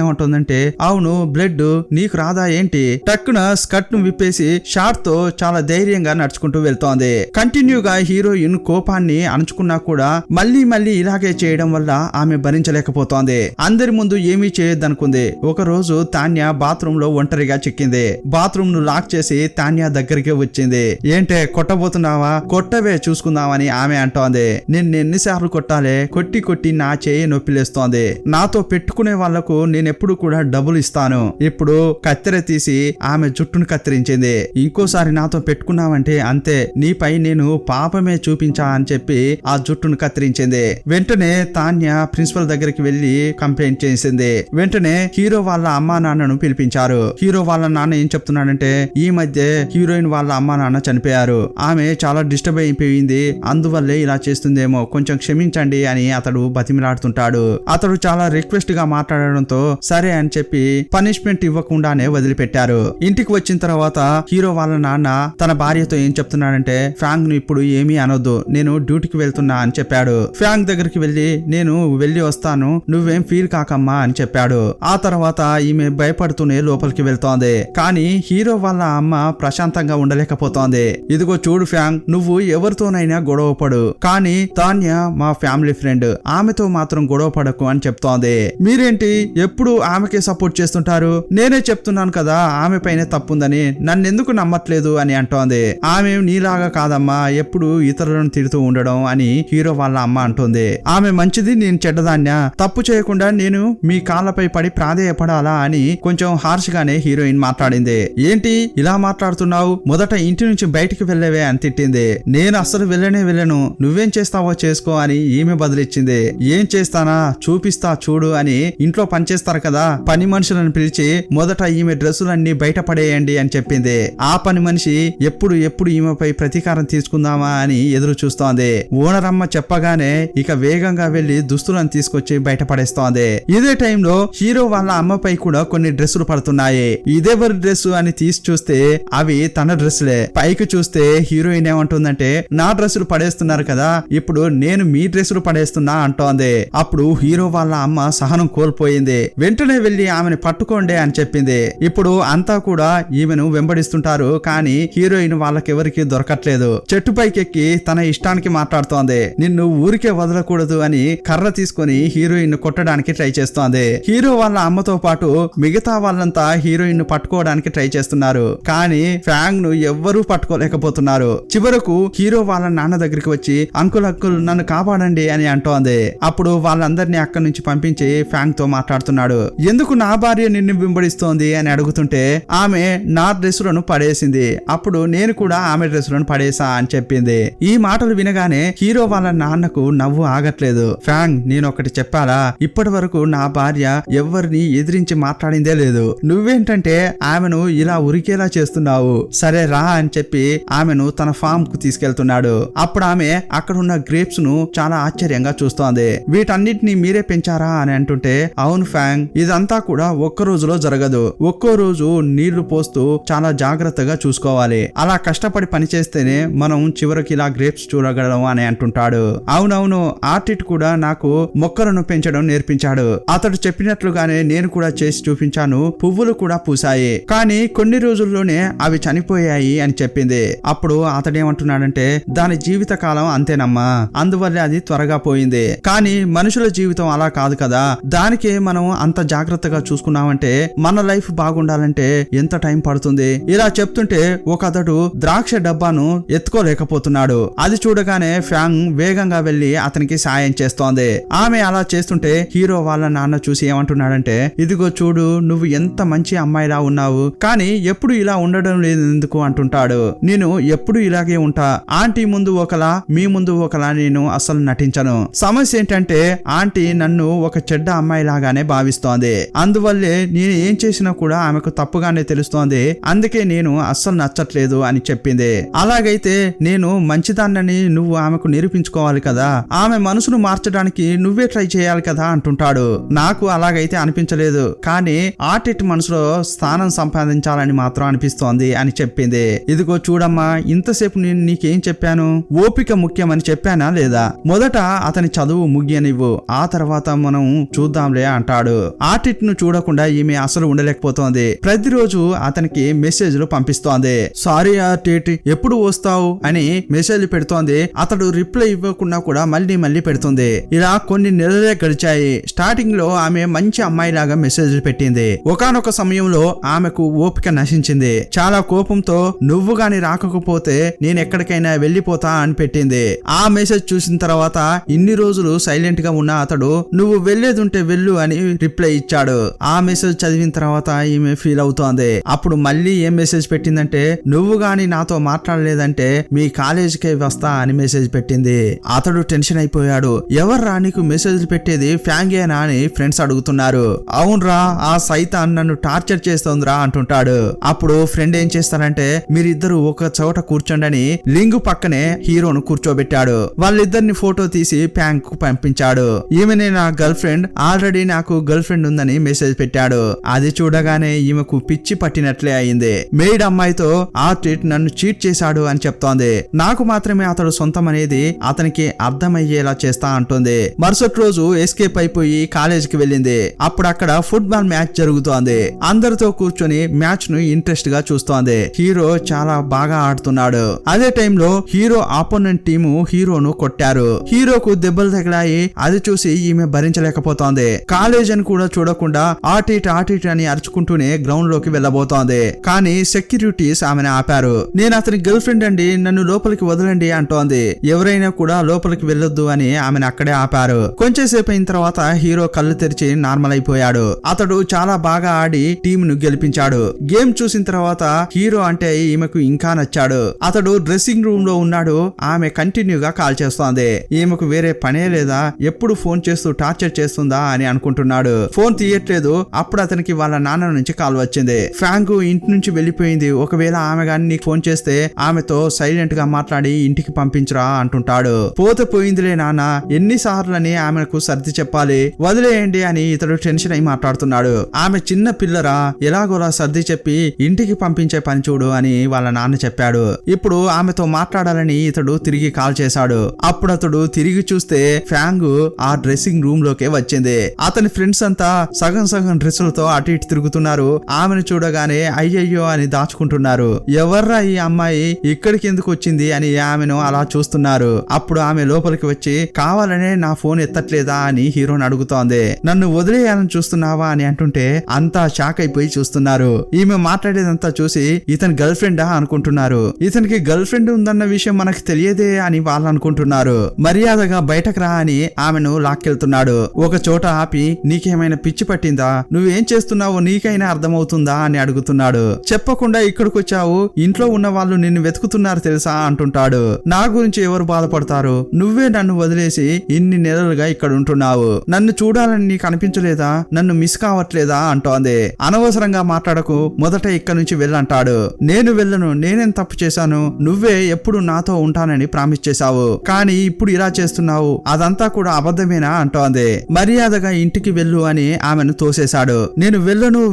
ఏమంటుందంటే, అవును బ్లడ్ నీకు రాదా ఏంటి? టక్కున స్కర్ట్ ను విప్పేసి షార్ట్ తో చాలా ధైర్యంగా నడుచుకుంటూ వెళ్తోంది. కంటిన్యూగా హీరోయిన్ కోపాన్ని అణుచుకున్నా కూడా మళ్ళీ మళ్ళీ ఇలాగే చేయడం వల్ల ఆమె భరించలేకపోతోంది. అందరి ముందు ఏమీ చేయొద్దనుకుంది. ఒక రోజు తాన్య బాత్రూమ్ లో ఒంటరిగా చిక్కింది. బాత్రూమ్ ను లాక్ చేసి తాన్య దగ్గరికి వచ్చింది. ఏంటే కొట్టబోతున్నావా? కొట్టవే చూసుకుందామని ఆమె అంటోంది. నేను ఎన్నిసార్లు కొట్టాలే? కొట్టి కొట్టి నా చేయి నొప్పిలేస్తోంది. నాతో పెట్టుకునే వాళ్లకు నేనెప్పుడు కూడా డబ్బులు ఇస్తాను. ఇప్పుడు కత్తెర తీసి ఆమె జుట్టును కత్తిరించింది. ఇంకోసారి నాతో పెట్టుకున్నావంటే అంతే, నీపై నేను పాపమే చూపించా అని చెప్పి ఆ జుట్టును కత్తిరించింది. వెంటనే తాన్య ప్రిన్సిపల్ దగ్గరికి వెళ్లి కంప్లైంట్ చేసింది. వెంటనే హీరో వాళ్ళ అమ్మా నాన్నను పిలిపించారు. హీరో వాళ్ళ నాన్న ఏం చెప్తున్నాడంటే, ఈ మధ్య హీరోయిన్ వాళ్ళ అమ్మా నాన్న చనిపోయారు. ఆమె చాలా డిస్టర్బ్ అయిపోయింది, అందువల్లే ఇలా చేస్తుందేమో, కొంచెం క్షమించండి అని అతడు బతిమిలాడుతుంటాడు. అతడు చాలా రిక్వెస్ట్ గా మాట్లాడడంతో సరే అని చెప్పి పనిష్మెంట్ పనిష్మెంట్ ఇవ్వకుండానే వదిలిపెట్టారు. ఇంటికి వచ్చిన తర్వాత హీరో వాళ్ళ నాన్న తన భార్యతో ఏం చెప్తున్నాడంటే, ఫ్యాంగ్ ను ఇప్పుడు ఏమీ అనొద్దు, నేను డ్యూటీకి వెళ్తున్నా అని చెప్పాడు. ఫ్యాంగ్ దగ్గరికి వెళ్లి నేను వెళ్లి వస్తాను, నువ్వేం ఫీల్ కాకమ్మా అని చెప్పాడు. ఆ తర్వాత ఈమె భయపడుతూనే లోపలికి వెళ్తోంది. కానీ హీరో వాళ్ళ అమ్మ ప్రశాంతంగా ఉండలేకపోతోంది. ఇదిగో చూడు ఫ్యాంగ్, నువ్వు ఎవరితోనైనా గొడవ పడు, కానీ తాన్య మా ఫ్యామిలీ ఫ్రెండ్, ఆమెతో మాత్రం గొడవ పడకు అని చెప్తోంది. మీరేంటి ఎప్పుడు ఆమెకే సపోర్ట్ చేస్తుంటారు? నేనే చెప్తున్నాను కదా ఆమె పైన తప్పుందని, నన్నెందుకు నమ్మట్లేదు అని అంటోంది. ఆమె నీలాగా కాదమ్మా, ఎప్పుడు ఇతరులను తిడుతూ ఉండడం అని హీరో వాళ్ళ అమ్మ అంటుంది. ఆమె మంచిది, నేను చెడ్డదాన్యా? తప్పు చేయకుండా నేను మీ కాళ్ళపై పడి ప్రాధేయపడాలా అని కొంచెం హార్ష్ గానే హీరోయిన్ మాట్లాడింది. ఏంటి ఇలా మాట్లాడుతున్నావు? మొదట ఇంటి నుంచి బయటికి వెళ్ళవే అని తిట్టింది. నేను అస్సలు వెళ్ళను, నువ్వేం చేస్తావో చేసుకో అని ఈమె బదిలిచ్చింది. ఏం చేస్తానా చూపిస్తా చూడు అని ఇంట్లో పనిచేస్తారు కదా పని మనుషులను పిలిచి మొదట ఈమె డ్రెస్సులన్నీ బయట పడేయండి అని చెప్పింది. ఆ పని మనిషి ఎప్పుడు ఈమెపై ప్రతీకారం తీసుకుందామా అని ఎదురు చూస్తోంది. ఓనర్ అమ్మ చెప్పగానే ఇక వేగంగా వెళ్లి దుస్తులను తీసుకొచ్చి బయట పడేస్తోంది. ఇదే టైంలో హీరో వాళ్ళ అమ్మపై కూడా కొన్ని డ్రెస్సులు పడుతున్నాయి. ఇదేవరి డ్రెస్సు అని తీసి చూస్తే అవి తన డ్రెస్సులే. పైకి చూస్తే హీరోయిన్ ఏమంటుందంటే, నా డ్రెస్సులు పడేస్తున్నారు కదా, ఇప్పుడు నేను మీ డ్రెస్సులు పడేస్తున్నా అంటోంది. అప్పుడు హీరో వాళ్ళ అమ్మ సహనం కోల్పోయింది. వెంటనే వెళ్లి ఆమెను పట్టుకోండి అని చెప్పింది. ఇప్పుడు అంతా కూడా ఈమెను వెంబడిస్తుంటారు, కానీ హీరోయిన్ వాళ్ళకెవరికి దొరకట్లేదు. చెట్టు పైకెక్కి తన ఇష్టానికి మాట్లాడుతోంది. నిన్ను ఊరికే వదలకూడదు అని కర్ర తీసుకుని హీరోయిన్ కొట్టడానికి ట్రై చేస్తోంది. హీరో వాళ్ళ అమ్మతో పాటు మిగతా వాళ్ళంతా హీరోయిన్ పట్టుకోవడానికి ట్రై చేస్తున్నారు, కానీ ఫ్యాంగ్ ను ఎవ్వరూ పట్టుకోలేకపోతున్నారు. చివరకు హీరో వాళ్ళ నాన్న దగ్గరికి వచ్చి అంకుల్ నన్ను కాపాడండి అని అంటోంది. అప్పుడు వాళ్ళందరినీ అక్కడి నుంచి పంపించి ఫ్యాంగ్ తో మాట్లాడుతున్నాడు. ఎందుకు నా భార్య నిన్ను వెంబడిస్తోంది అని అడుగుతుంటే, ఆమె నా డ్రెస్సులను పడేసింది, అప్పుడు నేను కూడా ఆమె డ్రెస్సులను పడేసా అని చెప్పింది. ఈ మాటలు వినగానే హీరో వాళ్ళ నాన్నకు నవ్వు ఆగట్లేదు. ఫ్యాంగ్, నేను ఒకటి చెప్పాలా, ఇప్పటి వరకు నా భార్య ఎవరిని ఎదిరించి మాట్లాడిందే లేదు. నువ్వేంటంటే ఆమెను ఇలా ఉరికేలా చేస్తున్నావు. సరే రా అని చెప్పి ఆమెను తన ఫామ్ కు తీసుకెళ్తున్నాడు. అప్పుడు ఆమె అక్కడున్న గ్రేప్స్ ను చాలా ఆశ్చర్యంగా చూస్తోంది. వీటన్నిటిని మీరే పెంచారా అని అంటుంటే, అవును ఫ్యాంగ్, ఇదంతా కూడా ఒక్క రోజులో జరగదు. ఒక్కో రోజు నీళ్లు పోస్తూ చాలా జాగ్రత్తగా చూసుకోవాలి. అలా కష్టపడి పనిచేస్తేనే మనం చివరికి ఇలా గ్రేప్స్ చూడగలం అని అంటుంటాడు. అవునవును, ఆర్టిట్ కూడా నాకు మొక్కలను పెంచడం నేర్పించాడు. అతడు చెప్పినట్లుగానే నేను కూడా చేసి చూపించాను. పువ్వులు కూడా పూసాయి, కానీ కొన్ని రోజుల్లోనే అవి చనిపోయాయి అని చెప్పింది. అప్పుడు అతడేమంటున్నాడంటే, దాని జీవిత కాలం అంతేనమ్మా, అందువల్ల అది త్వరగా పోయింది. కానీ మనుషుల జీవితం అలా కాదు కదా, దానికే మనం అంత జాగ్రత్తగా చూసుకున్నామంటే మన లైఫ్ బాగుండాలంటే ఎంత టైం పడుతుంది. ఇలా చెప్తుంటే ఒక అతడు ద్రాక్ష డబ్బాను ఎత్తుకోలేకపోతున్నాడు. అది చూడగానే ఫ్యాంగ్ వేగంగా వెళ్లి అతనికి సాయం చేస్తోంది. ఆమె అలా చేస్తుంటే హీరో వాళ్ళ నాన్న చూసి ఏమంటున్నాడంటే, ఇదిగో చూడు, నువ్వు ఎంత మంచి అమ్మాయిలా ఉన్నావు, కానీ ఎప్పుడు ఇలా ఉండడం లేదు ఎందుకు అంటుంటాడు. నేను ఎప్పుడు ఇలాగే ఉంటా, ఆంటీ ముందు ఒకలా మీ ముందు ఒకలా నేను అసలు నటించను. సమస్య ఏంటంటే ఆంటీ నన్ను ఒక చెడ్డ అమ్మాయి లాగానే భావిస్తోంది, అందువల్లే నేను ఏం చేసినా కూడా ఆమెకు తప్పుగానే తెలుస్తోంది, అందుకే నేను అస్సలు నచ్చట్లేదు అని చెప్పింది. అలాగైతే నేను మంచిదాన్నని నువ్వు ఆమెకు నిరూపించుకోవాలి కదా, ఆమె మనసును మార్చడానికి నువ్వే ట్రై చేయాలి కదా అంటుంటాడు. నాకు అలాగైతే అనిపించలేదు, కానీ ఆర్టిట్ మనసులో స్థానం సంపాదించాలని మాత్రం అనిపిస్తోంది అని చెప్పింది. ఇదిగో చూడమ్మా, ఇంతసేపు నేను నీకేం చెప్పాను, ఓపిక ముఖ్యమని చెప్పానా లేదా? మొదట అతని చదువు ముగియనివ్వు, ఆ తర్వాత మనం చూద్దాంలే అంటాడు. ఆర్టిట్ ను చూడకుండా ఈమె అసలు ఉండలేకపోతోంది. ప్రతిరోజు అతనికి మెసేజ్లు పంపిస్తోంది. సారీ ఆర్టిట్, ఎప్పుడు వస్తావు అని మెసేజ్లు పెడుతోంది. అతడు రిప్లై ఇవ్వకుండా కూడా మళ్ళీ పెడుతుంది. ఇలా కొన్ని నెలలే గడిచాయి. స్టార్టింగ్ లో ఆమె మంచి అమ్మాయిలాగా మెసేజ్లు పెట్టింది. ఒకానొక సమయంలో ఆమెకు ఓపిక నశించింది. చాలా కోపంతో నువ్వు గాని రాకపోతే నేను ఎక్కడికైనా వెళ్లిపోతా అని పెట్టింది. ఆ మెసేజ్ చూసిన తర్వాత ఇన్ని రోజులు సైలెంట్ గా ఉన్న అతడు నువ్వు వెళ్లేదుంటే వెళ్ళు అని రిప్లై ఇచ్చాడు. ఆ మెసేజ్ చదివిన తర్వాత ఈమె ఫీల్ అవుతోంది. అప్పుడు మళ్ళీ ఏం మెసేజ్ పెట్టిందంటే, నువ్వు గాని నాతో మాట్లాడలేదంటే మీ కాలేజీకే వస్తా అని మెసేజ్ పెట్టింది. అతడు టెన్షన్ అయిపోయాడు. ఎవర్రా నీకు మెసేజ్లు పెట్టేది, ఫ్యాంగేనా అని ఫ్రెండ్స్ అడుగుతున్నారు. అవునరా, ఆ సైతాన్ నన్ను టార్చర్ చేస్తోందిరా అంటుంటాడు. అప్పుడు ఫ్రెండ్ ఏం చేస్తానంటే, మీరిద్దరు ఒక చోట కూర్చోండి లింగు పక్కనే హీరోను కూర్చోబెట్టాడు. వాళ్ళిద్దరిని ఫోటో తీసి ఫ్యాంగ్ కు పంపించాడు. ఈమెనే నా గర్ల్ ఫ్రెండ్, ఆల్రెడీ నాకు గర్ల్ ఫ్రెండ్ ఉందని మెసేజ్ పెట్టాడు. అంటాడు. అది చూడగానే ఈమెకు పిచ్చి పట్టినట్లే అయింది. మెయిడ్ అమ్మాయితో ఆర్టిట్ నన్ను చీట్ చేశాడు అని చెప్తోంది. నాకు మాత్రమే అతడు సొంతం అనేది అతనికి అర్థమయ్యేలా చేస్తా అంటుంది. మరుసటి రోజు ఎస్కేప్ అయిపోయి కాలేజీకి వెళ్ళింది. అప్పుడు అక్కడ ఫుట్బాల్ మ్యాచ్ జరుగుతోంది. అందరితో కూర్చొని మ్యాచ్ ను ఇంట్రెస్ట్ గా చూస్తోంది. హీరో చాలా బాగా ఆడుతున్నాడు. అదే టైంలో హీరో ఆపోనెంట్ టీము హీరోను కొట్టారు. హీరోకు దెబ్బలు తగిలాయి. అది చూసి ఈమె భరించలేకపోతోంది. కాలేజ్ అని కూడా చూడకుండా ఆటిట్ అని అరుచుకుంటూనే గ్రౌండ్ లోకి వెళ్ళబోతోంది. కానీ సెక్యూరిటీస్ ఆమెను ఆపారు. నేను అతని గర్ల్ ఫ్రెండ్ అండి, నన్ను లోపలికి వదలండి అంటోంది. ఎవరైనా కూడా లోపలికి వెళ్ళొద్దు అని ఆమెను అక్కడే ఆపారు. కొంచెంసేపు అయిన తర్వాత హీరో కళ్ళు తెరిచి నార్మల్ అయిపోయాడు. అతడు చాలా బాగా ఆడి టీమ్ ను గెలిపించాడు. గేమ్ చూసిన తర్వాత హీరో అంటే ఈమెకు ఇంకా నచ్చాడు. అతడు డ్రెస్సింగ్ రూమ్ లో ఉన్నాడు. ఆమె కంటిన్యూగా కాల్ చేస్తోంది. ఈమెకు వేరే పనే లేదా, ఎప్పుడు ఫోన్ చేస్తూ టార్చర్ చేస్తుందా అని అనుకుంటున్నాడు. ఫోన్ తీయట్లేదు. అప్పుడు అతనికి వాళ్ళ నాన్న నుంచి కాల్ వచ్చింది. ఫ్యాంగ్ ఇంటి నుంచి వెళ్ళిపోయింది. ఒకవేళ ఆమె గాని నీకు ఫోన్ చేస్తే ఆమెతో సైలెంట్ గా మాట్లాడి ఇంటికి పంపించరా అంటుంటాడు. పోతే పోయిందిలే నాన్న, ఎన్నిసార్లని ఆమెకు సర్ది చెప్పాలి, వదిలేయండి అని ఇతడు టెన్షన్ అయి మాట్లాడుతున్నాడు. ఆమె చిన్న పిల్లరా, ఎలాగోలా సర్ది చెప్పి ఇంటికి పంపించే పని చూడు అని వాళ్ళ నాన్న చెప్పాడు. ఇప్పుడు ఆమెతో మాట్లాడాలని ఇతడు తిరిగి కాల్ చేశాడు. అప్పుడు అతడు తిరిగి చూస్తే ఫ్యాంగ్ ఆ డ్రెస్సింగ్ రూమ్ లోకే వచ్చింది. అతని ఫ్రెండ్స్ అంతా సగం సగం డ్రెస్సులతో అటు ఇటు తిరుగుతున్నారు. ఆమెను చూడగానే అయ్యయ్యో అని దాచుకుంటున్నారు. ఎవర్రా ఈ అమ్మాయి, ఇక్కడికి ఎందుకు వచ్చింది అని ఆమెను అలా చూస్తున్నారు. అప్పుడు ఆమె లోపలికి వచ్చి కావాలనే నా ఫోన్ ఎత్తట్లేదా అని హీరోని అడుగుతోంది. నన్ను వదిలేయాలని చూస్తున్నావా అని అంటుంటే అంతా షాక్ అయిపోయి చూస్తున్నారు. ఈమె మాట్లాడేదంతా చూసి ఇతని గర్ల్ ఫ్రెండా అనుకుంటున్నారు. ఇతనికి గర్ల్ ఫ్రెండ్ ఉందన్న విషయం మనకు తెలియదే అని వాళ్ళు అనుకుంటున్నారు. మర్యాదగా బయటకు రా అని ఆమెను లాక్కెళ్తున్నాడు. ఒక చోట ఆపి నీకేమైనా పిచ్చి పట్టిందా, నువ్వేం చేస్తున్నావో నీకైనా అర్థమవుతుందా అని అడుగుతున్నాడు. చెప్పకుండా ఇక్కడికి వచ్చావు, ఇంట్లో ఉన్న వాళ్ళు నిన్ను వెతుకుతున్నారు తెలుసా అంటుంటాడు. నా గురించి ఎవరు బాధపడతారు, నువ్వే నన్ను వదిలేసి ఇన్ని నెలలుగా ఇక్కడ ఉంటున్నావు, నన్ను చూడాలని నీకు అనిపించలేదా, నన్ను మిస్ కావట్లేదా అంటోంది. అనవసరంగా మాట్లాడకు, మొదట ఇక్కడ నుంచి వెళ్ళంటాడు. నేను వెళ్ళను, నేనేం తప్పు చేశాను, నువ్వే ఎప్పుడు నాతో ఉంటానని ప్రామిస్ చేశావు, కానీ ఇప్పుడు ఇలా చేస్తున్నావు, అదంతా కూడా అబద్ధమేనా అంటోంది. మర్యాదగా ఇంటికి వెళ్ళు అని ఆమెను తోసేశాడు. నేను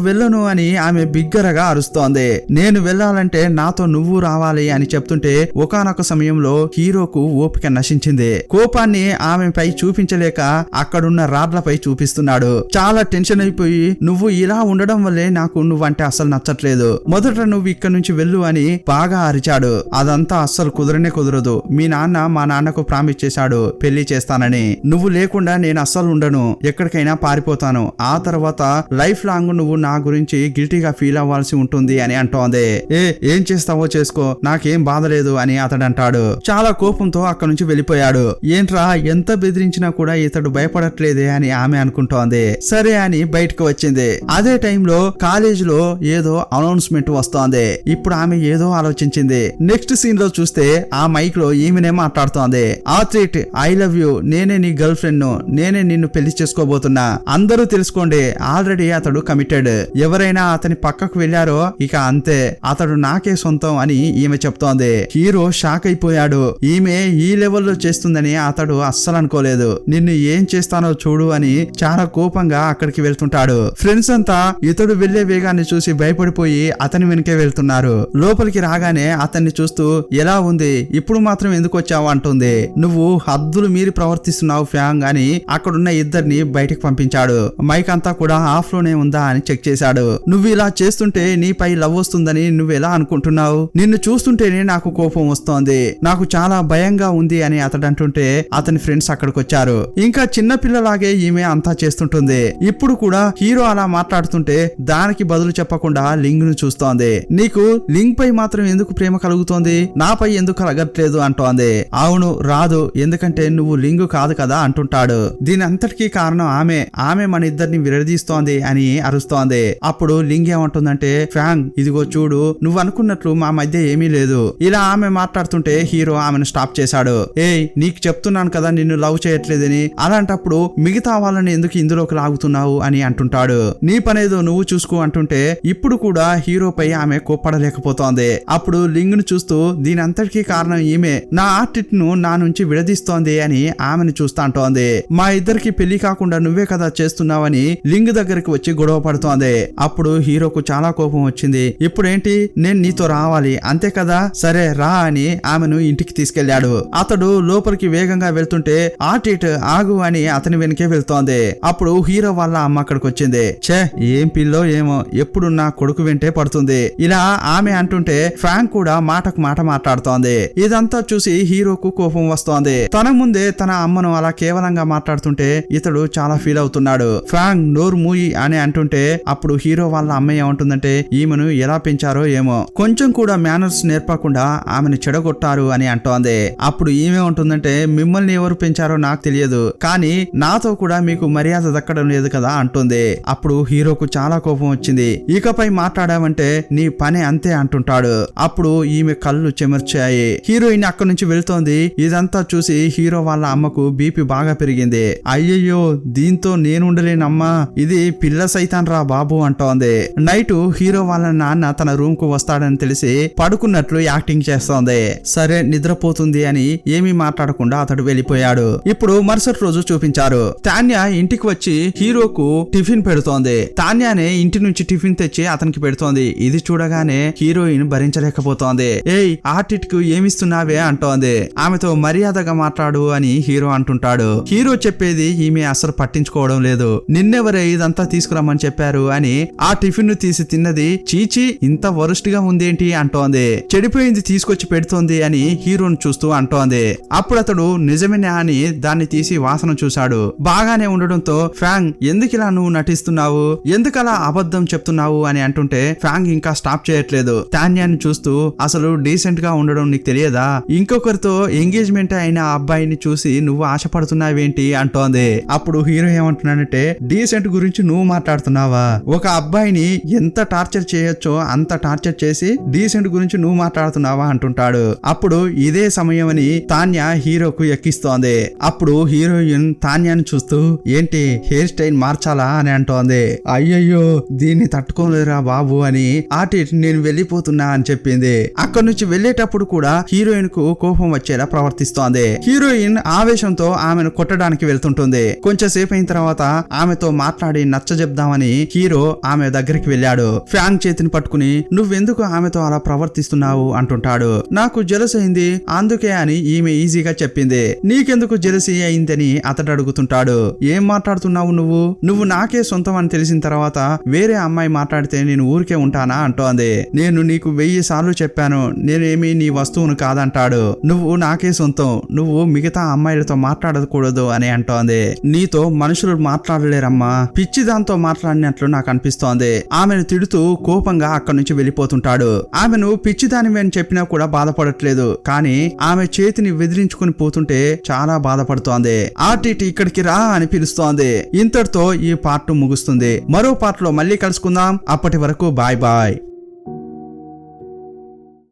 వెళ్ళను అని ఆమె బిగ్గరగా అరుస్తోంది. నేను వెళ్ళాలంటే నాతో నువ్వు రావాలి అని చెప్తుంటే ఒకానొక సమయంలో హీరోకు ఓపిక నశించింది. కోపాన్ని ఆమెపై చూపించలేక అక్కడున్న రాడ్లపై చూపిస్తున్నాడు. చాలా టెన్షన్ అయిపోయి నువ్వు ఇలా ఉండడం వల్లే నాకు నువ్వంటే అస్సలు నచ్చట్లేదు, మొదట నువ్వు ఇక్కడి నుంచి వెళ్ళు అని బాగా అరిచాడు. అదంతా అస్సలు కుదరదు. మీ నాన్న మా నాన్నకు ప్రామిస్ చేశాడు పెళ్లి చేస్తానని, నువ్వు లేకుండా నేను అస్సలు ఉండను, ఎక్కడికైనా పారిపోతాను, ఆ తర్వాత లైఫ్ లాంగ్ నువ్వు నా గురించి గిల్టీగా ఫీల్ అవ్వాల్సి ఉంటుంది అని అంటోంది. ఏం చేస్తావో చేసుకో, నాకేం బాధ లేదు అని అతడు అంటాడు. చాలా కోపంతో అక్కడి నుంచి వెళ్ళిపోయాడు. ఏంట్రా ఎంత బెదిరించినా కూడా ఇతడు భయపడట్లేదే అని ఆమె అనుకుంటోంది. సరే అని బయటకు వచ్చింది. అదే టైంలో కాలేజీలో ఏదో అనౌన్స్మెంట్ వస్తోంది. ఇప్పుడు ఆమె ఏదో ఆలోచించింది. నెక్స్ట్ సీన్ లో చూస్తే ఆ మైక్ లో ఈమెనే మాట్లాడుతోంది. ఆర్టిట్, ఐ లవ్ యూ, నేనే నీ గర్ల్ ఫ్రెండ్ ను, నేనే నిన్ను పెళ్లి చేసుకోబోతున్నా, అందరూ తెలుసుకోండి, ఆల్రెడీ అతడు కమిటెడ్, ఎవరైనా అతని పక్కకు వెళ్లారో ఇక అంతే, అతడు నాకే సొంతం అని ఈమె చెప్తోంది. హీరో షాక్ అయిపోయాడు. ఈమె ఈ లెవెల్లో చేస్తుందని అతడు అస్సలు అనుకోలేదు. నిన్ను ఏం చేస్తానో చూడు అని చాలా కోపంగా అక్కడికి వెళ్తుంటాడు. ఫ్రెండ్స్ అంతా ఇతడు వెళ్లే వేగాన్ని చూసి భయపడిపోయి అతని వెనుకే వెళ్తున్నారు. లోపలికి రాగానే అతన్ని చూస్తూ ఎలా ఉంది, ఇప్పుడు మాత్రం ఎందుకు వచ్చావు అంటుంది. నువ్వు హద్దులు మీరి ప్రవర్తిస్తున్నావు ఫ్యాంగ్ అని అక్కడున్న ఇద్దరిని బయటికి పంపించాడు. మైక్ అంతా కూడా ఆఫ్ లోనే ఉందా అని చెక్ చేశాడు. నువ్వు ఇలా చేస్తుంటే నీపై లవ్ వస్తుందని నువ్వెలా అనుకుంటున్నావు, నిన్ను చూస్తుంటేనే నాకు కోపం వస్తోంది, నాకు చాలా భయంగా ఉంది అని అతడు అంటుంటే అతని ఫ్రెండ్స్ అక్కడికి వచ్చారు. ఇంకా చిన్న పిల్లలాగే ఈమె అంతా చేస్తుంటుంది. ఇప్పుడు కూడా హీరో అలా మాట్లాడుతుంటే దానికి బదులు చెప్పకుండా లింగ్ ను చూస్తోంది. నీకు లింగ్ పై మాత్రం ఎందుకు ప్రేమ కలుగుతోంది, నాపై ఎందుకు కలగట్లేదు అంటోంది. అవును రాదు, ఎందుకంటే నువ్వు లింగు కాదు కదా అంటుంటాడు. దీని అంతటికీ కారణం ఆమె మన ఇద్దరిని విడదీస్తోంది అని అరుస్తోంది. అప్పుడు లింగ్ ఏమంటుందంటే ఫ్యాంగ్ ఇదిగో చూడు, నువ్వు అనుకున్నట్లు మా మధ్య ఏమీ లేదు. ఇలా ఆమె మాట్లాడుతుంటే హీరో ఆమెను స్టాప్ చేశాడు. నీకు చెప్తున్నాను కదా నిన్ను లవ్ చేయట్లేదని, అలాంటప్పుడు మిగతా వాళ్ళని ఎందుకు ఇందులోకి లాగుతున్నావు అని అంటుంటాడు. నీ పనేదో నువ్వు చూసుకో అంటుంటే ఇప్పుడు కూడా హీరోపై ఆమె కోప్పడలేకపోతోంది. అప్పుడు లింగ్ ను చూస్తూ దీని అంతటికీ కారణం ఈమె, నా ఆర్టిట్ ను నా నుంచి విడదీస్తోంది అని ఆమెను చూస్తా అంటోంది. మా ఇద్దరికి పెళ్లి కాకుండా నువ్వే కదా చేస్తున్నావని లింగ్ దగ్గరికి వచ్చి గొడవ పడుతోంది. అప్పుడు హీరోకు చాలా కోపం వచ్చింది. ఇప్పుడేంటి, నేను నీతో రావాలి అంతే కదా, సరే రా అని ఆమెను ఇంటికి తీసుకెళ్లాడు. అతడు లోపలికి వేగంగా వెళ్తుంటే ఆర్టిట్ ఆగు అని అతని వెనకే వెళ్తోంది. అప్పుడు హీరో వాళ్ళ అమ్మ అక్కడికి వచ్చింది. ఛే, ఏం పిల్లో ఏమో, ఎప్పుడు నా కొడుకు వెంటే పడుతుంది. ఇలా ఆమె అంటుంటే ఫ్రాంక్ కూడా మాటకు మాట మాట్లాడుతోంది. ఇదంతా చూసి హీరోకు కోపం వస్తోంది. తన ముందే తన అమ్మను అలా కేవలంగా మాట్లాడుతుంటే ఇతడు చాలా ఫీల్ అవుతున్నాడు. ఫ్రాంక్ నోరు మూయి అని అంటుంటే అప్పుడు హీరో వాళ్ళ అమ్మ ఏమంటుందంటే ఈమెను ఎలా పెంచారో ఏమో, కొంచెం కూడా మేనర్స్ నేర్పకుండా ఆమెను చెడగొట్టారు అని అంటోంది. అప్పుడు ఈమె ఉంటుందంటే మిమ్మల్ని ఎవరు పెంచారో నాకు తెలియదు, కానీ నాతో కూడా మీకు మర్యాద దక్కడం లేదు కదా అంటుంది. అప్పుడు హీరోకు చాలా కోపం వచ్చింది. ఇకపై మాట్లాడామంటే నీ పని అంతే అంటుంటాడు. అప్పుడు ఈమె కళ్ళు చెమర్చాయి. హీరోయిన్ అక్కడి నుంచి వెళ్తోంది. ఇదంతా చూసి హీరో వాళ్ళ అమ్మకు బీపీ బాగా పెరిగింది. అయ్యయ్యో, దీంతో నేనుండలేనమ్మా, ఇది పిల్ల సైతాన్ రా బాబు అంటోంది. నైట్ హీరో వాళ్ళ నాన్న తన రూమ్ కు వస్తాడని తెలిసి పడుకున్నట్లు యాక్టింగ్ చేస్తోంది. సరే నిద్రపోతుంది అని ఏమీ మాట్లాడకుండా అతడు వెళ్ళిపోయాడు. ఇప్పుడు మరుసటి రోజు చూపించారు. తాన్యా ఇంటికి వచ్చి హీరోకు టిఫిన్ పెడుతోంది. తాన్యానే ఇంటి నుంచి టిఫిన్ తెచ్చి అతనికి పెడుతోంది. ఇది చూడగానే హీరోయిన్ భరించలేకపోతోంది. ఏయ్, ఆర్టిట్ కు ఏమిస్తున్నావే అంటోంది. ఆమెతో మర్యాదగా మాట్లాడు అని హీరో అంటుంటాడు. హీరో చెప్పేది ఈమె అసలు పట్టించుకోవడం లేదు. నిన్నెవరే ఇదంతా తీసుకురమ్మని చెప్పారు అని ఆ టిఫిన్ ను తీసి తిన్నది. చీచి, ఇంత వరస్ట్ గా ఉందేంటి అంటోంది. చెడిపోయింది తీసుకొచ్చి పెడుతోంది అని హీరోను చూస్తూ అంటోంది. అప్పుడు అతడు నిజమేనా అని దాన్ని తీసి వాసన చూశాడు. బాగానే ఉండడంతో ఫ్రాంక్, ఎందుకిలా నువ్వు నటిస్తున్నావు, ఎందుకలా అబద్ధం చెప్తున్నావు అని అంటుంటే ఫ్రాంక్ ఇంకా స్టాప్ చేయట్లేదు. తాన్యాన్ని చూస్తూ అసలు డీసెంట్ గా ఉండడం నీకు తెలియదా, ఇంకొకరితో ఎంగేజ్మెంట్ అయిన అబ్బాయిని చూసి నువ్వు ఆశపడుతున్నావేంటి అంటోంది. అప్పుడు హీరో ఏమంటున్నాడంటే డీసెంట్ గురించి నువ్వు మాట్లాడుతున్నావా, ఒక అబ్బాయిని ఎంత టార్చర్ చేయొచ్చో అంత టార్చర్ చేసి డీసెంట్ గురించి నువ్వు మాట్లాడుతున్నావా అంటుంటాడు. అప్పుడు ఇదే సమయం అని తాన్యా హీరోకు ఎక్కిస్తోంది. అప్పుడు హీరోయిన్ తాన్యాని చూస్తూ ఏంటి హెయిర్ స్టైల్ మార్చాలా అని అంటోంది. అయ్యయ్యో, దీన్ని తట్టుకోలేరా బాబు అని ఆర్టిట్ నేను వెళ్ళిపోతున్నా అని చెప్పింది. అక్కడి నుంచి వెళ్లేటప్పుడు కూడా హీరోయిన్ కు కోపం వచ్చేలా ప్రవర్తిస్తోంది. హీరోయిన్ ఆవేశంతో ఆమెను కొట్టడానికి వెళ్తుంటుంది. కొంచెం సేపు అయిన తర్వాత ఆమెతో మాట్లాడి నచ్చజెప్దామని హీరో ఆమె దగ్గరికి వెళ్ళాడు. ఫ్రాంక్ చేతిని పట్టుకుని నువ్వెందుకు ఆమెతో అలా ప్రవర్తిస్తున్నావు అంటుంటాడు. నాకు జెలస్ అయింది అందుకే అని ఈమె ఈజీగా చెప్పింది. నీకెందుకు జెలసీ అయిందని అతడు అడుగుతుంటాడు. ఏం మాట్లాడుతున్నావు నువ్వు నాకే సొంతం అని తెలిసిన తర్వాత వేరే అమ్మాయి మాట్లాడితే నేను ఊరికే ఉంటానా అంటోంది. నేను నీకు 1000 సార్లు చెప్పాను, నేనేమి నీ వస్తువును కాదంటాడు. నువ్వు నాకే సొంతం, నువ్వు మిగతా అమ్మాయిలతో మాట్లాడకూడదు అని అంటోంది. నీతో మనుషులు మాట్లాడలేరమ్మా, పిచ్చి దాంతో మాట్లాడినట్లు నాకు అనిపిస్తోంది. ఆమెను తిడుతూ కోపంగా అక్కడి నుంచి వెళ్ళిపోతుంటాడు. ఆమెను పిచ్చిదానివి అని చెప్పినా కూడా బాధపడట్లేదు, కానీ ఆమె చేతిని వెదిరించుకుని పోతుంటే చాలా బాధపడుతోంది. ఆర్టిట్ ఇక్కడికి రా అని పిలుస్తోంది. ఇంతటితో ఈ పార్ట్ ముగుస్తుంది. మరో పార్ట్ లో మళ్ళీ కలుసుకుందాం. అప్పటి వరకు బాయ్ బాయ్.